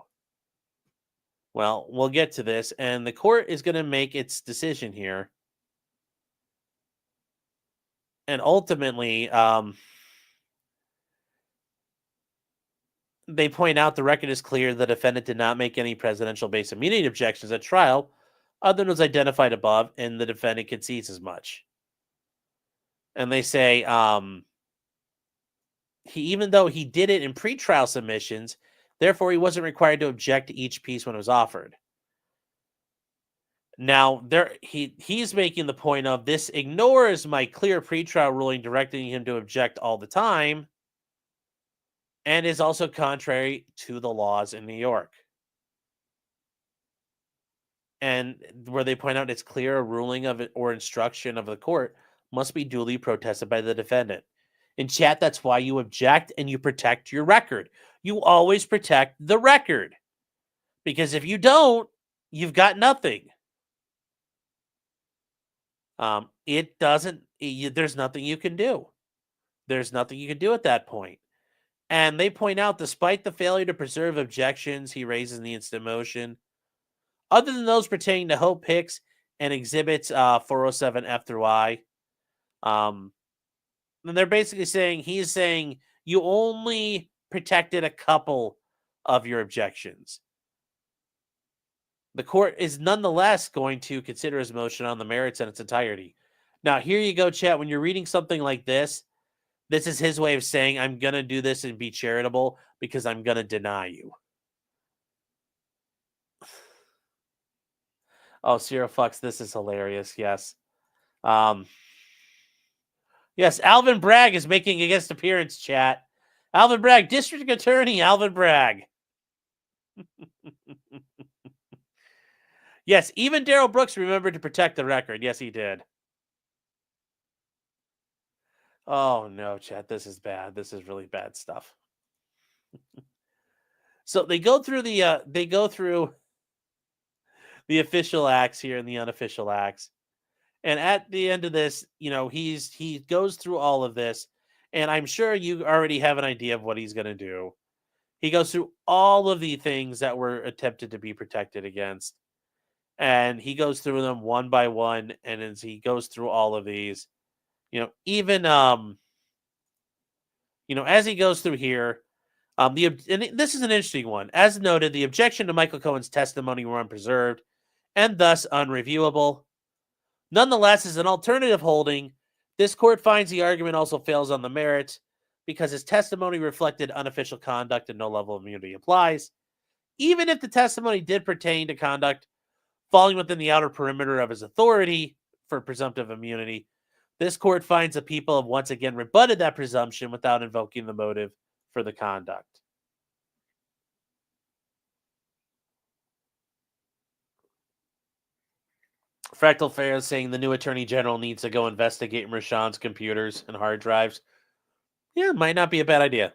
Well, we'll get to this, and the court is going to make its decision here. And ultimately, they point out the record is clear the defendant did not make any presidential-based immunity objections at trial, other than was identified above, and the defendant concedes as much. And they say, even though he did it in pretrial submissions, therefore he wasn't required to object to each piece when it was offered. Now, he's making the point of, this ignores my clear pretrial ruling directing him to object all the time, and is also contrary to the laws in New York. And where they point out it's clear a ruling of it or instruction of the court must be duly protested by the defendant. In chat, that's why you object and you protect your record. You always protect the record. Because if you don't, you've got nothing. There's nothing you can do. There's nothing you can do at that point. And they point out, despite the failure to preserve objections he raises in the instant motion, other than those pertaining to Hope Hicks and exhibits 407 F through I, and they're basically saying, he's saying you only protected a couple of your objections. The court is nonetheless going to consider his motion on the merits in its entirety. Now, here you go, chat. When you're reading something like this is his way of saying, I'm going to do this and be charitable because I'm going to deny you. Oh, Zero Fucks, this is hilarious. Yes. Yes, Alvin Bragg is making a guest appearance, chat. Alvin Bragg, District Attorney Alvin Bragg. Yes, even Daryl Brooks remembered to protect the record. Yes, he did. Oh, no, chat. This is bad. This is really bad stuff. So they go through the official acts here and the unofficial acts. And at the end of this, he goes through all of this, and I'm sure you already have an idea of what he's going to do. He goes through all of the things that were attempted to be protected against, and he goes through them one by one. And as he goes through all of these, even as he goes through here, and this is an interesting one. As noted, the objection to Michael Cohen's testimony were unpreserved and thus unreviewable. Nonetheless, as an alternative holding, this court finds the argument also fails on the merits because his testimony reflected unofficial conduct and no level of immunity applies. Even if the testimony did pertain to conduct falling within the outer perimeter of his authority for presumptive immunity, this court finds the people have once again rebutted that presumption without invoking the motive for the conduct. Fractal Fair is saying the new Attorney General needs to go investigate Rashawn's computers and hard drives. Yeah, might not be a bad idea.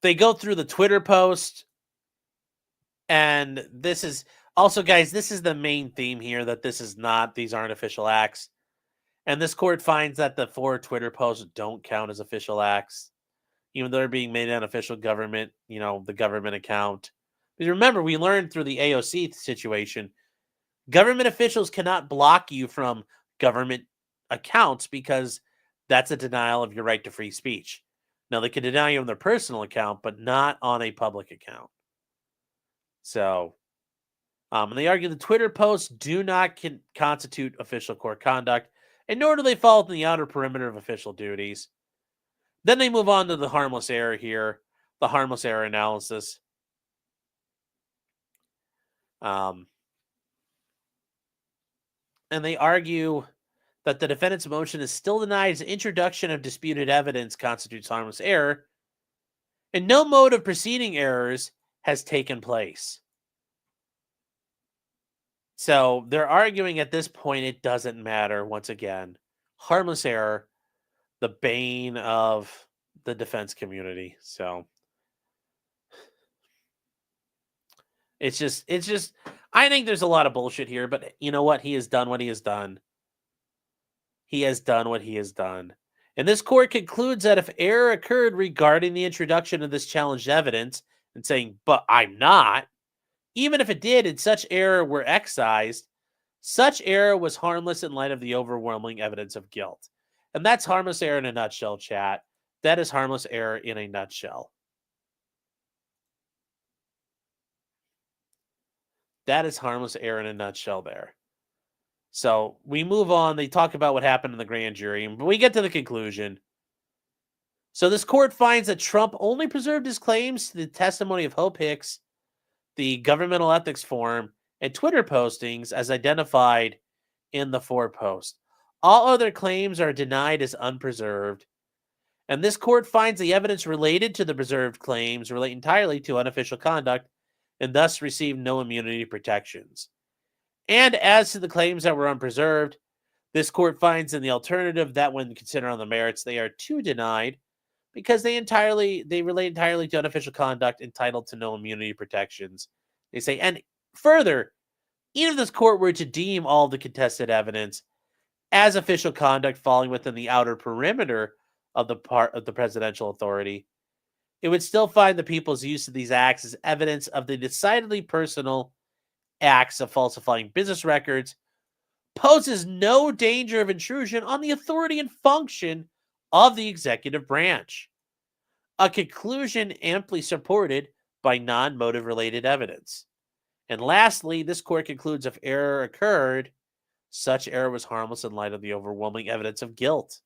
They go through the Twitter post, and this is also, guys, this is the main theme here, that these aren't official acts. And this court finds that the 4 Twitter posts don't count as official acts, even though they're being made an official government, the government account. Because remember, we learned through the AOC situation, government officials cannot block you from government accounts because that's a denial of your right to free speech. Now, they can deny you on their personal account, but not on a public account. So, and they argue the Twitter posts do not constitute official court conduct, and nor do they fall within the outer perimeter of official duties. Then they move on to the harmless error here, the harmless error analysis. And they argue that the defendant's motion is still denied as introduction of disputed evidence constitutes harmless error, and no mode of proceeding errors has taken place. So they're arguing at this point it doesn't matter. Once again, harmless error, the bane of the defense community. So it's just I think there's a lot of bullshit here, but you know what? He has done what he has done. He has done what he has done. And this court concludes that if error occurred regarding the introduction of this challenged evidence and saying, but I'm not, even if it did and such error were excised, such error was harmless in light of the overwhelming evidence of guilt. And that's harmless error in a nutshell, chat. That is harmless error in a nutshell. That is harmless error in a nutshell there. So we move on. They talk about what happened in the grand jury, but we get to the conclusion. So this court finds that Trump only preserved his claims to the testimony of Hope Hicks, the Governmental Ethics Forum, and Twitter postings as identified in the 4 posts. All other claims are denied as unpreserved. And this court finds the evidence related to the preserved claims relate entirely to unofficial conduct and thus receive no immunity protections. And as to the claims that were unpreserved, this court finds in the alternative that when considered on the merits, they are too denied because they relate entirely to unofficial conduct entitled to no immunity protections. They say, and further, even if this court were to deem all the contested evidence as official conduct falling within the outer perimeter of the part of the presidential authority, it would still find the people's use of these acts as evidence of the decidedly personal acts of falsifying business records poses no danger of intrusion on the authority and function of the executive branch. A conclusion amply supported by non-motive related evidence. And lastly, this court concludes if error occurred, such error was harmless in light of the overwhelming evidence of guilt.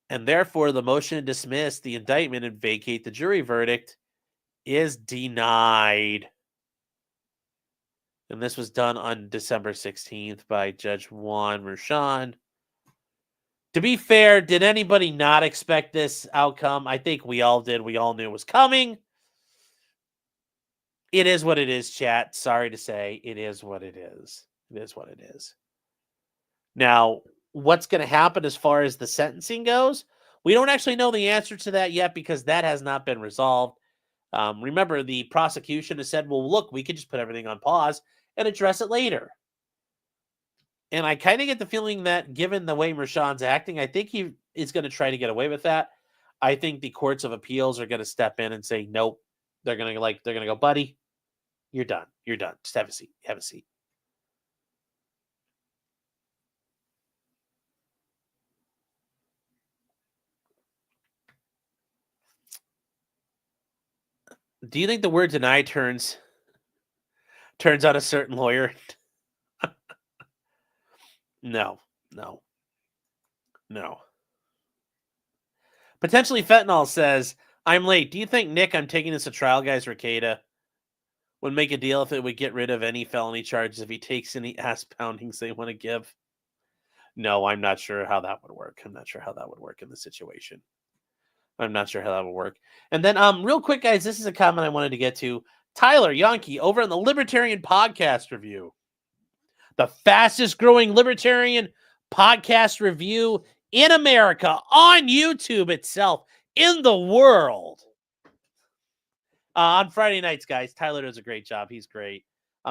And therefore, the motion to dismiss the indictment and vacate the jury verdict is denied. And this was done on December 16th by Judge Juan Merchan. To be fair, did anybody not expect this outcome? I think we all did. We all knew it was coming. It is what it is, chat. Sorry to say, it is what it is. It is what it is. Now, what's going to happen as far as the sentencing goes? We don't actually know the answer to that yet because that has not been resolved. Remember, the prosecution has said, well, look, we could just put everything on pause and address it later. And I kind of get the feeling that given the way Merchan's acting, I think he is going to try to get away with that. I think the courts of appeals are going to step in and say, nope. They're going to go, buddy, you're done. You're done. Just have a seat. Have a seat. Do you think the word deny turns on a certain lawyer? No. Potentially Fentanyl says, I'm late. Do you think, Nick, I'm taking this to trial, guys, Rekieta would make a deal if it would get rid of any felony charges if he takes any ass poundings they want to give? No, I'm not sure how that would work. I'm not sure how that would work in this situation. I'm not sure how that would work. And then, real quick, guys, this is a comment I wanted to get to. Tyler Yonke over on the Libertarian Podcast Review. The fastest growing Libertarian podcast review in America, on YouTube itself, in the world. On Friday nights, guys, Tyler does a great job. He's great.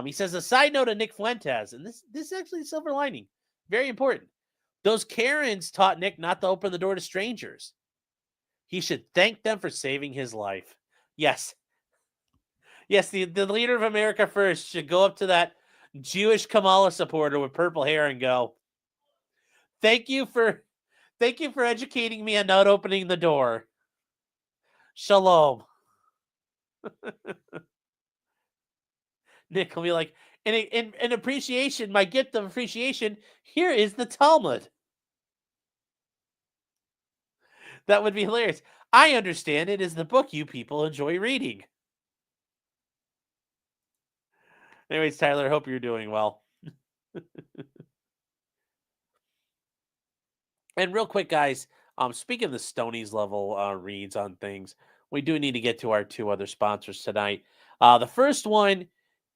He says, a side note to Nick Fuentes, and this is actually a silver lining. Very important. Those Karens taught Nick not to open the door to strangers. He should thank them for saving his life. Yes. Yes, the leader of America First should go up to that Jewish Kamala supporter with purple hair and go, Thank you for educating me on not opening the door. Shalom. Nick will be like, in appreciation, my gift of appreciation, here is the Talmud. That would be hilarious. I understand it is the book you people enjoy reading. Anyways, Tyler, I hope you're doing well. And real quick, guys, speaking of the Stonies level reads on things, we do need to get to our 2 other sponsors tonight. The first one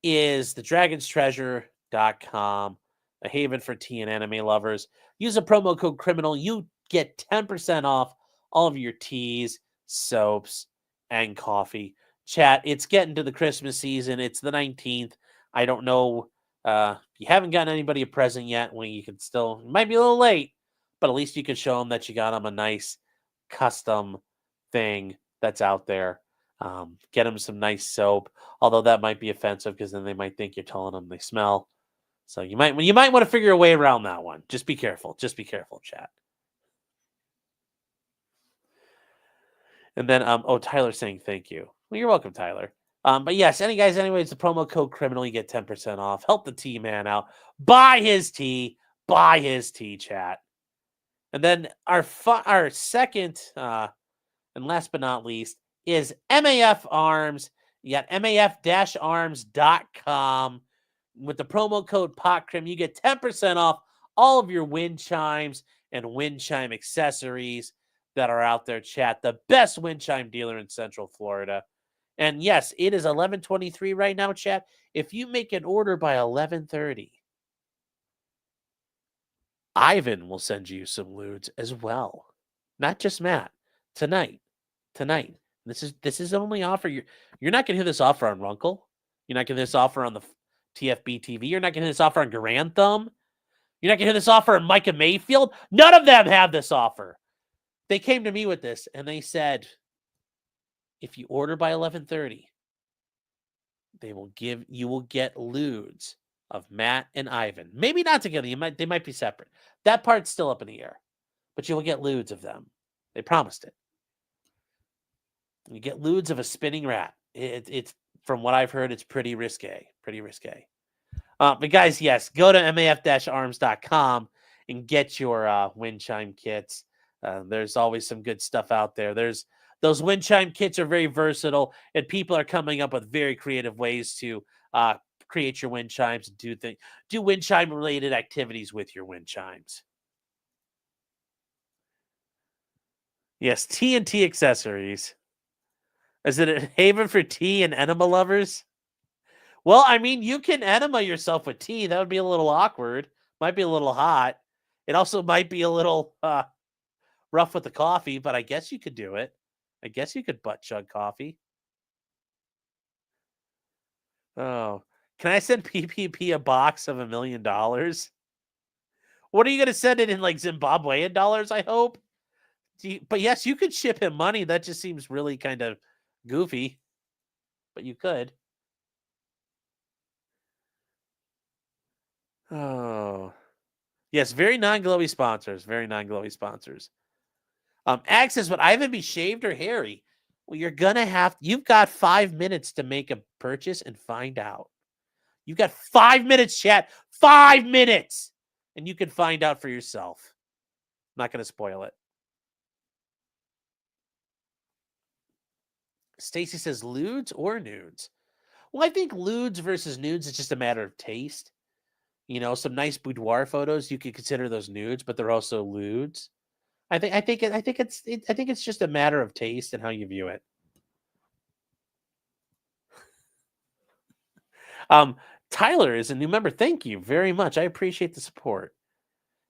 is thedragonstreasure.com, a haven for tea and anime lovers. Use the promo code CRIMINAL. You get 10% off all of your teas, soaps, and coffee. Chat, it's getting to the Christmas season. It's the 19th. I don't know. You haven't gotten anybody a present yet. Well, you can still, it might be a little late, but at least you could show them that you got them a nice custom thing that's out there. Get them some nice soap, although that might be offensive because then they might think you're telling them they smell. So you might want to figure a way around that one. Just be careful. Just be careful, chat. And then, Tyler's saying thank you. Well, you're welcome, Tyler. But yes, anyways, the promo code criminal, you get 10% off. Help the T man out. Buy his tea, chat. And then our second, and last but not least, is MAF Arms. You got maf-arms.com. With the promo code POTCRIM, you get 10% off all of your wind chimes and wind chime accessories that are out there, chat. The best wind chime dealer in Central Florida. And yes, it is 11:23 right now, chat. If you make an order by 11:30, Ivan will send you some lewds as well. Not just Matt. Tonight. This is only offer. You're not going to hear this offer on Runkle. You're not going to hear this offer on the TFB TV. You're not going to hear this offer on Grantham. You're not going to hear this offer on Micah Mayfield. None of them have this offer. They came to me with this, and they said, if you order by 11:30, you will get lewds of Matt and Ivan. Maybe not together. They might be separate. That part's still up in the air, but you will get lewds of them. They promised it. You get lewds of a spinning rat. It's from what I've heard, it's pretty risque. But guys, yes, go to maf-arms.com and get your wind chime kits. There's always some good stuff out there. Those wind chime kits are very versatile, and people are coming up with very creative ways to create your wind chimes and do wind chime related activities with your wind chimes. Yes, T&T accessories. Is it a haven for tea and enema lovers? Well, I mean, you can enema yourself with tea. That would be a little awkward. Might be a little hot. It also might be a little rough with the coffee, but I guess you could do it. I guess you could butt chug coffee. Oh, can I send PPP a box of $1 million? What are you going to send it in, like Zimbabwean dollars, I hope? But yes, you could ship him money. That just seems really kind of goofy, but you could. Oh, yes, very non-glowy sponsors. Ag says, would Ivan be shaved or hairy? Well, you've got 5 minutes to make a purchase and find out. You've got 5 minutes, chat. 5 minutes! And you can find out for yourself. I'm not going to spoil it. Stacy says, lewds or nudes? Well, I think lewds versus nudes is just a matter of taste. You know, some nice boudoir photos, you could consider those nudes, but they're also lewds. I think it's just a matter of taste and how you view it. Tyler is a new member. Thank you very much. I appreciate the support.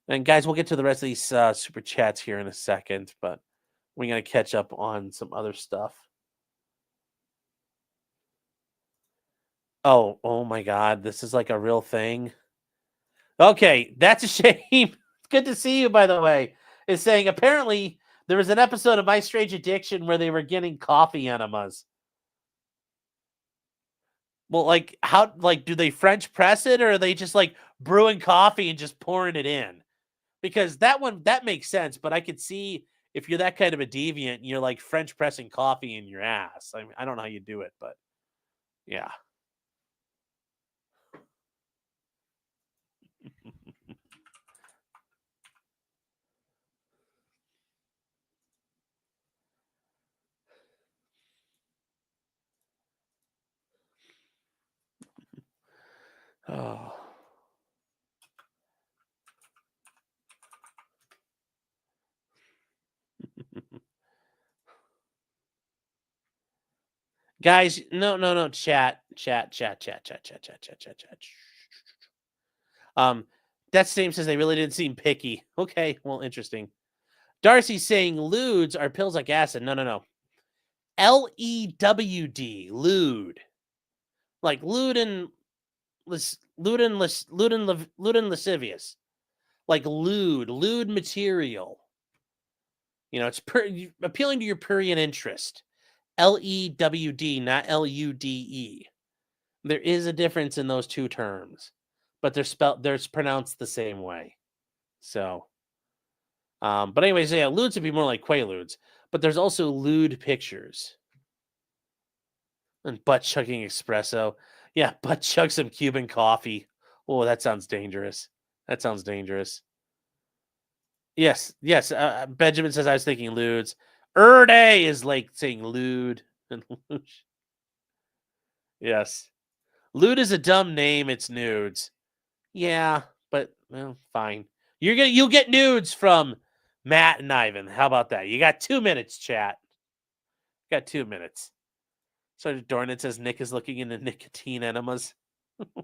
And guys, we'll get to the rest of these super chats here in a second, but we're going to catch up on some other stuff. Oh my God. This is like a real thing. Okay. That's a shame. Good to see you, by the way. Is saying apparently there was an episode of My Strange Addiction where they were getting coffee enemas. Well, like do they French press it, or are they just like brewing coffee and just pouring it in? Because that makes sense, but I could see if you're that kind of a deviant, you're like French pressing coffee in your ass. I mean, I don't know how you do it, but yeah. Oh. Guys, no, chat. That Steam says they really didn't seem picky. Okay, well, interesting. Darcy's saying lewds are pills like acid. No. LEWD, lewd. Like lewd and lascivious, like lewd material. You know, it's appealing to your prurient interest. LEWD, not LUDE. There is a difference in those two terms, but they're pronounced the same way. So, but anyways, yeah, lewds would be more like quaaludes, but there's also lewd pictures. And butt chugging espresso. Yeah, butt chug some Cuban coffee. Oh, that sounds dangerous. That sounds dangerous. Yes. Benjamin says I was thinking lewds. Erde is like saying lewd and lewd. Yes. Lewd is a dumb name. It's nudes. Yeah, but well, fine. You'll get nudes from Matt and Ivan. How about that? You got 2 minutes, chat. Got 2 minutes. So Dornan says Nick is looking into nicotine enemas.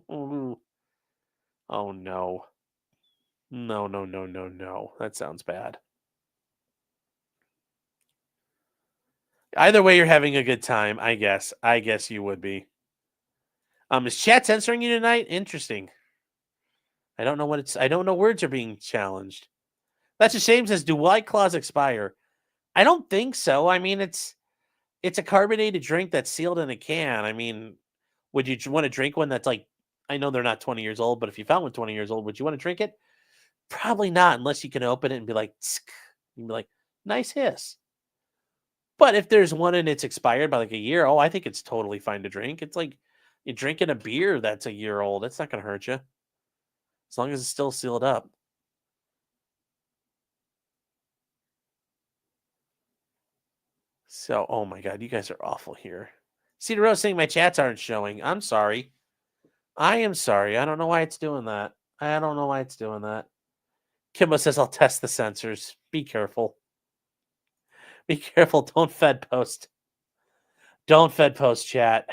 Oh no. No. That sounds bad. Either way, you're having a good time, I guess. I guess you would be. Is chat censoring you tonight? Interesting. I don't know words are being challenged. That's a shame, says, do White Claws expire? I don't think so. I mean, it's a carbonated drink that's sealed in a can. I mean, would you want to drink one that's like, I know they're not 20 years old, but if you found one 20 years old, would you want to drink it? Probably not, unless you can open it and be like, tsk, and be like, nice hiss. But if there's one and it's expired by like a year, I think it's totally fine to drink. It's like you're drinking a beer that's a year old. It's not going to hurt you. As long as it's still sealed up. So, oh my God, you guys are awful here. Cedar Rose saying my chats aren't showing. I'm sorry. I am sorry. I don't know why it's doing that. Kimbo says I'll test the sensors. Be careful. Be careful. Don't fed post. Don't fed post, chat.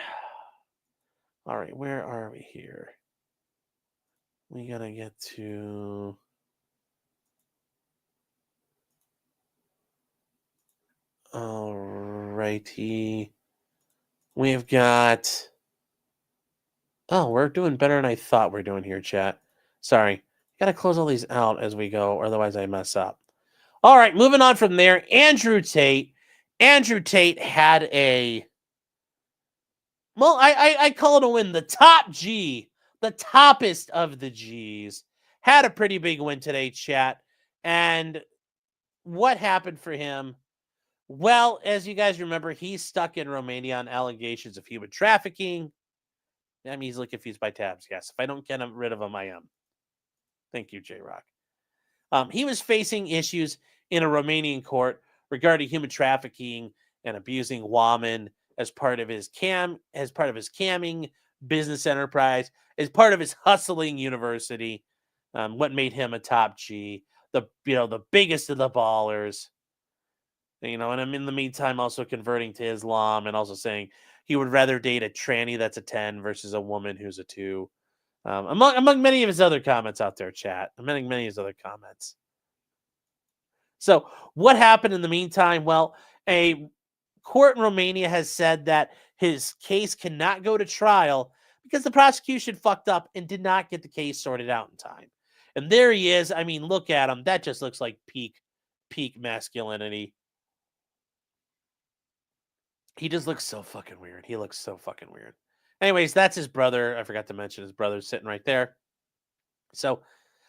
All right, where are we here? We gotta get to... Alrighty. We've got... Oh, we're doing better than I thought we're doing here, chat. Sorry. Gotta close all these out as we go, or otherwise I mess up. All right, moving on from there. Andrew Tate. Andrew Tate had a... Well, I call it a win. The top G, the toppest of the Gs, had a pretty big win today, chat. And what happened for him? Well, as you guys remember, he's stuck in Romania on allegations of human trafficking. I'm easily confused by tabs. Yes, if I don't get rid of them, I am. Thank you, J-Rock. He was facing issues in a Romanian court regarding human trafficking and abusing women as part of his camming business enterprise, as part of his hustling university. What made him a top G, the biggest of the ballers. And I'm in the meantime also converting to Islam and also saying he would rather date a tranny that's a 10 versus a woman who's a 2. Among many of his other comments out there, chat. Many of his other comments. So what happened in the meantime? Well, a court in Romania has said that his case cannot go to trial because the prosecution fucked up and did not get the case sorted out in time. And there he is. I mean, look at him. That just looks like peak masculinity. He just looks so fucking weird. Anyways, that's his brother. I forgot to mention his brother's sitting right there. So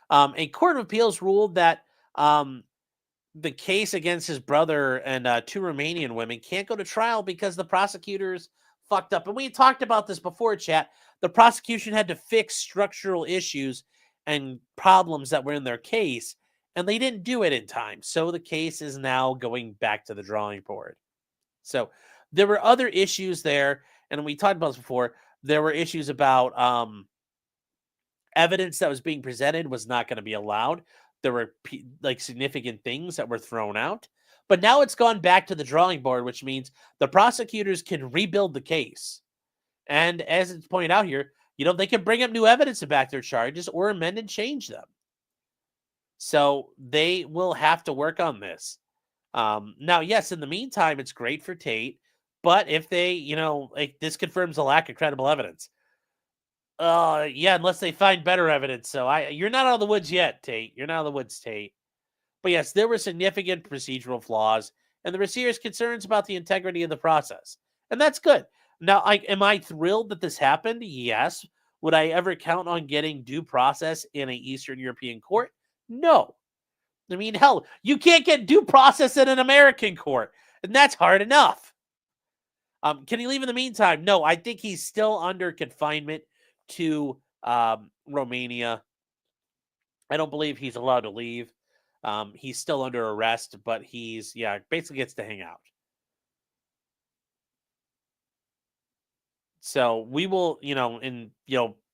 a court of appeals ruled that the case against his brother and 2 Romanian women can't go to trial because the prosecutors fucked up. And we talked about this before, chat. The prosecution had to fix structural issues and problems that were in their case, and they didn't do it in time. So the case is now going back to the drawing board. So there were other issues there, and we talked about this before. There were issues about evidence that was being presented was not going to be allowed. There were significant things that were thrown out. But now it's gone back to the drawing board, which means the prosecutors can rebuild the case. And as it's pointed out here, they can bring up new evidence to back their charges or amend and change them. So they will have to work on this. Now, yes, in the meantime, it's great for Tate. But if they, this confirms a lack of credible evidence. Yeah, unless they find better evidence. So you're not out of the woods yet, Tate. You're not out of the woods, Tate. But yes, there were significant procedural flaws, and there were serious concerns about the integrity of the process. And that's good. Now, am I thrilled that this happened? Yes. Would I ever count on getting due process in an Eastern European court? No. I mean, hell, you can't get due process in an American court, and that's hard enough. Can he leave in the meantime? No, I think he's still under confinement to Romania. I don't believe he's allowed to leave. He's still under arrest, but he's, basically gets to hang out. So we will,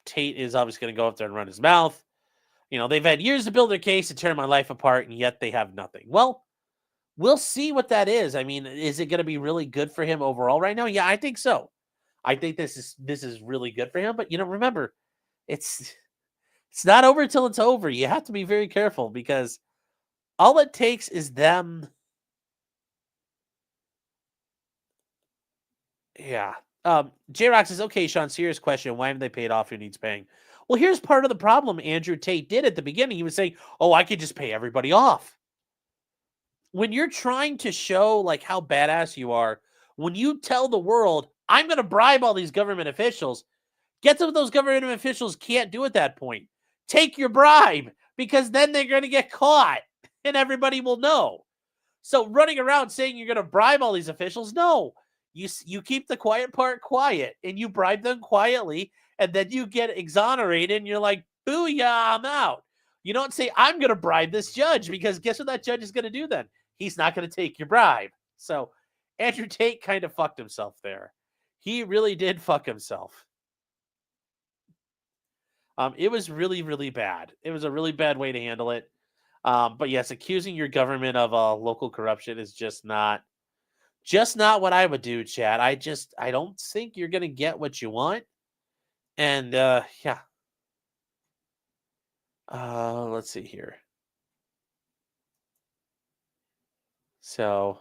Tate is obviously going to go up there and run his mouth. They've had years to build their case to tear my life apart, and yet they have nothing. Well, we'll see what that is. I mean, is it going to be really good for him overall right now? Yeah, I think so. I think this is really good for him. But remember, it's not over until it's over. You have to be very careful because all it takes is them. Yeah. J-Rock says, okay, Sean, serious question. Why haven't they paid off? Who needs paying? Well, here's part of the problem Andrew Tate did at the beginning. He was saying, oh, I could just pay everybody off. When you're trying to show like how badass you are, when you tell the world, I'm going to bribe all these government officials, guess what those government officials can't do at that point? Take your bribe, because then they're going to get caught and everybody will know. So running around saying you're going to bribe all these officials, no. You keep the quiet part quiet and you bribe them quietly, and then you get exonerated and you're like, booyah, I'm out. You don't say, I'm going to bribe this judge, because guess what that judge is going to do then? He's not going to take your bribe. So Andrew Tate kind of fucked himself there. He really did fuck himself. It was really, really bad. It was a really bad way to handle it. But yes, accusing your government of local corruption is just not what I would do, Chad. I don't think you're going to get what you want. And yeah. Let's see here. So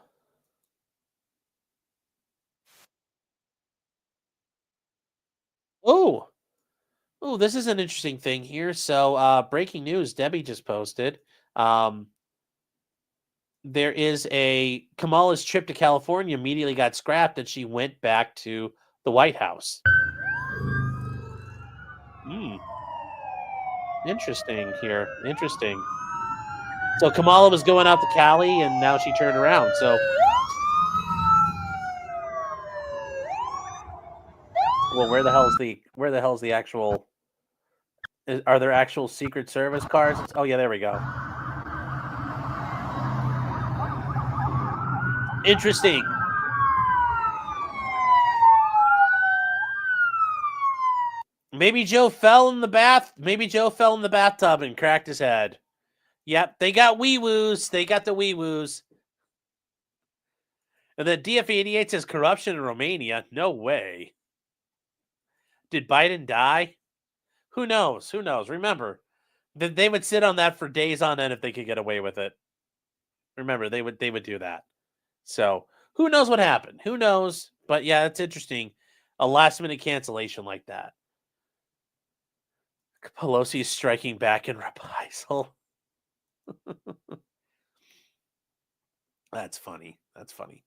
Oh, this is an interesting thing here. So breaking news, Debbie just posted. There is Kamala's trip to California immediately got scrapped, and she went back to the White House. Interesting here. Interesting. So Kamala was going out to Cali, and now she turned around. So, well, where the hell's the actual? Are there actual Secret Service cars? Oh yeah, there we go. Interesting. Maybe Joe fell in the bathtub and cracked his head. Yep, they got wee-woos. They got the wee-woos. And then DF88 says corruption in Romania. No way. Did Biden die? Who knows? Who knows? Remember, they would sit on that for days on end if they could get away with it. Remember, they would do that. So who knows what happened? Who knows? But yeah, it's interesting. A last-minute cancellation like that. Pelosi is striking back in reprisal. That's funny. That's funny.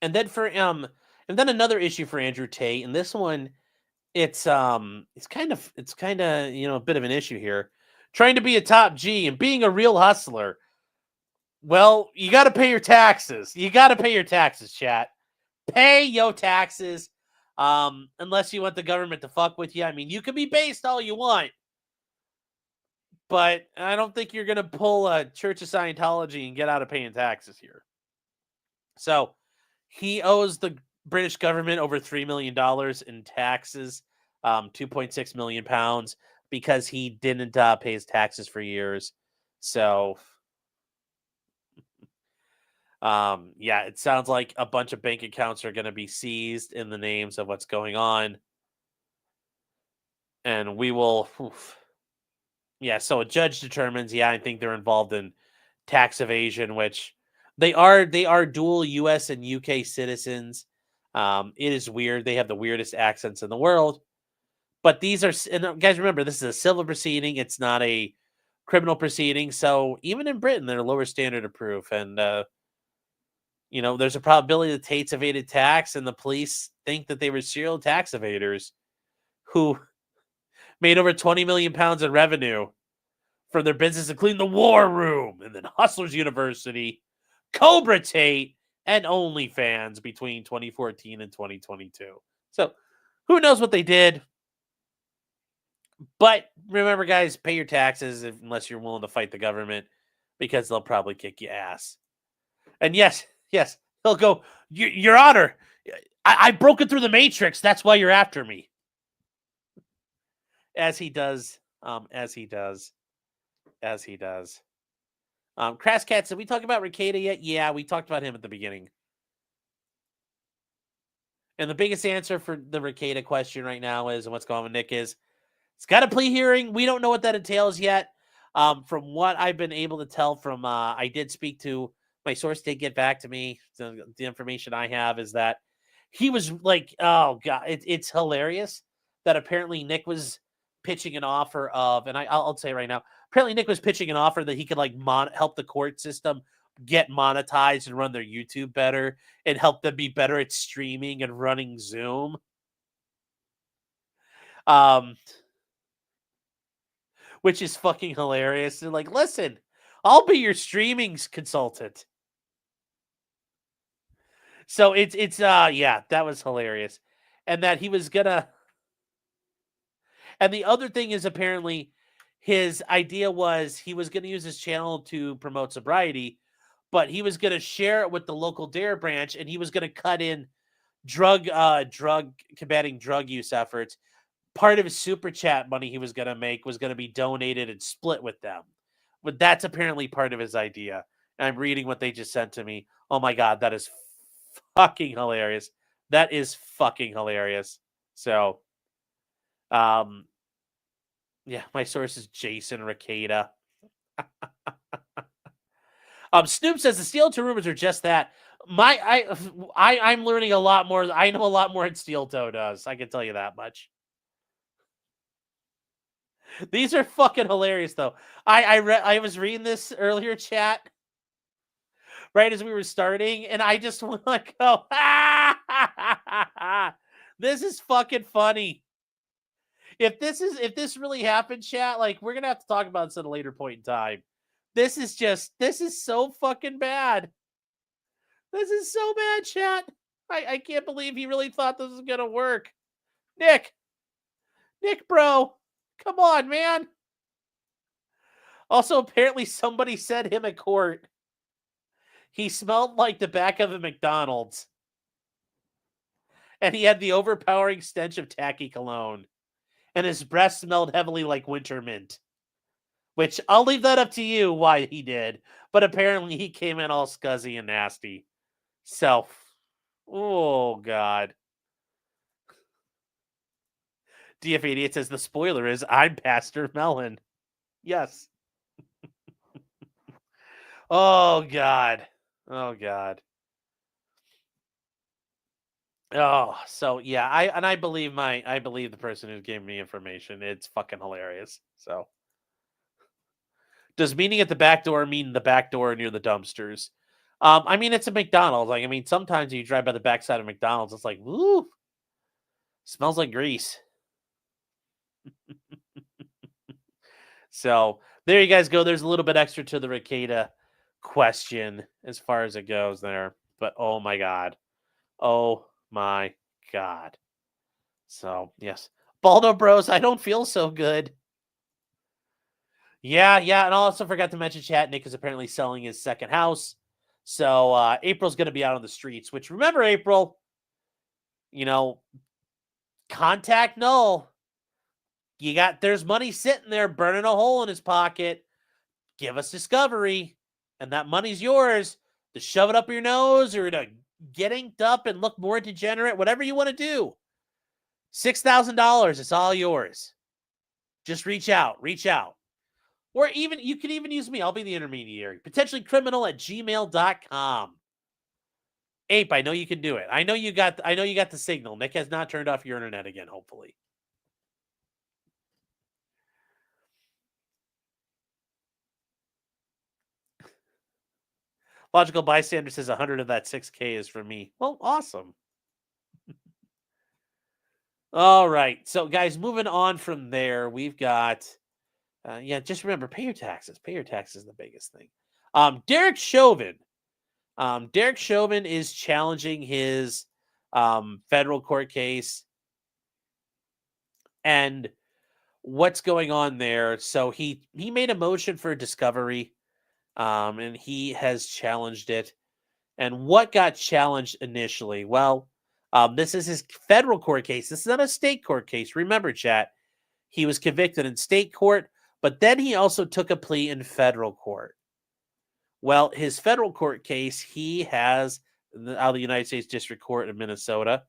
And then and then another issue for Andrew Tate, and this one, it's kind of a bit of an issue here. Trying to be a top G and being a real hustler. Well, you got to pay your taxes. You got to pay your taxes, chat. Pay your taxes. Unless you want the government to fuck with you. I mean, you can be based all you want, but I don't think you're going to pull a Church of Scientology and get out of paying taxes here. So he owes the British government over $3 million in taxes, 2.6 million pounds, because he didn't pay his taxes for years. So, yeah, it sounds like a bunch of bank accounts are going to be seized in the names of what's going on. And we will... Yeah, so a judge determines, I think they're involved in tax evasion, which they are dual US and UK citizens. It is weird. They have the weirdest accents in the world. But these are, and guys, remember, this is a civil proceeding. It's not a criminal proceeding. So even in Britain, they're a lower standard of proof. And, there's a probability that Tate's evaded tax, and the police think that they were serial tax evaders who made over 20 million pounds in revenue from their business, including the War Room, and then Hustlers University, Cobra Tate, and OnlyFans between 2014 and 2022. So who knows what they did? But remember, guys, pay your taxes unless you're willing to fight the government, because they'll probably kick your ass. And yes, they'll go, Your Honor, I broke it through the Matrix. That's why you're after me. As he does. Crass Cat, did we talk about Rekieta yet? Yeah, we talked about him at the beginning. And the biggest answer for the Rekieta question right now is, and what's going on with Nick is, it's got a plea hearing. We don't know what that entails yet. From what I've been able to tell from, I did speak to, my source did get back to me. The information I have is that he was like, oh God, it's hilarious that apparently Nick was pitching an offer of, and I'll say right now, apparently Nick was pitching an offer that he could like help the court system get monetized and run their YouTube better and help them be better at streaming and running Zoom. Which is fucking hilarious. And like, listen, I'll be your streaming consultant. So it's yeah, that was hilarious. And that he was gonna, and the other thing is apparently his idea was he was going to use his channel to promote sobriety, but he was going to share it with the local DARE branch, and he was going to cut in combating drug use efforts. Part of his super chat money he was going to make was going to be donated and split with them. But that's apparently part of his idea. And I'm reading what they just sent to me. Oh my God, that is fucking hilarious. That is fucking hilarious. So, yeah, my source is Jason Rekieta. Snoop says the Steel Toe rumors are just that. I'm learning a lot more. I know a lot more than Steel Toe does. I can tell you that much. These are fucking hilarious, though. I was reading this earlier, chat, right as we were starting, and I just want to go, this is fucking funny. If this really happened, chat, like, we're gonna have to talk about this at a later point in time. This is so fucking bad. This is so bad, chat. I can't believe he really thought this was gonna work. Nick, bro. Come on, man. Also, apparently somebody said him at court. He smelled like the back of a McDonald's. And he had the overpowering stench of tacky cologne. And his breath smelled heavily like winter mint. Which, I'll leave that up to you why he did. But apparently he came in all scuzzy and nasty. So, oh, God. DF88 says the spoiler is I'm Pastor Melon. Yes. Oh God. Oh God. Oh, so yeah, I believe the person who gave me information. It's fucking hilarious. So does meeting at the back door mean the back door near the dumpsters? I mean, it's a McDonald's. Like, I mean, sometimes you drive by the backside of McDonald's, it's like, woo, smells like grease. So there you guys go. There's a little bit extra to the Rekieta question as far as it goes there. But oh my God. Oh my God. So yes. Baldo Bros, I don't feel so good. Yeah. And I also forgot to mention, chat, Nick is apparently selling his second house. So April's going to be out on the streets, which, remember, April, contact Null. There's money sitting there burning a hole in his pocket. Give us Discovery, and that money's yours to shove it up your nose or to get inked up and look more degenerate, whatever you want to do. $6,000, it's all yours. Just reach out. Or even, you can even use me. I'll be the intermediary. Potentiallycriminal@gmail.com. Ape, I know you can do it. I know you got the signal. Nick has not turned off your internet again, hopefully. Logical Bystander says 100 of that 6K is for me. Well, awesome. All right. So, guys, moving on from there, we've got, just remember, pay your taxes. Pay your taxes is the biggest thing. Derek Chauvin. Derek Chauvin is challenging his federal court case. And what's going on there? So he made a motion for discovery, and he has challenged it. And what got challenged initially? Well, this is his federal court case. This is not a state court case. Remember, chat, he was convicted in state court, but then he also took a plea in federal court. Well, his federal court case, he has, out of the United States District Court in Minnesota,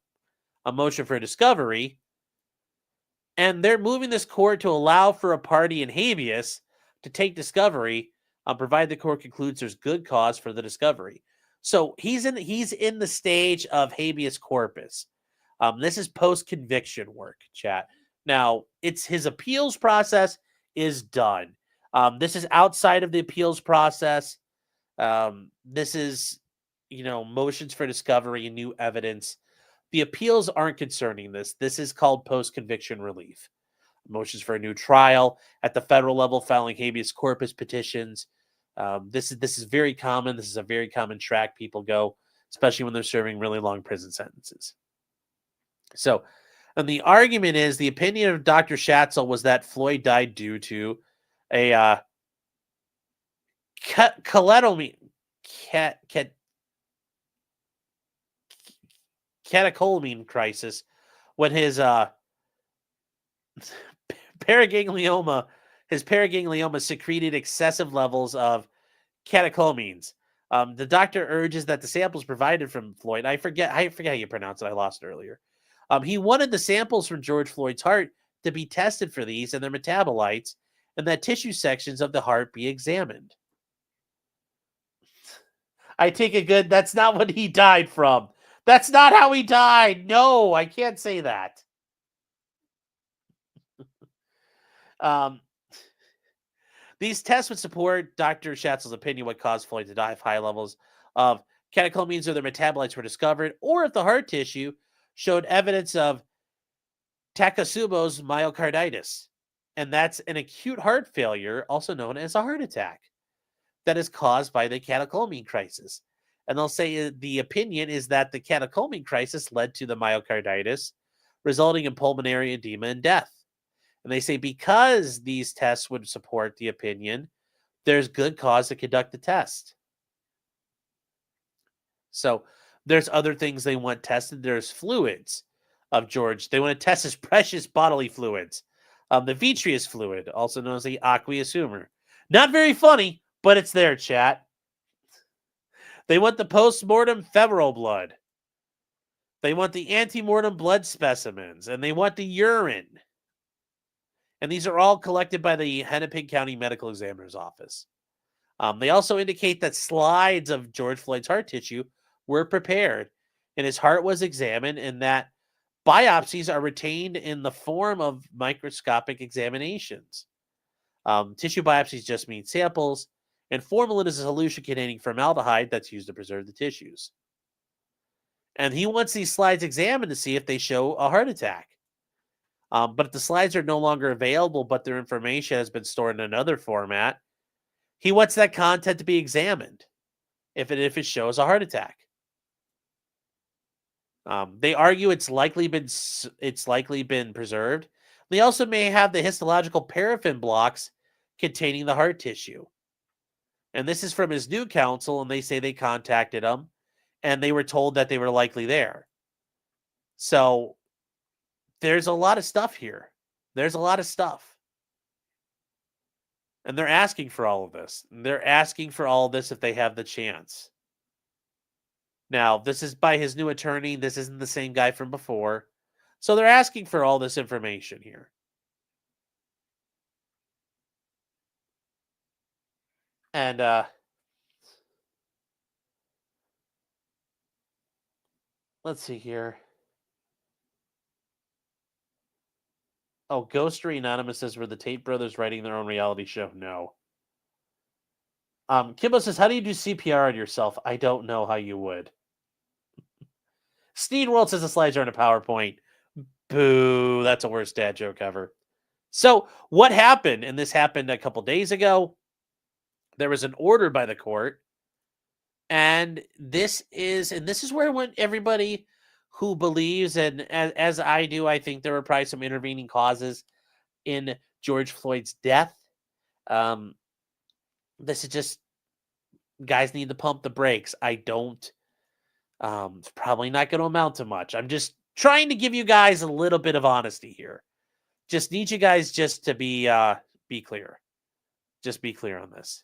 a motion for discovery. And they're moving this court to allow for a party in habeas to take discovery, provided the court concludes there's good cause for the discovery. So he's in the stage of habeas corpus. This is post-conviction work, chat. Now, it's his appeals process is done. This is outside of the appeals process. This is, motions for discovery and new evidence. The appeals aren't concerning this. This is called post-conviction relief. Motions for a new trial at the federal level, filing habeas corpus petitions. This is very common. This is a very common track people go, especially when they're serving really long prison sentences. So, and the argument is the opinion of Dr. Schatzel was that Floyd died due to a catecholamine crisis when his paraganglioma secreted excessive levels of catecholamines. The doctor urges that the samples provided from Floyd, I forget how you pronounce it, I lost it earlier. He wanted the samples from George Floyd's heart to be tested for these and their metabolites, and that tissue sections of the heart be examined. I take it good. That's not what he died from. That's not how he died. No, I can't say that. These tests would support Dr. Schatzel's opinion what caused Floyd to die if high levels of catecholamines or their metabolites were discovered, or if the heart tissue showed evidence of Takotsubo's myocarditis. And that's an acute heart failure, also known as a heart attack, that is caused by the catecholamine crisis. And they'll say the opinion is that the catecholamine crisis led to the myocarditis, resulting in pulmonary edema and death. And they say because these tests would support the opinion, there's good cause to conduct the test. So there's other things they want tested. There's fluids of George. They want to test his precious bodily fluids. The vitreous fluid, also known as the aqueous humor. Not very funny, but it's there, chat. They want the post-mortem femoral blood. They want the ante-mortem blood specimens, and they want the urine. And these are all collected by the Hennepin County Medical Examiner's Office. They also indicate that slides of George Floyd's heart tissue were prepared, and his heart was examined, and that biopsies are retained in the form of microscopic examinations. Tissue biopsies just mean samples, and formalin is a solution containing formaldehyde that's used to preserve the tissues. And he wants these slides examined to see if they show a heart attack. But if the slides are no longer available, but their information has been stored in another format, he wants that content to be examined if it shows a heart attack. They argue it's likely been preserved. They also may have the histological paraffin blocks containing the heart tissue. And this is from his new counsel, and they say they contacted him, and they were told that they were likely there. So there's a lot of stuff here. There's a lot of stuff. And they're asking for all of this. They're asking for all of this if they have the chance. Now, this is by his new attorney. This isn't the same guy from before. So they're asking for all this information here. And let's see here. Oh, Ghostery Anonymous says, were the Tate brothers writing their own reality show? No. Kimbo says, how do you do CPR on yourself? I don't know how you would. Sneed World says the slides are in a PowerPoint. Boo, that's a worst dad joke ever. So what happened, and this happened a couple days ago, there was an order by the court, and this is where when everybody who believes, and as I do, I think there were probably some intervening causes in George Floyd's death. This is just, guys need to pump the brakes. I don't, it's probably not going to amount to much. I'm just trying to give you guys a little bit of honesty here. Just need you guys just to be clear. Just be clear on this.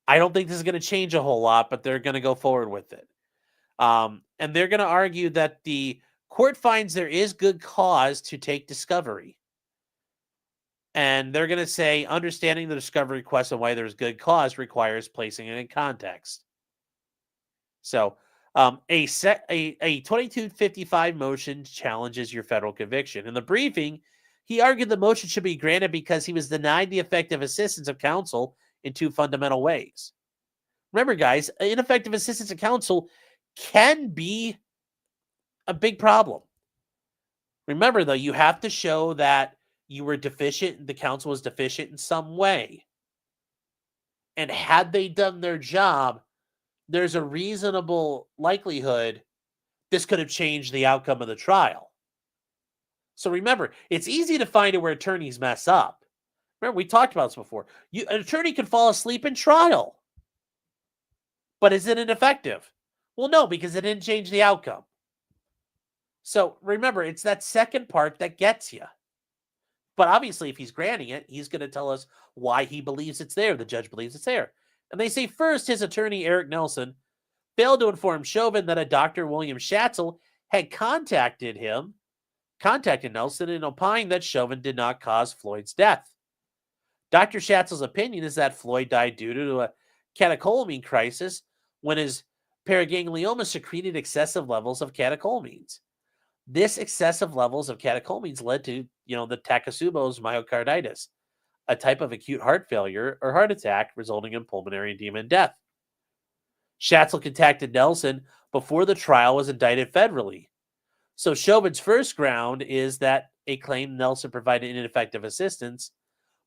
I don't think this is going to change a whole lot, but they're going to go forward with it. And they're going to argue that the court finds there is good cause to take discovery. And they're going to say, understanding the discovery request and why there's good cause requires placing it in context. So a 2255 motion challenges your federal conviction. In the briefing, he argued the motion should be granted because he was denied the effective assistance of counsel in two fundamental ways. Remember, guys, ineffective assistance of counsel can be a big problem. Remember, though, you have to show that you were deficient, the counsel was deficient in some way. And had they done their job, there's a reasonable likelihood this could have changed the outcome of the trial. So remember, it's easy to find it where attorneys mess up. Remember, we talked about this before. An attorney can fall asleep in trial. But is it ineffective? Well, no, because it didn't change the outcome. So remember, it's that second part that gets you. But obviously, if he's granting it, he's going to tell us why he believes it's there. The judge believes it's there. And they say, first, his attorney, Eric Nelson, failed to inform Chauvin that a Dr. William Schatzel had contacted Nelson and opined that Chauvin did not cause Floyd's death. Dr. Schatzel's opinion is that Floyd died due to a catecholamine crisis when his paraganglioma secreted excessive levels of catecholamines. This excessive levels of catecholamines led to, the Takotsubo's myocarditis, a type of acute heart failure or heart attack resulting in pulmonary edema and death. Schatzel contacted Nelson before the trial was indicted federally. So Chauvin's first ground is that a claim Nelson provided ineffective assistance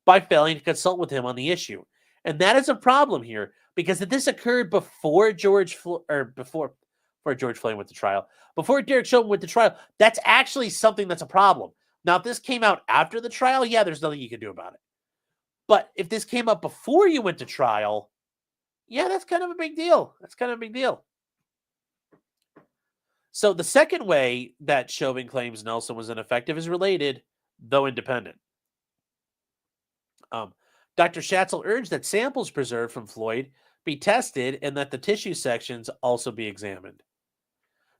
by failing to consult with him on the issue. And that is a problem here, because if this occurred before George Floyd went to trial, before Derek Chauvin went to trial, that's actually something that's a problem. Now, if this came out after the trial, yeah, there's nothing you can do about it. But if this came up before you went to trial, yeah, that's kind of a big deal. So the second way that Chauvin claims Nelson was ineffective is related, though independent. Dr. Schatzel urged that samples preserved from Floyd be tested and that the tissue sections also be examined.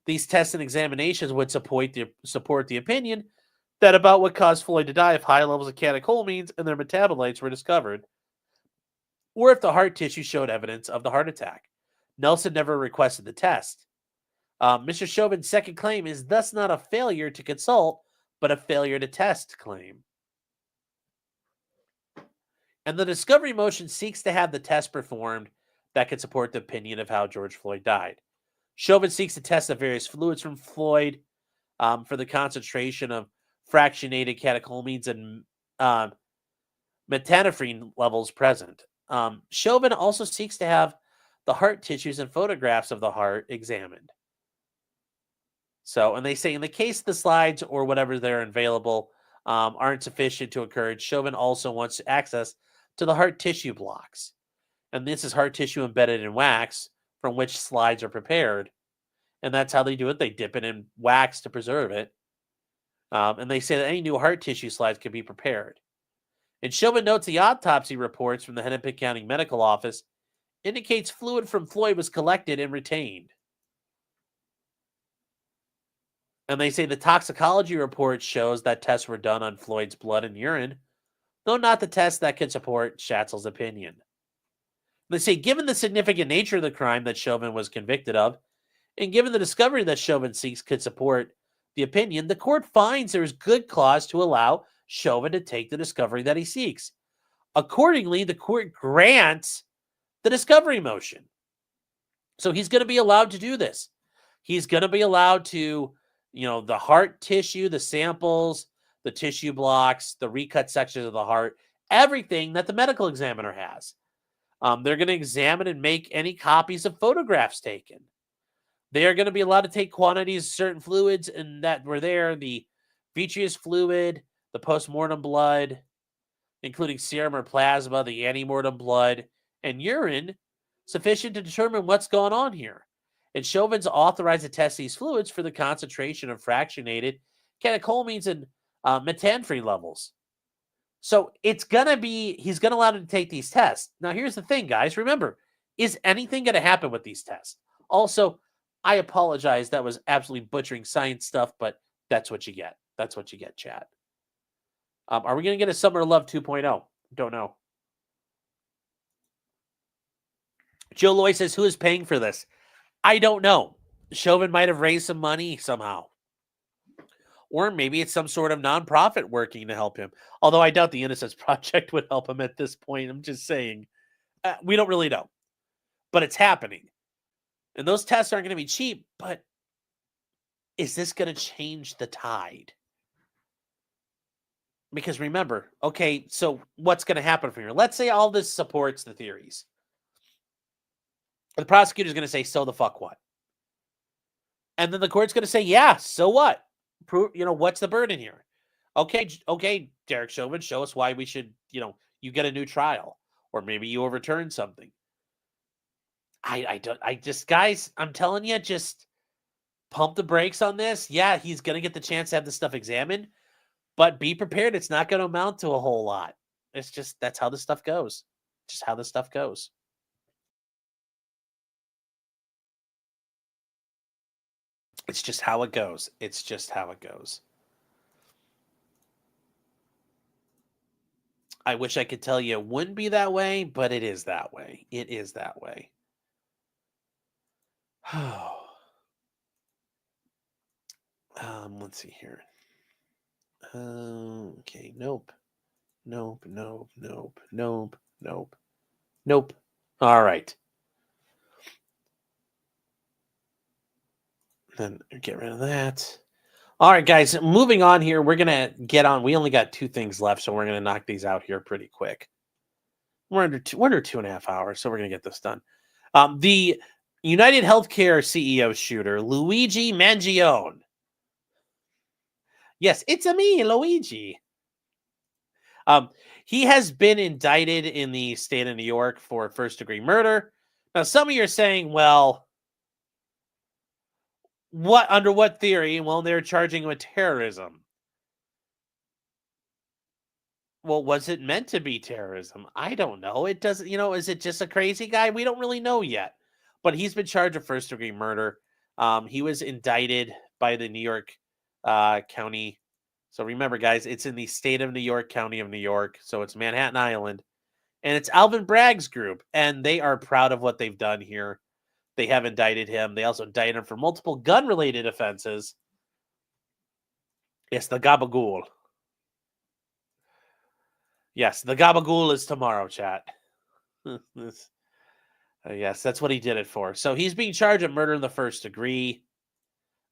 These tests and examinations would support the opinion that about what caused Floyd to die if high levels of catecholamines and their metabolites were discovered, or if the heart tissue showed evidence of the heart attack. Nelson never requested the test. Mr. Chauvin's second claim is thus not a failure to consult, but a failure to test claim. And the discovery motion seeks to have the test performed that could support the opinion of how George Floyd died. Chauvin seeks to test the various fluids from Floyd for the concentration of fractionated catecholamines and metanephrine levels present. Chauvin also seeks to have the heart tissues and photographs of the heart examined. So, and they say in the case the slides or whatever they're available aren't sufficient to encourage, Chauvin also wants access to the heart tissue blocks. And this is heart tissue embedded in wax from which slides are prepared. And that's how they do it. They dip it in wax to preserve it. And they say that any new heart tissue slides can be prepared. And Chauvin notes the autopsy reports from the Hennepin County Medical Office indicates fluid from Floyd was collected and retained. And they say the toxicology report shows that tests were done on Floyd's blood and urine, though not the test that could support Schatzel's opinion. They say, given the significant nature of the crime that Chauvin was convicted of, and given the discovery that Chauvin seeks could support the opinion, the court finds there is good cause to allow Chauvin to take the discovery that he seeks. Accordingly, the court grants the discovery motion. So he's going to be allowed to do this. He's going to be allowed to, the heart tissue, the samples, the tissue blocks, the recut sections of the heart, everything that the medical examiner has. They're going to examine and make any copies of photographs taken. They are going to be allowed to take quantities of certain fluids and that were there, the vitreous fluid, the postmortem blood, including serum or plasma, the antemortem blood, and urine, sufficient to determine what's going on here. And Chauvin's authorized to test these fluids for the concentration of fractionated catecholamines and metanphrine levels. So he's going to allow him to take these tests. Now, here's the thing, guys. Remember, is anything going to happen with these tests? Also, I apologize. That was absolutely butchering science stuff, but that's what you get. That's what you get, chat. Are we going to get a Summer of Love 2.0? Don't know. Joe Loy says, who is paying for this? I don't know. Chauvin might have raised some money somehow. Or maybe it's some sort of nonprofit working to help him. Although I doubt the Innocence Project would help him at this point. I'm just saying. We don't really know. But it's happening. And those tests aren't going to be cheap. But is this going to change the tide? Because remember, okay, so what's going to happen from here? Let's say all this supports the theories. The prosecutor's going to say, so the fuck what? And then the court's going to say, yeah, so what? What's the burden here? Okay, Derek Chauvin, show us why we should, you get a new trial. Or maybe you overturn something. Guys, I'm telling you, just pump the brakes on this. Yeah, he's going to get the chance to have this stuff examined. But be prepared. It's not going to amount to a whole lot. It's just, that's how this stuff goes. Just how this stuff goes. It's just how it goes. It's just how it goes. I wish I could tell you it wouldn't be that way, but it is that way. It is that way. Let's see here. Okay, nope. All right. Then get rid of that. All right, guys, moving on here. We're going to get on. We only got 2 things left, so we're going to knock these out here pretty quick. We're under 2.5 hours, so we're going to get this done. The United Healthcare CEO shooter, Luigi Mangione. Yes, it's a me, Luigi. He has been indicted in the state of New York for first-degree murder. Now, some of you are saying, well, under what theory? Well, they're charging him with terrorism. Well, was it meant to be terrorism? I don't know. It doesn't, is it just a crazy guy? We don't really know yet. But he's been charged with first-degree murder. He was indicted by the New York County. So remember, guys, it's in the state of New York, County of New York. So it's Manhattan Island. And it's Alvin Bragg's group. And they are proud of what they've done here. They have indicted him. They also indicted him for multiple gun-related offenses. Yes, the gabagool. Yes, the gabagool is tomorrow, chat. Yes, that's what he did it for. So he's being charged with murder in the first degree.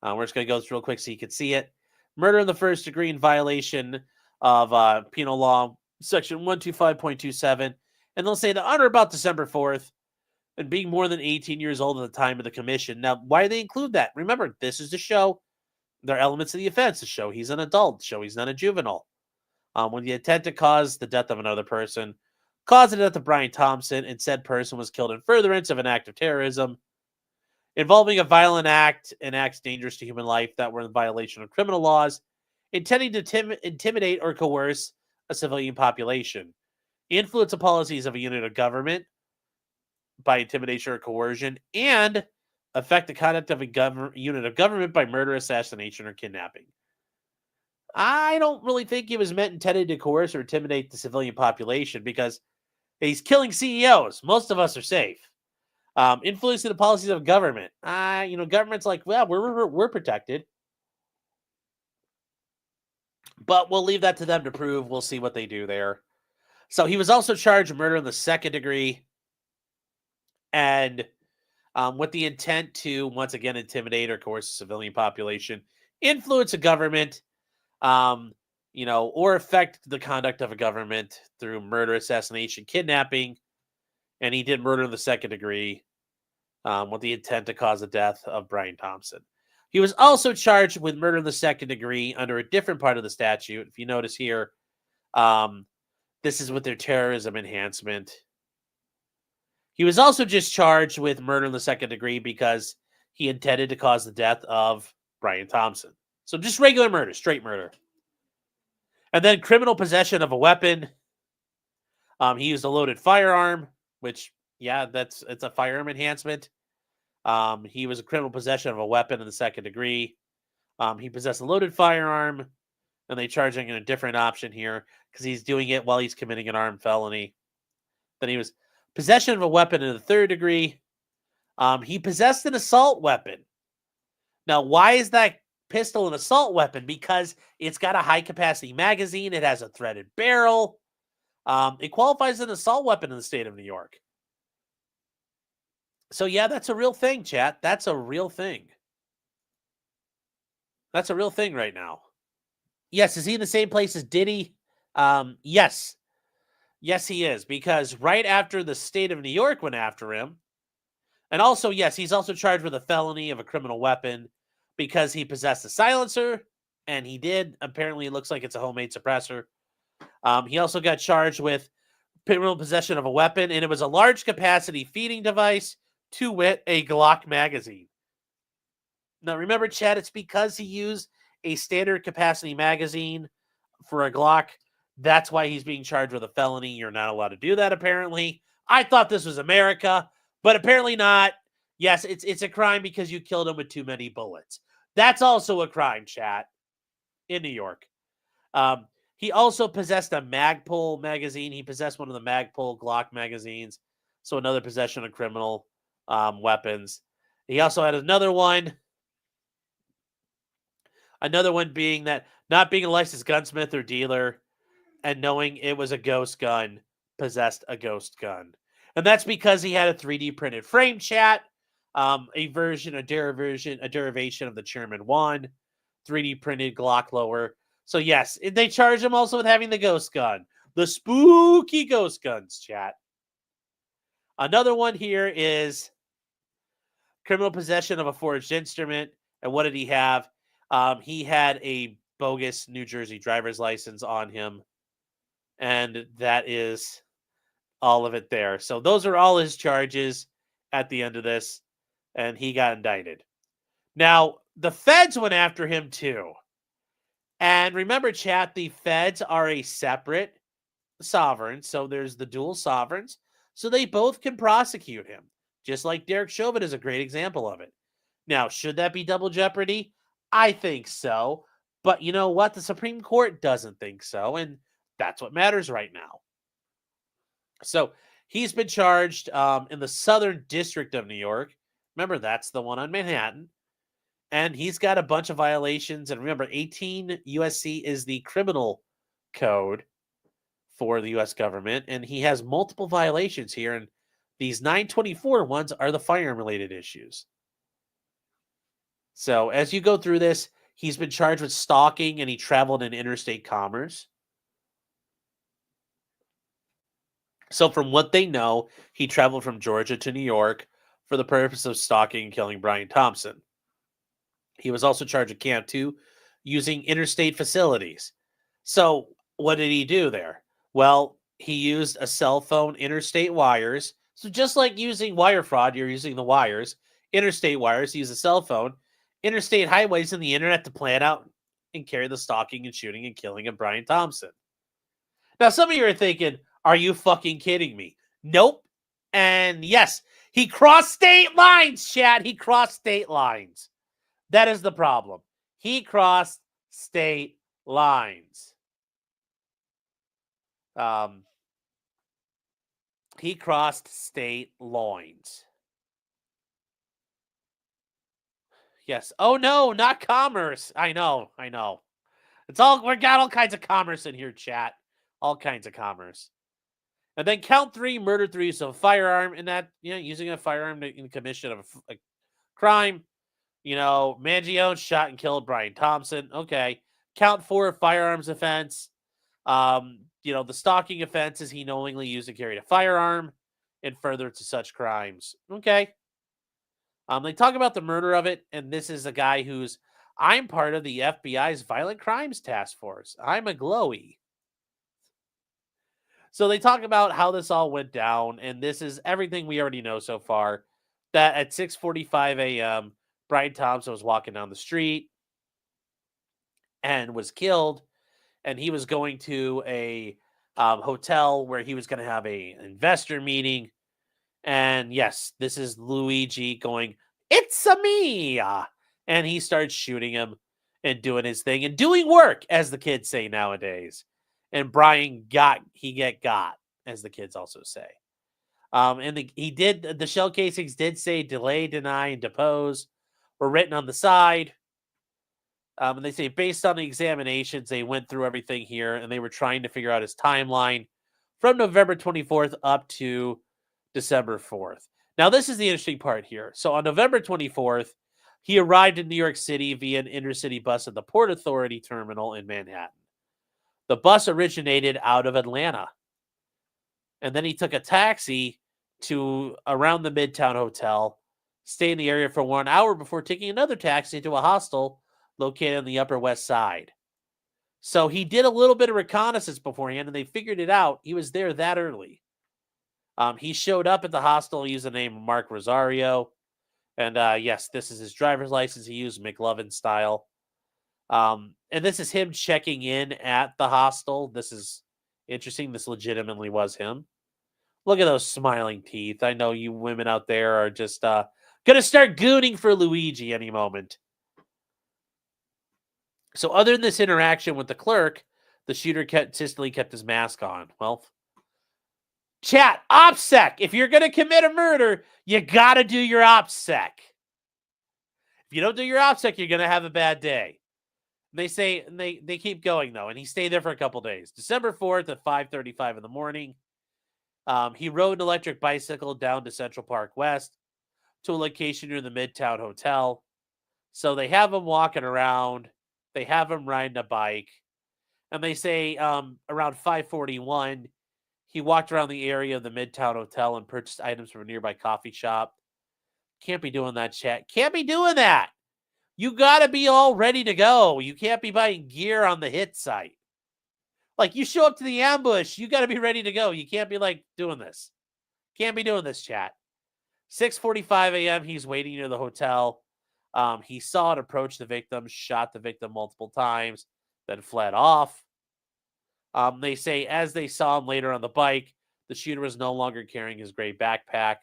We're just going to go through real quick so you can see it. Murder in the first degree in violation of penal law, section 125.27. And they'll say that on or about December 4th, and being more than 18 years old at the time of the commission. Now, why do they include that? Remember, this is to show there are elements of the offense to show he's an adult, show he's not a juvenile. When the intent to cause the death of another person, cause the death of Brian Thompson, and said person was killed in furtherance of an act of terrorism, involving a violent act and acts dangerous to human life that were in violation of criminal laws, intending to intimidate or coerce a civilian population, influence the policies of a unit of government by intimidation or coercion, and affect the conduct of a unit of government by murder, assassination, or kidnapping. I don't really think it was intended to coerce or intimidate the civilian population because he's killing CEOs. Most of us are safe. Influencing the policies of government. Government's like, well, we're protected. But we'll leave that to them to prove. We'll see what they do there. So he was also charged with murder in the second degree, and with the intent to once again intimidate or coerce the civilian population, influence a government, or affect the conduct of a government through murder, assassination, kidnapping, and he did murder in the second degree with the intent to cause the death of Brian Thompson. He was also charged with murder in the second degree under a different part of the statute. If you notice here, this is with their terrorism enhancement. He was also just charged with murder in the second degree because he intended to cause the death of Brian Thompson. So just regular murder, straight murder. And then criminal possession of a weapon. He used a loaded firearm, which, it's a firearm enhancement. He was a criminal possession of a weapon in the second degree. He possessed a loaded firearm, and they charge him in a different option here because he's doing it while he's committing an armed felony. Then he was possession of a weapon in the third degree. He possessed an assault weapon. Now, why is that pistol an assault weapon? Because it's got a high-capacity magazine. It has a threaded barrel. It qualifies as an assault weapon in the state of New York. So, that's a real thing, chat. That's a real thing. That's a real thing right now. Yes, is he in the same place as Diddy? Yes. Yes, he is. Because right after the state of New York went after him, and also, yes, he's also charged with a felony of a criminal weapon because he possessed a silencer, and he did. Apparently, it looks like it's a homemade suppressor. He also got charged with criminal possession of a weapon, and it was a large-capacity feeding device, to wit, a Glock magazine. Now, remember, Chad, it's because he used a standard capacity magazine for a Glock. That's why he's being charged with a felony. You're not allowed to do that, apparently. I thought this was America, but apparently not. Yes, it's a crime because you killed him with too many bullets. That's also a crime, chat, in New York. He also possessed a Magpul magazine. He possessed one of the Magpul Glock magazines. So another possession of criminal weapons. He also had another one. Another one being that not being a licensed gunsmith or dealer and knowing it was a ghost gun, possessed a ghost gun. And that's because he had a 3D printed frame, chat, a derivation of the Sherman 1, 3D printed Glock lower. So yes, they charge him also with having the ghost gun. The spooky ghost guns, chat. Another one here is criminal possession of a forged instrument. And what did he have? He had a bogus New Jersey driver's license on him. And that is all of it there. So those are all his charges at the end of this. And he got indicted. Now, the feds went after him too. And remember, chat, the feds are a separate sovereign. So there's the dual sovereigns. So they both can prosecute him. Just like Derek Chauvin is a great example of it. Now, should that be double jeopardy? I think so. But you know what? The Supreme Court doesn't think so. And that's what matters right now. So he's been charged in the Southern District of New York. Remember, that's the one on Manhattan. And he's got a bunch of violations. And remember, 18 USC is the criminal code for the U.S. government. And he has multiple violations here. And these 924 ones are the firearm-related issues. So as you go through this, he's been charged with stalking and he traveled in interstate commerce. So from what they know, he traveled from Georgia to New York for the purpose of stalking and killing Brian Thompson. He was also charged with count 2, using interstate facilities. So what did he do there? Well, he used a cell phone, interstate wires. So just like using wire fraud, you're using the wires, interstate wires, use a cell phone, interstate highways, and the internet to plan out and carry the stalking and shooting and killing of Brian Thompson. Now, some of you are thinking, are you fucking kidding me? Nope. And yes, he crossed state lines, chat. He crossed state lines. That is the problem. He crossed state lines. He crossed state lines. Yes. Oh no, not commerce. I know. We got all kinds of commerce in here, chat. All kinds of commerce. And then count 3, murder 3, so firearm in that, using a firearm in commission of a crime. Mangione shot and killed Brian Thompson. Okay. Count 4, firearms offense. The stalking offense is he knowingly used and carried a firearm and further to such crimes. Okay. They talk about the murder of it, and this is a guy I'm part of the FBI's Violent Crimes Task Force. I'm a glowy. So they talk about how this all went down, and this is everything we already know so far. That at 6:45 a.m., Brian Thompson was walking down the street and was killed, and he was going to a hotel where he was going to have an investor meeting. And yes, this is Luigi going, "It's a me!" And he starts shooting him and doing his thing and doing work, as the kids say nowadays. And Brian got, as the kids also say. And the shell casings did say delay, deny, and depose were written on the side. And they say based on the examinations, they went through everything here and they were trying to figure out his timeline from November 24th up to December 4th. Now, this is the interesting part here. So on November 24th, he arrived in New York City via an intercity bus at the Port Authority terminal in Manhattan. The bus originated out of Atlanta. And then he took a taxi to around the Midtown Hotel, stayed in the area for 1 hour before taking another taxi to a hostel located on the Upper West Side. So he did a little bit of reconnaissance beforehand, and they figured it out. He was there that early. He showed up at the hostel using the name Mark Rosario. And yes, this is his driver's license. He used McLovin style. And this is him checking in at the hostel. This is interesting. This legitimately was him. Look at those smiling teeth. I know you women out there are just going to start gooning for Luigi any moment. So other than this interaction with the clerk, the shooter consistently kept his mask on. Well, chat, OPSEC. If you're going to commit a murder, you got to do your OPSEC. If you don't do your OPSEC, you're going to have a bad day. They say, and they keep going, though, and he stayed there for a couple days. December 4th at 5:35 in the morning, he rode an electric bicycle down to Central Park West to a location near the Midtown Hotel. So they have him walking around. They have him riding a bike. And they say around 5:41, he walked around the area of the Midtown Hotel and purchased items from a nearby coffee shop. Can't be doing that, chat. Can't be doing that. You got to be all ready to go. You can't be buying gear on the hit site. Like, you show up to the ambush, you got to be ready to go. You can't be, doing this. Can't be doing this, chat. 6:45 a.m., he's waiting near the hotel. He saw it approach the victim, shot the victim multiple times, then fled off. They say as they saw him later on the bike, the shooter was no longer carrying his gray backpack.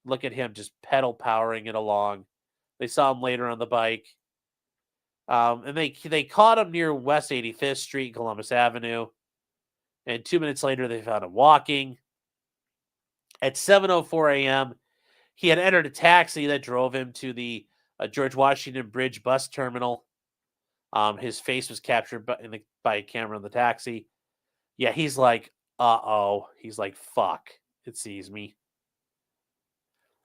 Look at him just pedal powering it along. They saw him later on the bike. And they caught him near West 85th Street, Columbus Avenue. And 2 minutes later, they found him walking. At 7:04 a.m., he had entered a taxi that drove him to the George Washington Bridge bus terminal. His face was captured by a camera in the taxi. Yeah, he's like, uh-oh. He's like, fuck, it sees me.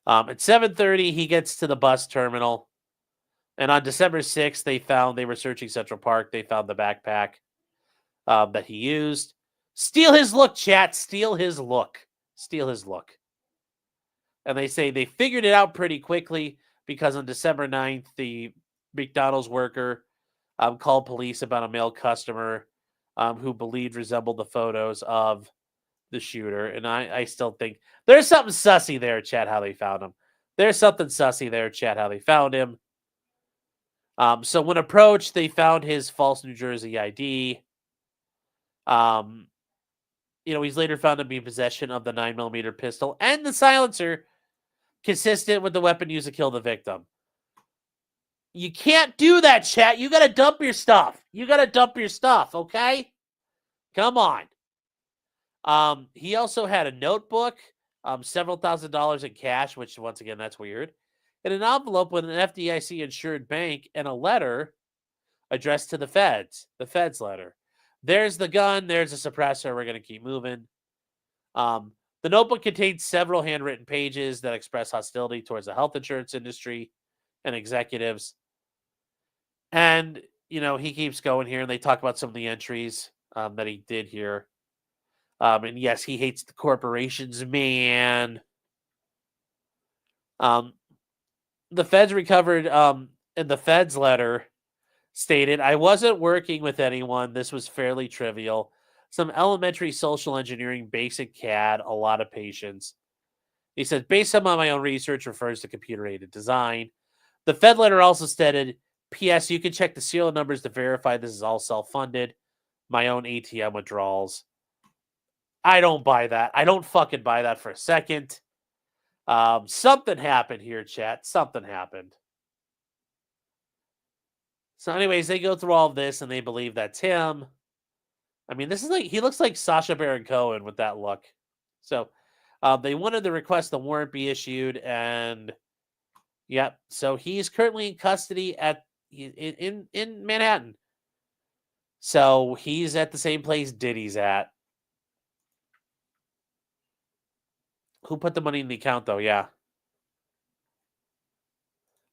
At 7:30, he gets to the bus terminal. And on December 6th, they were searching Central Park. They found the backpack that he used. Steal his look, chat. Steal his look. Steal his look. And they say they figured it out pretty quickly because on December 9th, the McDonald's worker called police about a male customer who believed resembled the photos of the shooter. And I still think there's something sussy there, chat, how they found him. There's something sussy there, chat, how they found him. So when approached, they found his false New Jersey ID. He's later found to be in possession of the 9mm pistol and the silencer consistent with the weapon used to kill the victim. You can't do that, chat. You got to dump your stuff. Okay? Come on. He also had a notebook, several $1,000s in cash, which, once again, that's weird, and an envelope with an FDIC-insured bank and a letter addressed to the feds letter. There's the gun. There's a suppressor. We're going to keep moving. The notebook contains several handwritten pages that express hostility towards the health insurance industry and executives. And, he keeps going here, and they talk about some of the entries that he did here. And yes, he hates the corporations, man. The feds recovered, and the feds letter stated, I wasn't working with anyone. This was fairly trivial. Some elementary social engineering, basic CAD, a lot of patience. He said, based on my own research, refers to computer-aided design. The Fed letter also stated, P.S. You can check the serial numbers to verify this is all self-funded. My own ATM withdrawals. I don't buy that. I don't fucking buy that for a second. Something happened here, chat. Something happened. So anyways, they go through all of this, and they believe that's him. I mean, this is like, he looks like Sacha Baron Cohen with that look. So they wanted to request the warrant be issued, and yep. So he's currently in custody in Manhattan. So he's at the same place Diddy's at. Who put the money in the account, though? Yeah.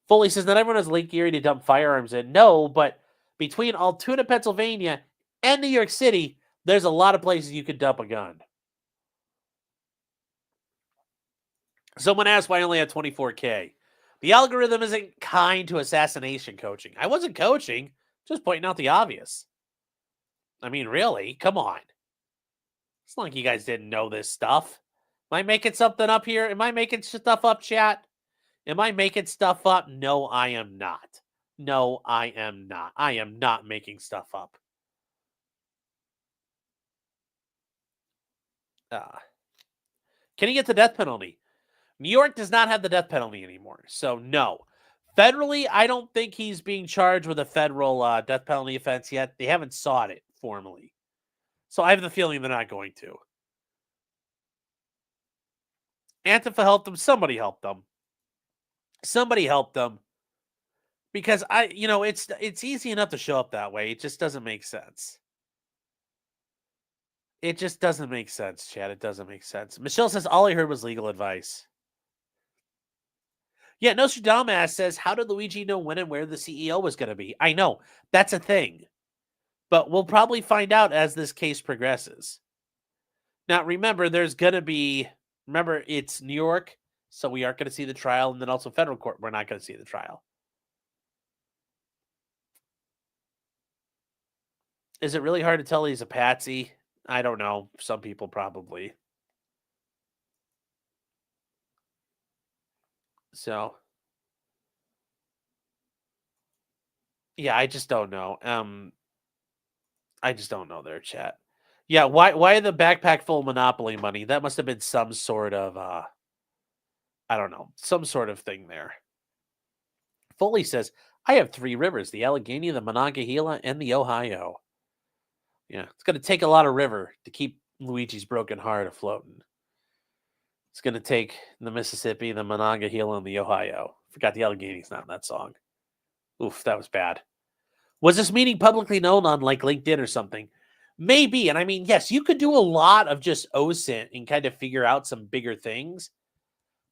Foley says, not everyone has Lake Erie to dump firearms in. No, but between Altoona, Pennsylvania, and New York City, there's a lot of places you could dump a gun. Someone asked why I only had 24K. The algorithm isn't kind to assassination coaching. I wasn't coaching, just pointing out the obvious. I mean, really? Come on. It's not like you guys didn't know this stuff. Am I making something up here? Am I making stuff up, chat? Am I making stuff up? No, I am not. No, I am not. I am not making stuff up. Can he get the death penalty? New York does not have the death penalty anymore. So, no. Federally, I don't think he's being charged with a federal death penalty offense yet. They haven't sought it formally. So, I have the feeling they're not going to. Antifa helped them. Somebody helped them. Somebody helped them. Because, it's easy enough to show up that way. It just doesn't make sense. It just doesn't make sense, Chad. It doesn't make sense. Michelle says, all I heard was legal advice. Yeah, Nostradamus says, how did Luigi know when and where the CEO was going to be? I know. That's a thing. But we'll probably find out as this case progresses. Now, remember, it's New York, so we aren't going to see the trial, and then also federal court, we're not going to see the trial. Is it really hard to tell he's a patsy? I don't know. Some people probably. So, yeah, I just don't know. I just don't know their chat. Yeah, why the backpack full of Monopoly money? That must have been some sort of I don't know, some sort of thing there. Foley says, I have 3 rivers, the Allegheny, the Monongahela, and the Ohio. Yeah, it's going to take a lot of river to keep Luigi's broken heart afloat. It's going to take the Mississippi, the Monongahela, and the Ohio. Forgot the Allegheny's not in that song. Oof, that was bad. Was this meeting publicly known on like LinkedIn or something? Maybe. And I mean, yes, you could do a lot of just OSINT and kind of figure out some bigger things.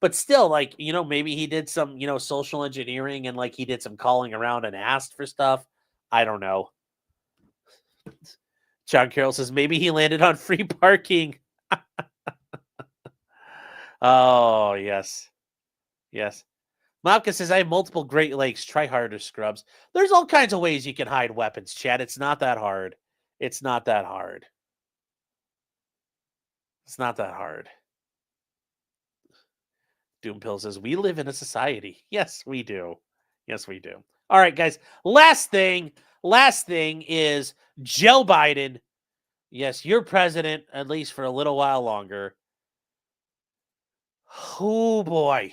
But still, like, maybe he did some, social engineering and like he did some calling around and asked for stuff. I don't know. John Carroll says, maybe he landed on free parking. Oh, yes. Yes. Mopka says, I have multiple Great Lakes. Try harder, scrubs. There's all kinds of ways you can hide weapons, Chad. It's not that hard. It's not that hard. It's not that hard. Doompill says, we live in a society. Yes, we do. Yes, we do. All right, guys. Last thing is Joe Biden. Yes, you're president, at least for a little while longer. Oh, boy.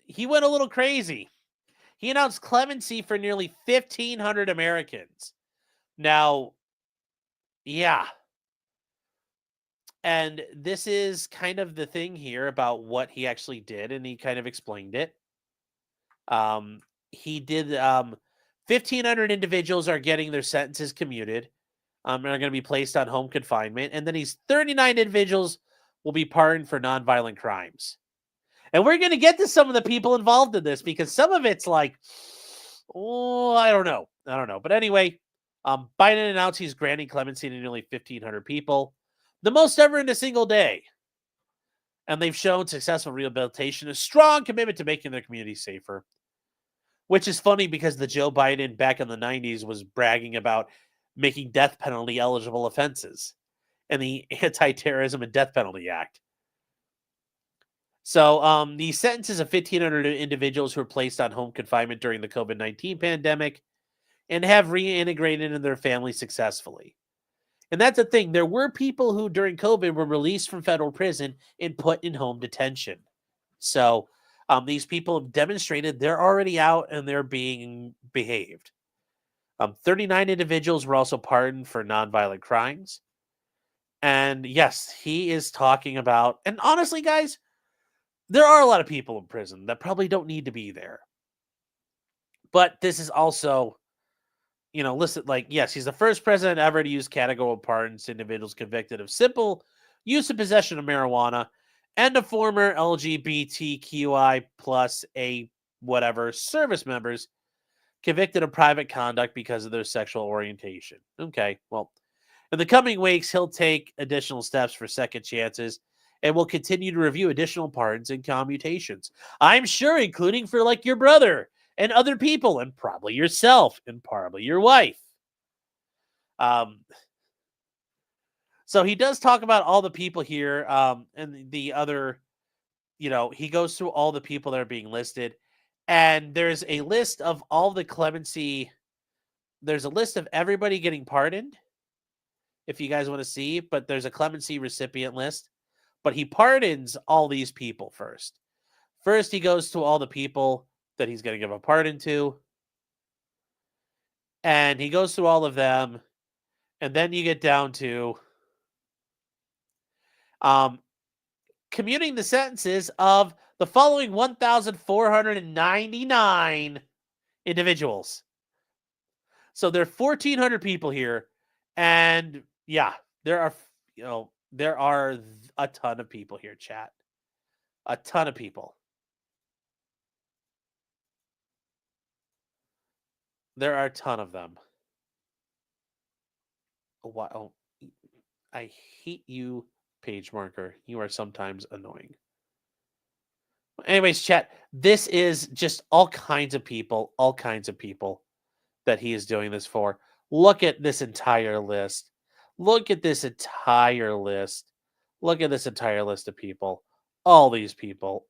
He went a little crazy. He announced clemency for nearly 1,500 Americans. Now, yeah. And this is kind of the thing here about what he actually did, and he kind of explained it. He did 1,500 individuals are getting their sentences commuted. are going to be placed on home confinement. And then these 39 individuals will be pardoned for nonviolent crimes. And we're going to get to some of the people involved in this because some of it's like, oh, I don't know. But anyway, Biden announced he's granting clemency to nearly 1,500 people, the most ever in a single day. And they've shown successful rehabilitation, a strong commitment to making their community safer. Which is funny because the Joe Biden back in the 90s was bragging about making death penalty eligible offenses and the Anti-Terrorism and Death Penalty Act. So the sentences of 1,500 individuals who were placed on home confinement during the COVID-19 pandemic and have reintegrated into their families successfully. And that's the thing. There were people who during COVID were released from federal prison and put in home detention. So these people have demonstrated they're already out and they're being behaved. 39 individuals were also pardoned for nonviolent crimes. And yes, he is talking about, and honestly, guys, there are a lot of people in prison that probably don't need to be there. But this is also, listen, yes, he's the first president ever to use categorical pardons to individuals convicted of simple use and possession of marijuana and a former LGBTQI plus a whatever service members convicted of private conduct because of their sexual orientation. Okay, well, in the coming weeks, he'll take additional steps for second chances and will continue to review additional pardons and commutations. I'm sure, including for your brother and other people and probably yourself and probably your wife. So he does talk about all the people here and the other, he goes through all the people that are being listed. And there's a list of all the clemency. There's a list of everybody getting pardoned, if you guys want to see. But there's a clemency recipient list. But he pardons all these people first. First, he goes to all the people that he's going to give a pardon to. And he goes through all of them. And then you get down to commuting the sentences of the following 1,499 individuals. So there are 1,400 people here. And yeah, there are a ton of people here, chat. A ton of people. There are a ton of them. Wow. I hate you, page marker. You are sometimes annoying. Anyways, chat, this is just all kinds of people that he is doing this for. Look at this entire list. Look at this entire list. Look at this entire list of people. All these people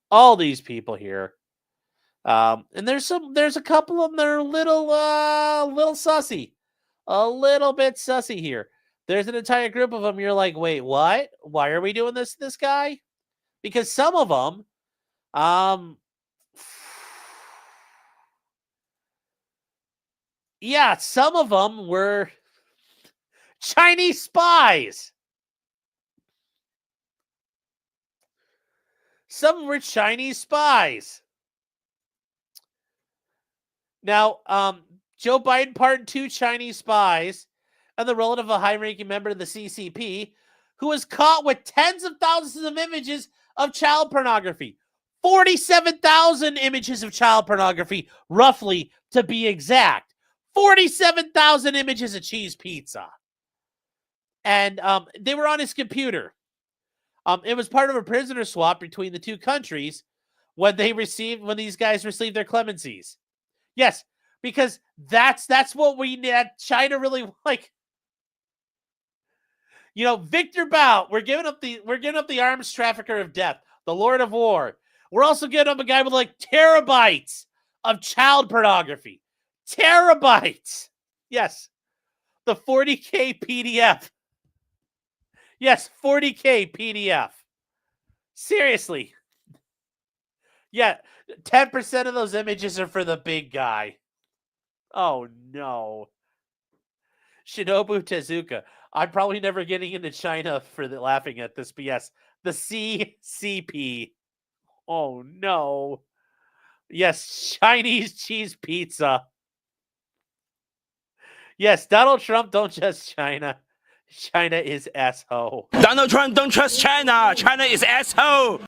here. And there's a couple of them that are a little sussy. A little bit sussy here. There's an entire group of them. You're like, wait, what? Why are we doing this to this guy? Because some of them, yeah, some of them were Chinese spies. Some were Chinese spies. Now, Joe Biden pardoned 2 Chinese spies and the relative of a high-ranking member of the CCP who was caught with tens of thousands of images of child pornography. 47,000 images of child pornography, roughly, to be exact. 47,000 images of cheese pizza. And they were on his computer. It was part of a prisoner swap between the two countries when these guys received their clemencies. Yes, because that's what we need. China really like. Victor Bout, we're giving up the arms trafficker of death, the Lord of War. We're also giving up a guy with terabytes of child pornography. Terabytes. Yes. The 40K PDF. Yes, 40K PDF. Seriously. Yeah, 10% of those images are for the big guy. Oh, no. Shinobu Tezuka. I'm probably never getting into China for laughing at this, but yes, the CCP. Oh, no. Yes, Chinese cheese pizza. Yes, Donald Trump, don't judge China. China is asshole. Donald Trump don't trust China. China is asshole.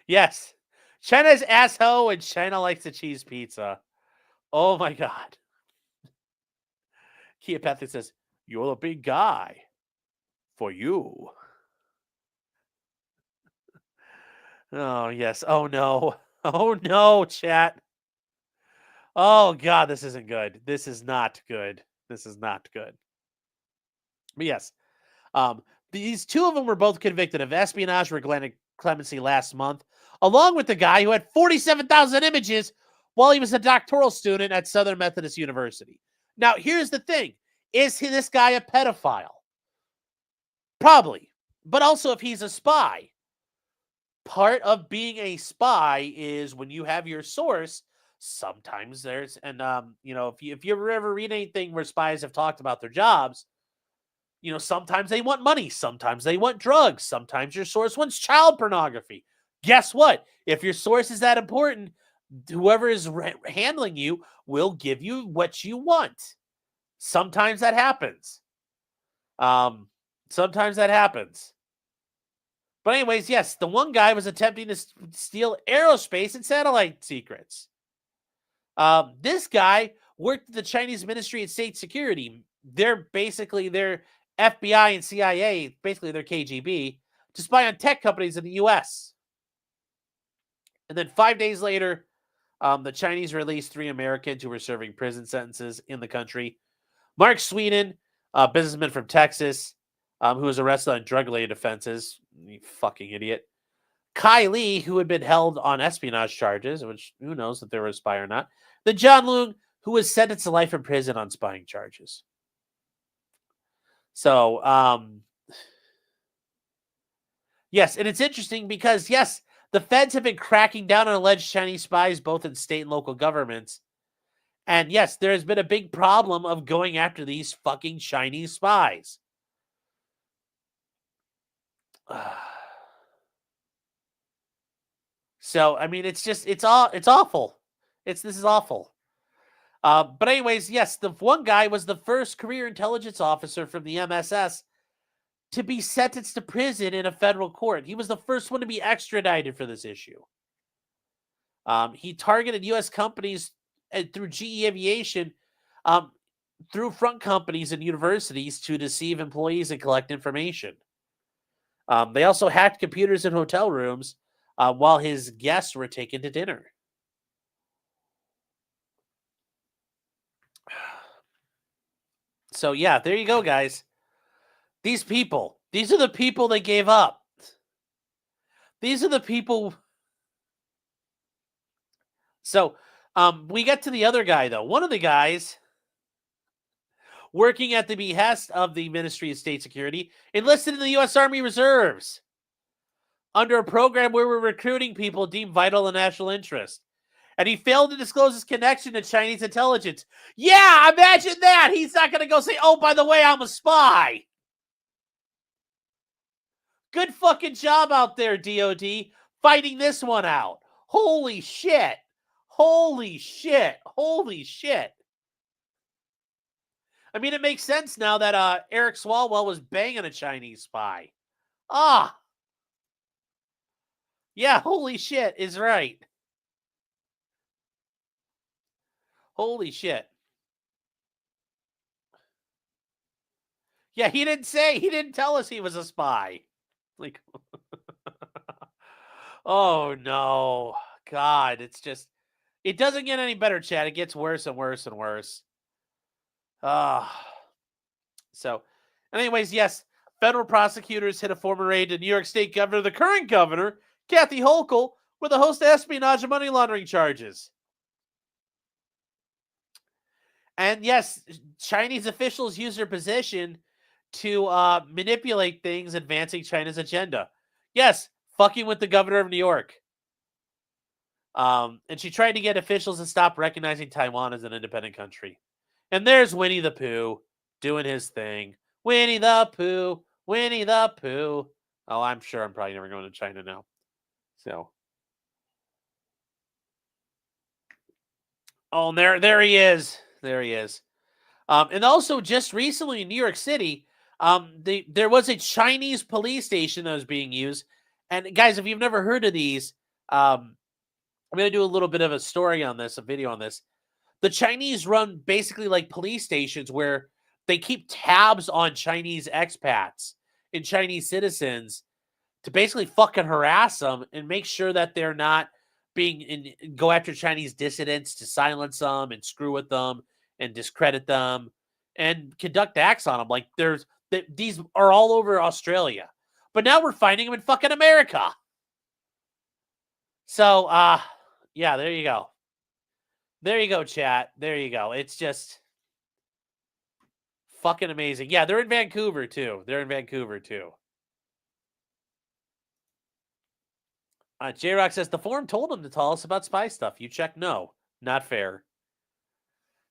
Yes. China's asshole and China likes the cheese pizza. Oh my God. Keopathic says, you're the big guy. For you. Oh, yes. Oh, no. Oh, no, chat. Oh, God, this isn't good. This is not good. This is not good. But yes, these two of them were both convicted of espionage for granted clemency last month, along with the guy who had 47,000 images while he was a doctoral student at Southern Methodist University. Now, here's the thing. Is this guy a pedophile? Probably. But also, if he's a spy, part of being a spy is when you have your source, sometimes there's, and, if you ever read anything where spies have talked about their jobs, sometimes they want money, sometimes they want drugs, sometimes your source wants child pornography. Guess what? If your source is that important, whoever is handling you will give you what you want. Sometimes that happens. Sometimes that happens. But anyways, yes, the one guy was attempting to steal aerospace and satellite secrets. This guy worked at the Chinese Ministry of State Security. They're basically their FBI and CIA, basically their KGB, to spy on tech companies in the U.S. And then 5 days later, the Chinese released 3 Americans who were serving prison sentences in the country. Mark Sweden, a businessman from Texas, who was arrested on drug-related offenses. You fucking idiot. Kai Lee, who had been held on espionage charges, which who knows if they were a spy or not. Then John Loon, who was sentenced to life in prison on spying charges. So, yes, and it's interesting because, yes, the feds have been cracking down on alleged Chinese spies both in state and local governments. And yes, there has been a big problem of going after these fucking Chinese spies. So, I mean, it's awful. This is awful. But anyways, yes, the one guy was the first career intelligence officer from the MSS to be sentenced to prison in a federal court. He was the first one to be extradited for this issue. He targeted U.S. companies through GE Aviation, through front companies and universities to deceive employees and collect information. They also hacked computers in hotel rooms while his guests were taken to dinner. So, yeah, there you go, guys. These are the people they gave up. These are the people. So, we get to the other guy, though. One of the guys working at the behest of the Ministry of State Security enlisted in the U.S. Army Reserves under a program where we're recruiting people deemed vital to national interest. And he failed to disclose his connection to Chinese intelligence. Yeah, imagine that. He's not going to go say, oh, by the way, I'm a spy. Good fucking job out there, DOD, fighting this one out. Holy shit. Holy shit. Holy shit. I mean, it makes sense now that Eric Swalwell was banging a Chinese spy. Yeah, holy shit is right. Holy shit. Yeah, he didn't tell us he was a spy. Like, oh no. God, it doesn't get any better, chat. It gets worse and worse and worse. So, anyways, yes, federal prosecutors hit a former aide to New York State Governor, the current governor, Kathy Hochul, with a host of espionage and money laundering charges. And yes, Chinese officials use their position to manipulate things, advancing China's agenda. Yes, fucking with the governor of New York. And she tried to get officials to stop recognizing Taiwan as an independent country. And there's Winnie the Pooh doing his thing. Winnie the Pooh, Winnie the Pooh. Oh, I'm sure I'm probably never going to China now. So. Oh, there he is. There he is. And also, just recently in New York City, There was a Chinese police station that was being used. And guys, if you've never heard of these, I'm going to do a little bit of a story on this, a video on this. The Chinese run basically like police stations where they keep tabs on Chinese expats and Chinese citizens to basically fucking harass them and make sure that they're not go after Chinese dissidents to silence them and screw with them and discredit them and conduct acts on them. Like these are all over Australia, but now we're finding them in fucking America. So, yeah, there you go. There you go, chat. There you go. It's just fucking amazing. Yeah, they're in Vancouver too. J-Rock says, the forum told him to tell us about spy stuff. You check no. Not fair.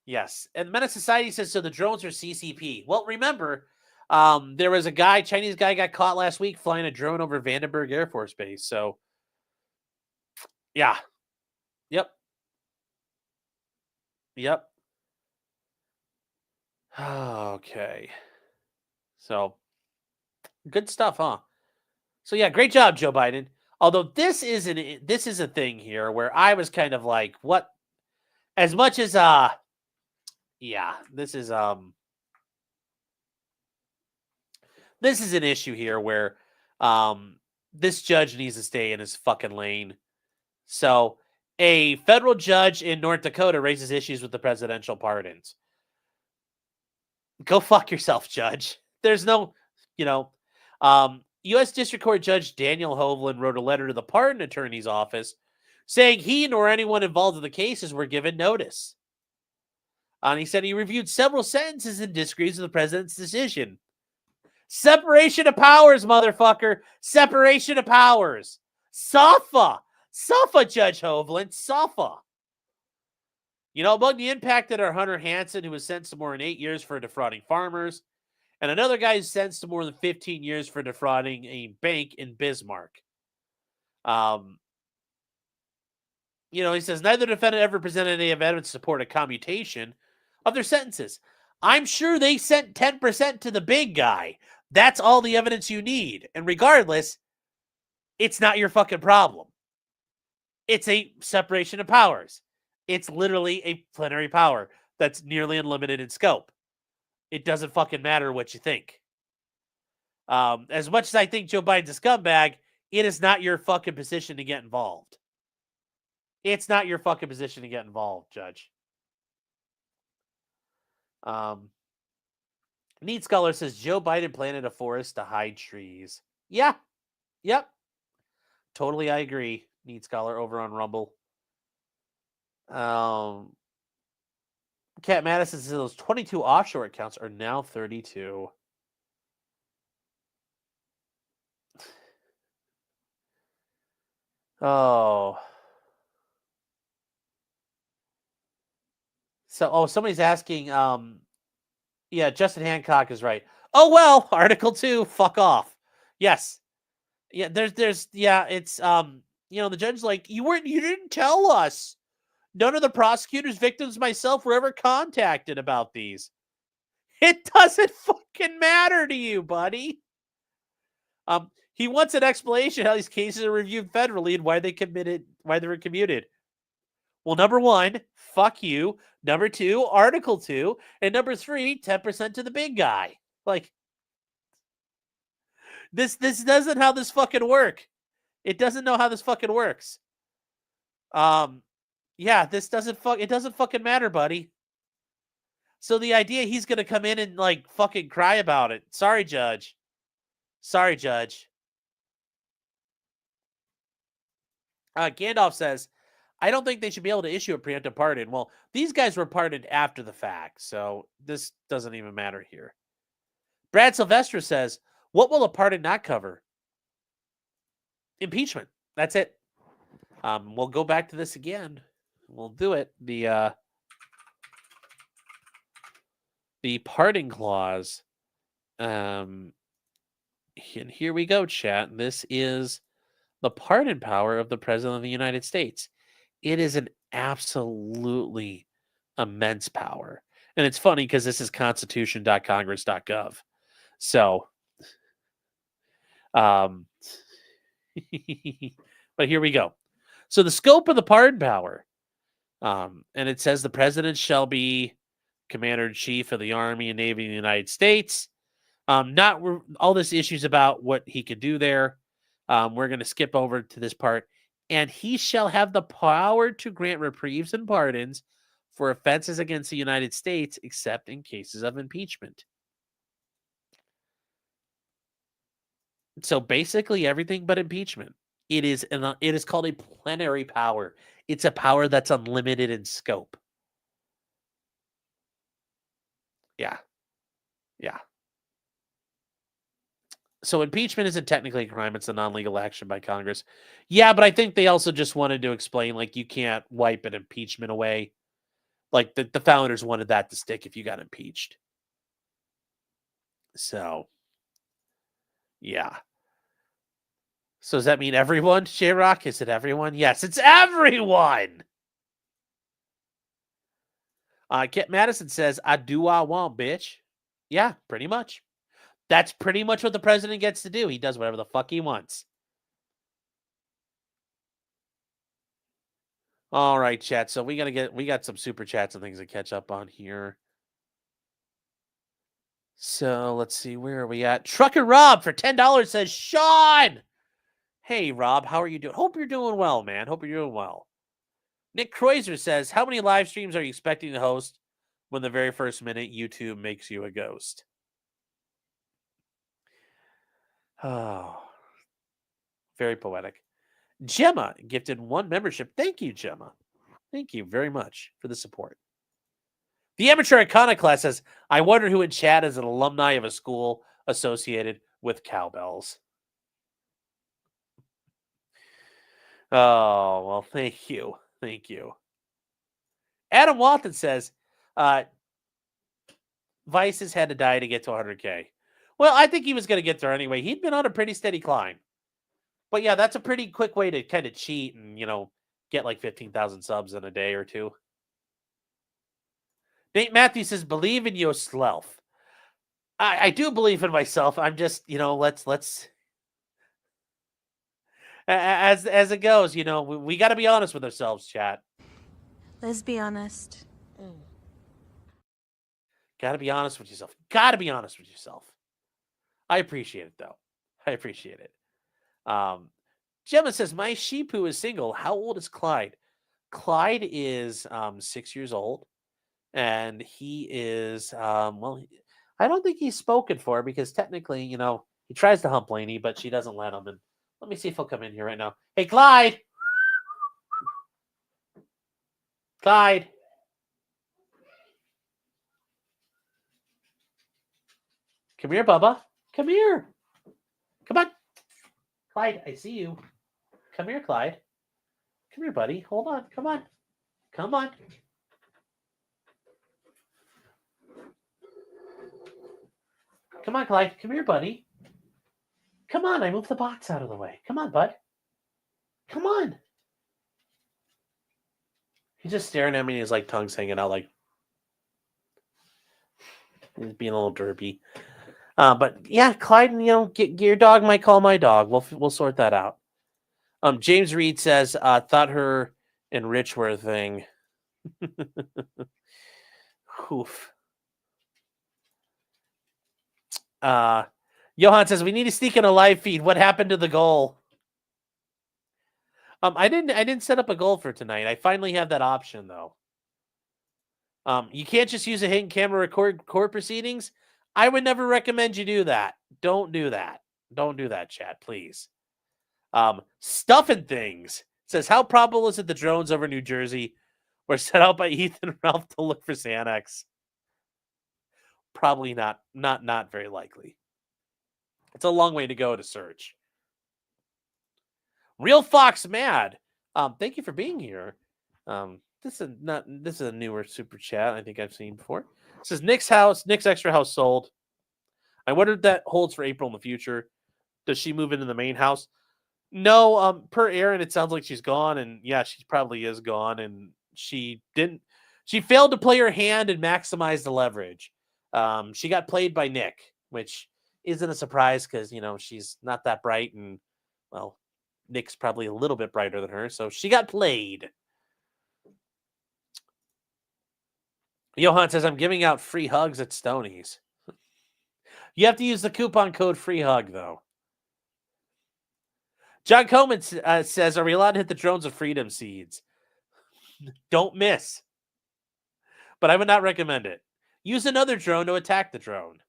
Yes. And Menace Society says, so the drones are CCP. Well, remember, there was a Chinese guy got caught last week flying a drone over Vandenberg Air Force Base. So, yeah. Yep. Okay. So, good stuff, huh? So, yeah, great job, Joe Biden. Although this is a thing here where I was kind of like, what? As much as yeah, this is an issue here where this judge needs to stay in his fucking lane. So a federal judge in North Dakota raises issues with the presidential pardons. Go fuck yourself, judge. There's no, U.S. District Court Judge Daniel Hovland wrote a letter to the pardon attorney's office saying he nor anyone involved in the cases were given notice. And he said he reviewed several sentences and disagrees with the president's decision. Separation of powers, motherfucker. Separation of powers. Suffer, Judge Hovland. Suffer. Among the impacted are Hunter Hansen, who was sentenced to more than 8 years for defrauding farmers, and another guy who's sentenced to more than 15 years for defrauding a bank in Bismarck. He says neither defendant ever presented any evidence to support a commutation of their sentences. I'm sure they sent 10% to the big guy. That's all the evidence you need. And regardless, it's not your fucking problem. It's a separation of powers. It's literally a plenary power that's nearly unlimited in scope. It doesn't fucking matter what you think. As much as I think Joe Biden's a scumbag, it is not your fucking position to get involved. It's not your fucking position to get involved, Judge. Neat Scholar says Joe Biden planted a forest to hide trees. Yeah. Yep. Totally, I agree. Neat Scholar over on Rumble. Cat Madison says those 22 offshore accounts are now 32. Oh. So, somebody's asking, yeah, Justin Hancock is right. Oh, well, Article 2, fuck off. Yes. Yeah, it's, the judge's like, you didn't tell us. None of the prosecutors, victims, myself were ever contacted about these. It doesn't fucking matter to you, buddy. He wants an explanation how these cases are reviewed federally and why they were commuted. Well, number one, fuck you. Number two, Article 2. And number 3, 10% to the big guy. Like, this doesn't how this fucking work. It doesn't know how this fucking works. Yeah, it doesn't fucking matter, buddy. So the idea he's going to come in and like fucking cry about it. Sorry, Judge. Gandalf says, I don't think they should be able to issue a preemptive pardon. Well, these guys were pardoned after the fact, so this doesn't even matter here. Brad Sylvester says, what will a pardon not cover? Impeachment. That's it. We'll go back to this again. We'll do it. The pardon clause. And here we go, chat. This is the pardon power of the President of the United States. It is an absolutely immense power. And it's funny because this is constitution.congress.gov. So, but here we go. So the scope of the pardon power, and it says the president shall be commander-in-chief of the Army and Navy of the United States. Not all this issues about what he could do there. We're going to skip over to this part. And he shall have the power to grant reprieves and pardons for offenses against the United States, except in cases of impeachment. So basically everything but impeachment. It is called a plenary power. It's a power that's unlimited in scope. Yeah. Yeah. So impeachment isn't technically a crime. It's a non-legal action by Congress. Yeah, but I think they also just wanted to explain, like, you can't wipe an impeachment away. Like, the founders wanted that to stick if you got impeached. So, yeah. So does that mean everyone, J-Rock? Is it everyone? Yes, it's everyone! Kit Madison says, I do what I want, bitch. Yeah, pretty much. That's pretty much what the president gets to do. He does whatever the fuck he wants. All right, chat. So we got some super chats and things to catch up on here. So let's see, where are we at? Trucker Rob for $10 says, Sean! Hey, Rob, how are you doing? Hope you're doing well, man. Hope you're doing well. Nick Kreuzer says, how many live streams are you expecting to host when the very first minute YouTube makes you a ghost? Oh, very poetic. Gemma gifted 1 membership. Thank you, Gemma. Thank you very much for the support. The Amateur Iconoclast says, I wonder who in chat is an alumni of a school associated with cowbells. Oh, well, thank you. Thank you. Adam Walton says, Vice has had to die to get to 100K. Well, I think he was going to get there anyway. He'd been on a pretty steady climb. But yeah, that's a pretty quick way to kind of cheat and, get like 15,000 subs in a day or two. Nate Matthews says, believe in yourself. I do believe in myself. I'm just, let's as it goes, we got to be honest with ourselves, chat. Let's be honest. Got to be honest with yourself. Got to be honest with yourself. I appreciate it, though. I appreciate it. Gemma says, my sheepoo is single. How old is Clyde? Clyde is 6 years old. And he is, I don't think he's spoken for because technically, he tries to hump Lainey, but she doesn't let him. And let me see if he'll come in here right now. Hey, Clyde! Clyde! Come here, Bubba. Come here. Come on. Clyde, I see you. Come here, Clyde. Come here, buddy. Hold on. Come on. Come on. Come on, Clyde. Come here, buddy. Come on. I moved the box out of the way. Come on, bud. Come on. He's just staring at me and his tongue's hanging out he's being a little derpy. But yeah, Clyde, get your dog might call my dog. We'll sort that out. James Reed says, thought her and Rich were a thing. Oof. Johan says, we need to sneak in a live feed. What happened to the goal? I didn't set up a goal for tonight. I finally have that option though. You can't just use a hidden camera record court proceedings. I would never recommend you do that. Don't do that. Don't do that, chat, please. Stuffing things says, how probable is it the drones over New Jersey were set out by Ethan and Ralph to look for Xanax? Probably not very likely. It's a long way to go to search. Real Fox Mad. Thank you for being here. This is a newer super chat I think I've seen before. It says Nick's extra house sold. I wonder if that holds for April in the future. Does she move into the main house? No, per Aaron, it sounds like she's gone, and yeah, she probably is gone, and she failed to play her hand and maximize the leverage. She got played by Nick, which isn't a surprise because, she's not that bright. And, well, Nick's probably a little bit brighter than her. So she got played. Johan says, I'm giving out free hugs at Stoney's. You have to use the coupon code FREEHUG, though. John Coleman says, are we allowed to hit the drones with freedom seeds? Don't miss. But I would not recommend it. Use another drone to attack the drone.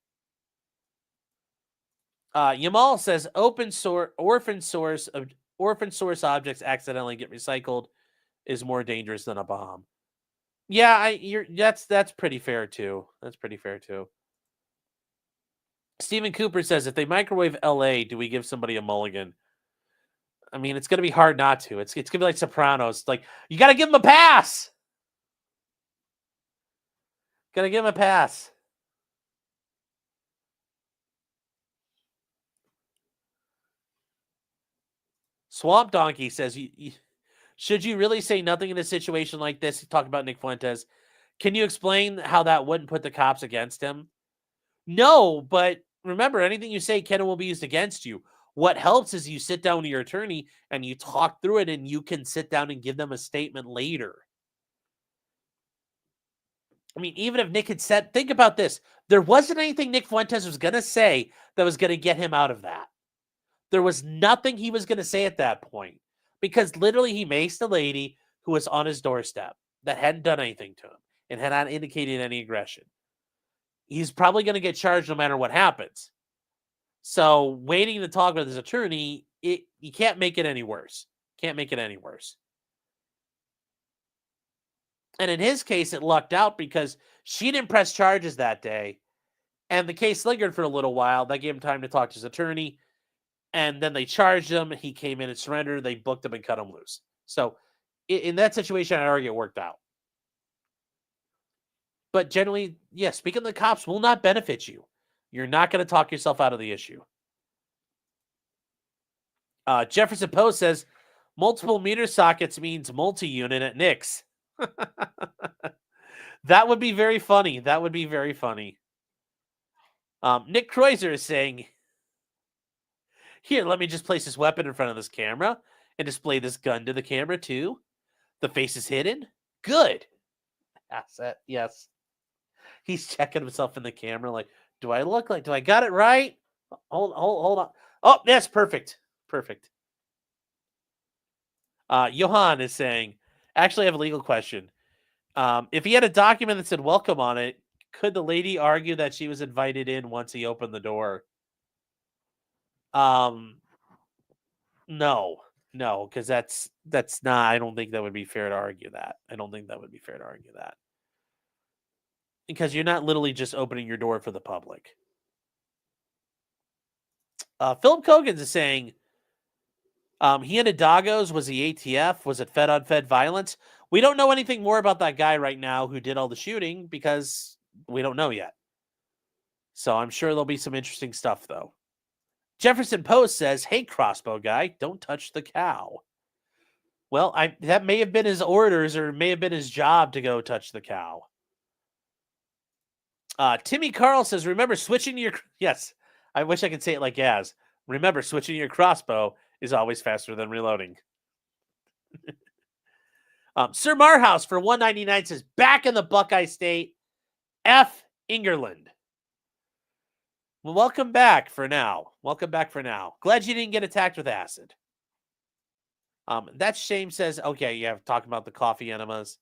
Yamal says, orphan source objects accidentally get recycled is more dangerous than a bomb. Yeah, that's pretty fair too. That's pretty fair too. Stephen Cooper says, if they microwave LA, do we give somebody a mulligan? I mean, it's going to be hard not to. It's going to be like Sopranos. Like, you got to give them a pass. Got to give them a pass. Swamp Donkey says, should you really say nothing in a situation like this? Talk about Nick Fuentes. Can you explain how that wouldn't put the cops against him? No, but remember, anything you say can and will be used against you. What helps is you sit down with your attorney and you talk through it, and you can sit down and give them a statement later. I mean, even if Nick had said, think about this. There wasn't anything Nick Fuentes was going to say that was going to get him out of that. There was nothing he was going to say at that point, because literally he maced a lady who was on his doorstep that hadn't done anything to him and had not indicated any aggression. He's probably going to get charged no matter what happens. So waiting to talk with his attorney, you can't make it any worse. Can't make it any worse. And in his case, it lucked out because she didn't press charges that day. And the case lingered for a little while. That gave him time to talk to his attorney. And then they charged him. He came in and surrendered. They booked him and cut him loose. So in that situation, I'd argue it worked out. But generally, yes, speaking of the cops will not benefit you. You're not going to talk yourself out of the issue. Jefferson Post says, multiple meter sockets means multi-unit at Nick's. That would be very funny. That would be very funny. Nick Kreuzer is saying, here, let me just place this weapon in front of this camera and display this gun to the camera too. The face is hidden. Good. Asset. Yes. He's checking himself in the camera like, do I got it right? Hold on. Oh, that's perfect. Perfect. Johan is saying, actually, I have a legal question. If he had a document that said welcome on it, could the lady argue that she was invited in once he opened the door? No, because that's not, I don't think that would be fair to argue that. Because you're not literally just opening your door for the public. Philip Kogan is saying, he and Hidalgo's, was he ATF? Was it Fed-on-Fed violence? We don't know anything more about that guy right now who did all the shooting because we don't know yet. So I'm sure there'll be some interesting stuff, though. Jefferson Post says, hey, crossbow guy, don't touch the cow. Well, that may have been his orders or may have been his job to go touch the cow. Timmy Carl says, remember switching to your... Yes, I wish I could say it like Yaz. Remember, switching to your crossbow is always faster than reloading. Sir Marhouse for $1.99 says, back in the Buckeye State, F. Ingerland. Well, welcome back for now. Glad you didn't get attacked with acid. That shame says, okay, yeah, talking about the coffee enemas.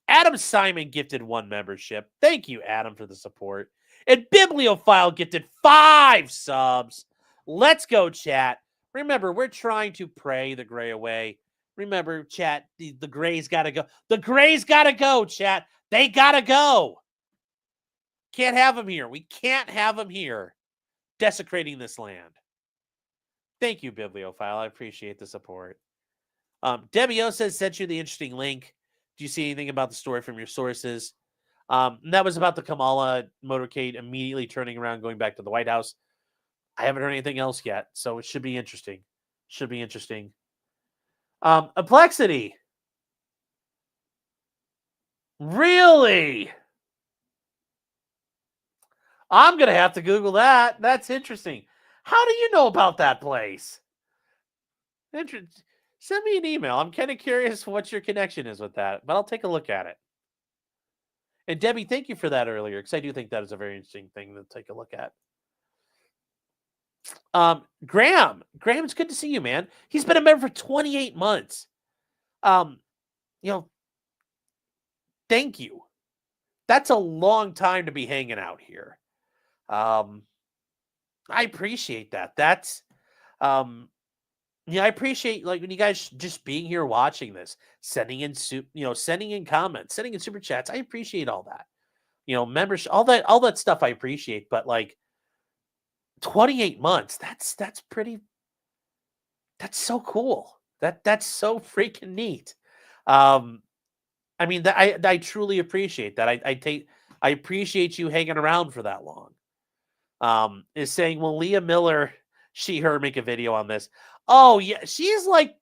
Adam Simon gifted 1 membership. Thank you, Adam, for the support. And Bibliophile gifted 5 subs. Let's go, chat. Remember, we're trying to pray the gray away. Remember, chat, the grays got to go. The grays got to go, chat. They got to go. Can't have them here. We can't have them here desecrating this land. Thank you, Bibliophile. I appreciate the support. Debbie O says, sent you the interesting link. Do you see anything about the story from your sources? That was about the Kamala motorcade immediately turning around, going back to the White House. I haven't heard anything else yet, so it should be interesting. Aplexity. Really? I'm gonna have to Google that. That's interesting. How do you know about that place? Send me an email. I'm kind of curious what your connection is with that, but I'll take a look at it. And Debbie, thank you for that earlier, because I do think that is a very interesting thing to take a look at. Graham, it's good to see you, man. He's been a member for 28 months. Thank you. That's a long time to be hanging out here. I appreciate that. That's, I appreciate like when you guys just being here watching this, sending in sending in comments, sending in super chats. I appreciate all that. Membership, all that stuff I appreciate, but like 28 months, that's so cool. That's so freaking neat. I truly appreciate that. I appreciate you hanging around for that long. Is saying, will Leah Miller, her make a video on this? Oh yeah, she's like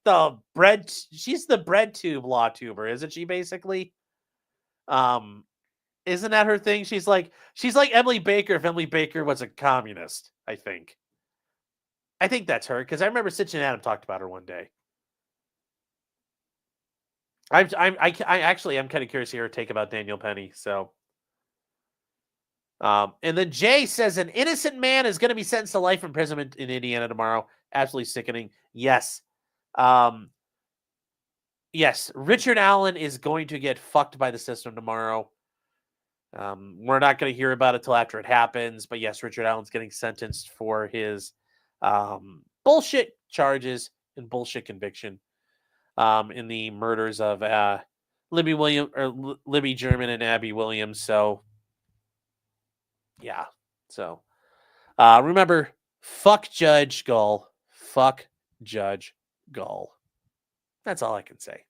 she's the bread tube law tuber, isn't she basically? Isn't that her thing? She's like Emily Baker if Emily Baker was a communist, I think. I think that's her, because I remember Sitch and Adam talked about her one day. I'm kind of curious to hear her take about Daniel Penny. So, and then Jay says an innocent man is going to be sentenced to life imprisonment in Indiana tomorrow. Absolutely sickening. Yes. Yes. Richard Allen is going to get fucked by the system tomorrow. We're not going to hear about it till after it happens, but yes, Richard Allen's getting sentenced for his bullshit charges and bullshit conviction in the murders of Libby German and Abby Williams. So yeah. So remember, fuck Judge Gull. Fuck Judge Gull. That's all I can say.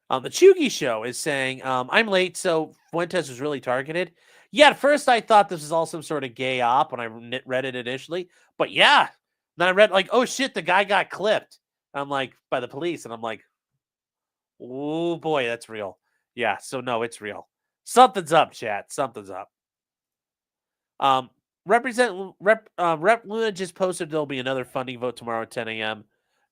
The Chugi Show is saying, I'm late, so Fuentes was really targeted. Yeah, at first I thought this was all some sort of gay op when I read it initially. But yeah, then I read like, oh shit, the guy got clipped. I'm like, by the police. And I'm like, oh boy, that's real. Yeah, so no, it's real. Something's up, chat. Something's up. Rep Luna just posted there'll be another funding vote tomorrow at 10 a.m.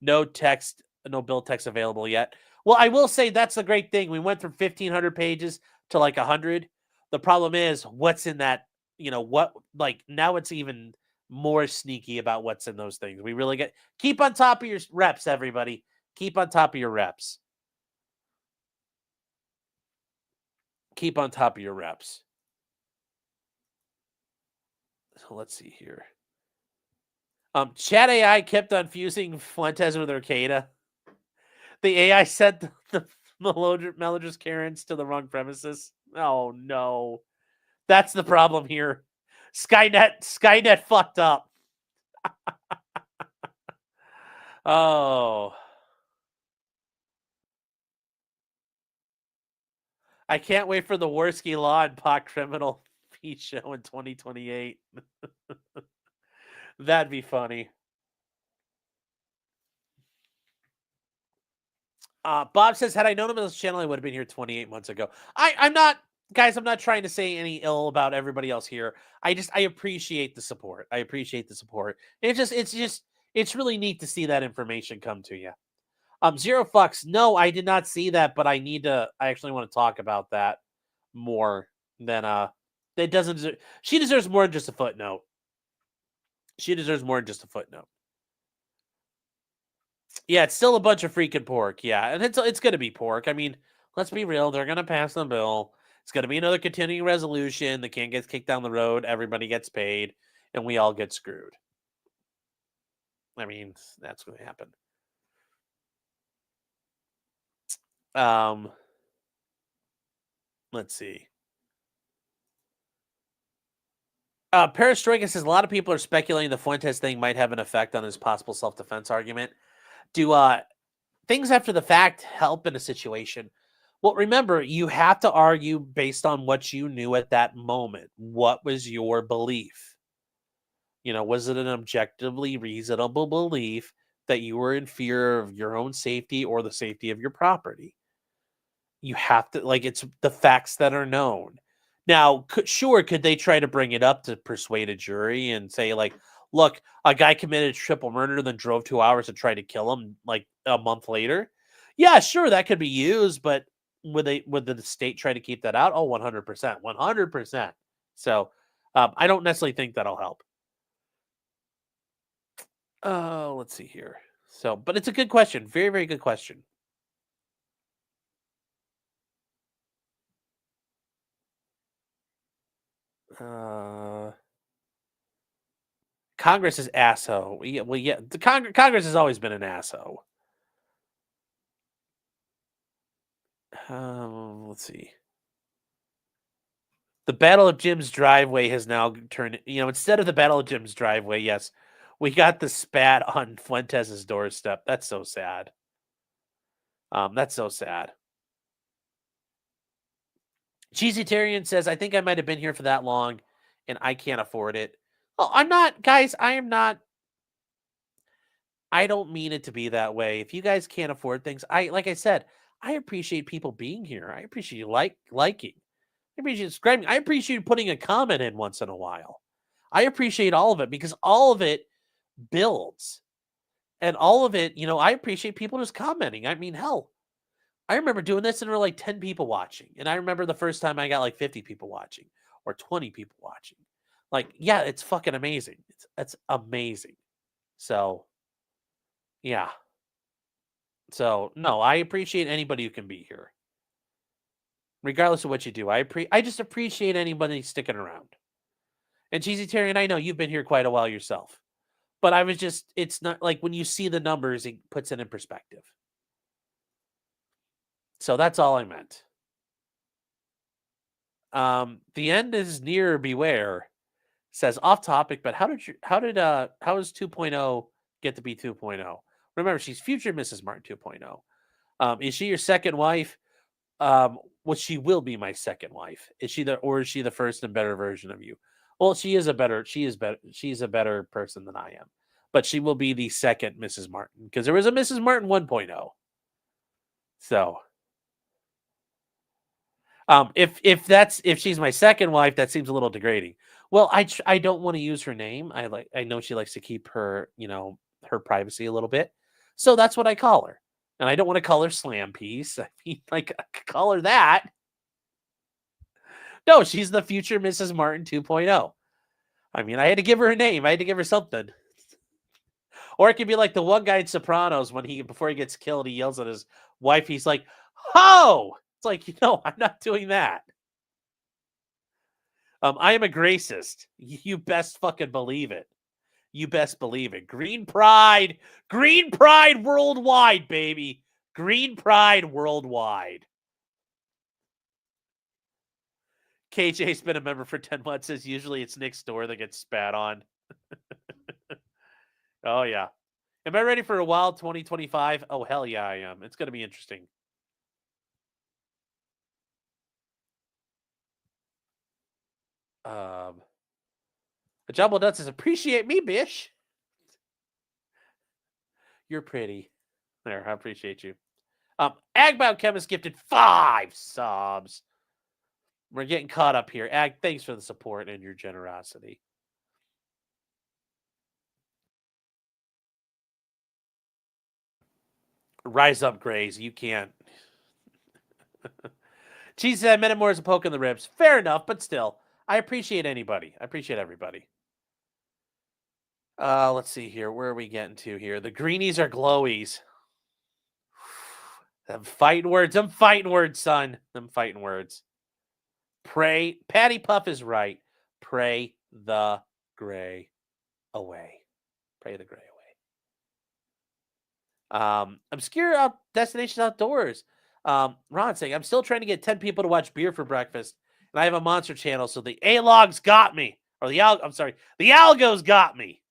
No bill text available yet. Well, I will say that's the great thing. We went from 1,500 pages to like 100. The problem is what's in that, now it's even more sneaky about what's in those things. We really keep on top of your reps, everybody. Keep on top of your reps. Keep on top of your reps. So let's see here. Chat AI kept on fusing Fuentes with Rekieta. The AI sent the Melodrous Karens to the wrong premises. Oh no. That's the problem here. Skynet fucked up. Oh. I can't wait for the Worski Law and Pot Criminal P show in 2028. That'd be funny. Bob says, had I known him on this channel, I would have been here 28 months ago. I'm not trying to say any ill about everybody else here. I appreciate the support. It's really neat to see that information come to you. Zero Fucks. No, I did not see that, but I actually want to talk about that more than, it doesn't deserve, she deserves more than just a footnote. Yeah, it's still a bunch of freaking pork. Yeah, and it's going to be pork. I mean, let's be real. They're going to pass the bill. It's going to be another continuing resolution. The can gets kicked down the road. Everybody gets paid, and we all get screwed. I mean, that's going to happen. Let's see. Perestroika says a lot of people are speculating the Fuentes thing might have an effect on his possible self-defense argument. Do things after the fact help in a situation? Well, remember, you have to argue based on what you knew at that moment. What was your belief? Was it an objectively reasonable belief that you were in fear of your own safety or the safety of your property? You have to, it's the facts that are known. Now, could they try to bring it up to persuade a jury and say, like, look, a guy committed triple murder, then drove 2 hours to try to kill him, like, a month later? Yeah, sure, that could be used, but would the state try to keep that out? Oh, 100%. 100%. So, I don't necessarily think that'll help. Let's see here. So, but it's a good question. Very, very good question. Congress is asshole. Yeah, well, yeah, the Congress has always been an asshole. Let's see. The Battle of Jim's driveway has now turned. Instead of the Battle of Jim's driveway, yes, we got the spat on Fuentes' doorstep. That's so sad. That's so sad. Cheesytarian says, I think I might have been here for that long, and I can't afford it. Oh, I'm not, guys. I am not. I don't mean it to be that way. If you guys can't afford things, like I said, I appreciate people being here. I appreciate you liking. I appreciate you subscribing. I appreciate you putting a comment in once in a while. I appreciate all of it because all of it builds. And all of it, I appreciate people just commenting. I mean, hell, I remember doing this and there were like 10 people watching. And I remember the first time I got like 50 people watching or 20 people watching. Like, yeah, it's fucking amazing. It's amazing. So, yeah. So, no, I appreciate anybody who can be here. Regardless of what you do, I just appreciate anybody sticking around. And Cheesytarian, I know you've been here quite a while yourself. But I was just, it's not like when you see the numbers, it puts it in perspective. So that's all I meant. The end is near, beware. Says off topic, but how is 2.0 get to be 2.0? Remember, she's future Mrs. Martin 2.0. Is she your second wife? Well, she will be my second wife. Is she the first and better version of you? Well, she's a better person than I am. But she will be the second Mrs. Martin because there was a Mrs. Martin 1.0. So, if she's my second wife, that seems a little degrading. Well, I don't want to use her name. I know she likes to keep her, her privacy a little bit. So that's what I call her. And I don't want to call her Slam Piece. I mean, like, I could call her that. No, she's the future Mrs. Martin 2.0. I mean, I had to give her a name. I had to give her something. Or it could be like the one guy in Sopranos when before he gets killed, he yells at his wife. He's like, "Ho!" It's like, I'm not doing that. I am a gracist. You best fucking believe it. You best believe it. Green Pride worldwide, baby. Green Pride worldwide. KJ's been a member for 10 months. Says usually it's next door that gets spat on. Oh, yeah. Am I ready for a wild 2025? Oh, hell yeah, I am. It's going to be interesting. The job well done says, appreciate me, bish. You're pretty. There, I appreciate you. Agbound Chemist gifted 5 subs. We're getting caught up here. Ag, thanks for the support and your generosity. Rise up, Grays. You can't. Cheese said I meant it more as a poke in the ribs. Fair enough, but still. I appreciate anybody. I appreciate everybody. Let's see here. Where are we getting to here? The greenies are glowies. Them fighting words. Them fighting words, son. Them fighting words. Pray. Patty Puff is right. Pray the gray away. Pray the gray away. Obscure Destination Outdoors. Ron saying, I'm still trying to get 10 people to watch Beer for Breakfast. And I have a monster channel, so the A-Logs got me. Or the Algos got me.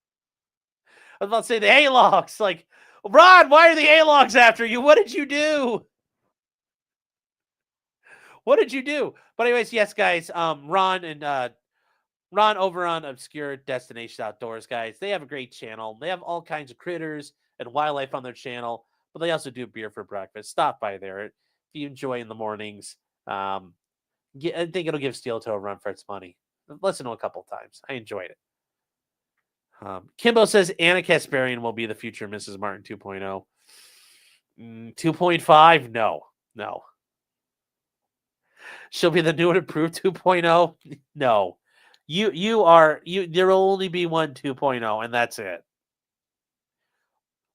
I was about to say the A-Logs. Like, Ron, why are the A-Logs after you? What did you do? What did you do? But anyways, yes, guys. Ron over on Obscure Destination Outdoors, guys. They have a great channel. They have all kinds of critters and wildlife on their channel, but they also do Beer for Breakfast. Stop by there if you enjoy in the mornings. I think it'll give Steel Toe a run for its money. I've listened to it a couple times. I enjoyed it. Kimbo says Anna Kasparian will be the future Mrs. Martin 2.0. 2.5? No. She'll be the new and improved 2.0? No. There will only be one 2.0, and that's it.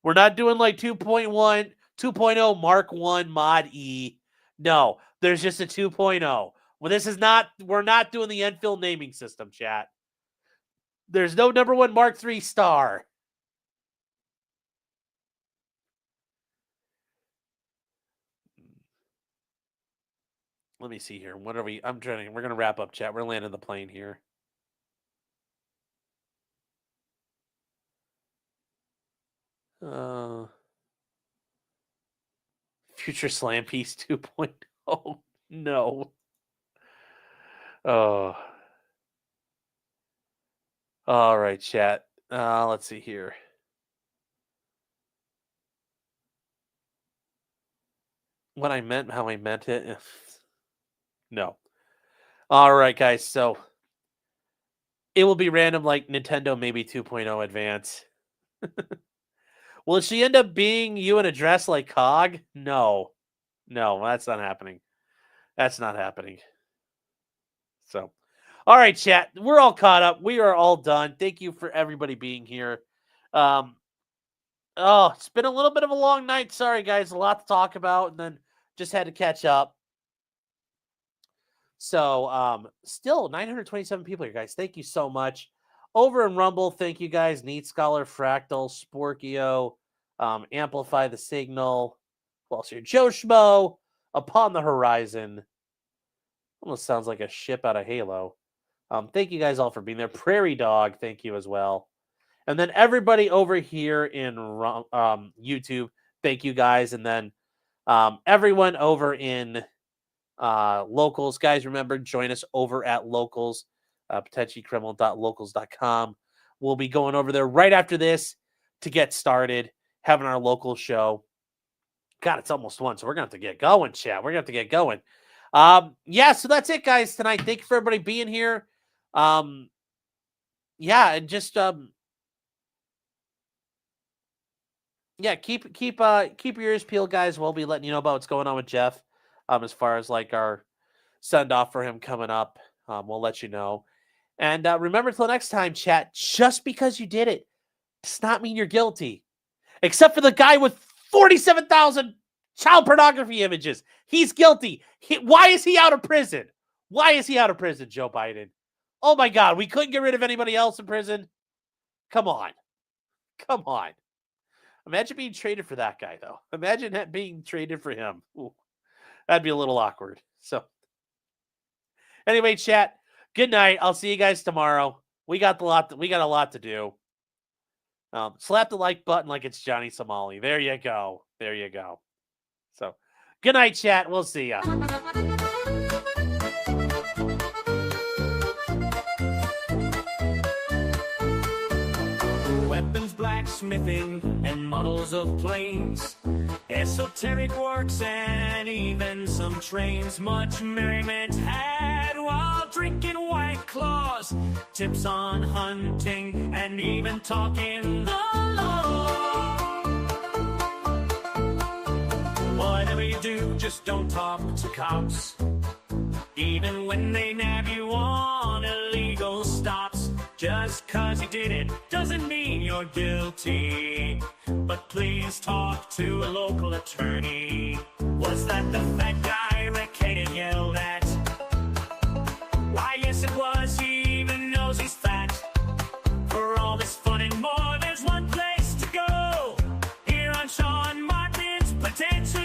We're not doing like 2.1, 2.0 Mark 1 Mod E. No, there's just a 2.0. Well, we're not doing the Enfield naming system, chat. There's no number 1 Mark 3 star. Let me see here. What are we? We're going to wrap up, chat. We're landing the plane here. Future Slam Piece 2.0. No. Oh. All right, chat. Let's see here. What I meant, how I meant it. No. All right, guys. So it will be random like Nintendo maybe 2.0 Advance. Will she end up being you in a dress like Cog? No, that's not happening. That's not happening. So, all right, chat. We're all caught up. We are all done. Thank you for everybody being here. It's been a little bit of a long night. Sorry, guys. A lot to talk about, and then just had to catch up. So, still 927 people here, guys. Thank you so much. Over in Rumble, thank you guys. Neat Scholar, Fractal, Sporkio, Amplify the Signal. Who else here? Joe Schmo, Upon the Horizon. Almost sounds like a ship out of Halo. Thank you guys all for being there. Prairie Dog, thank you as well. And then everybody over here in YouTube, thank you guys. And then everyone over in Locals, guys, remember, join us over at Locals. Potentiallycriminal.locals.com. We'll be going over there right after this to get started, having our local show. God, it's almost 1, so we're going to have to get going, chat. We're going to have to get going. So that's it, guys, tonight. Thank you for everybody being here. And just keep your ears peeled, guys. We'll be letting you know about what's going on with Jeff. As far as like our send off for him coming up, we'll let you know. And remember, till next time, chat, just because you did it does not mean you're guilty. Except for the guy with 47,000 child pornography images. He's guilty. Why is he out of prison? Why is he out of prison, Joe Biden? Oh, my God. We couldn't get rid of anybody else in prison? Come on. Imagine being traded for that guy, though. Imagine that being traded for him. Ooh, that'd be a little awkward. So, anyway, chat. Good night. I'll see you guys tomorrow. We got a lot to do. Slap the like button like it's Johnny Somali. There you go. So, good night, chat. We'll see ya. Weapons, blacksmithing, and models of planes, esoteric works, and even some trains. Much merriment had while drinking White Claws, tips on hunting, and even talking the law. Whatever you do, just don't talk to cops, even when they nab you on illegal stops. Just 'cause you did it doesn't mean you're guilty. But please talk to a local attorney. Was that the fat guy Rekieta yelled at? Why, yes it was, he even knows he's fat. For all this fun and more, there's one place to go. Here on Sean Martin's Potential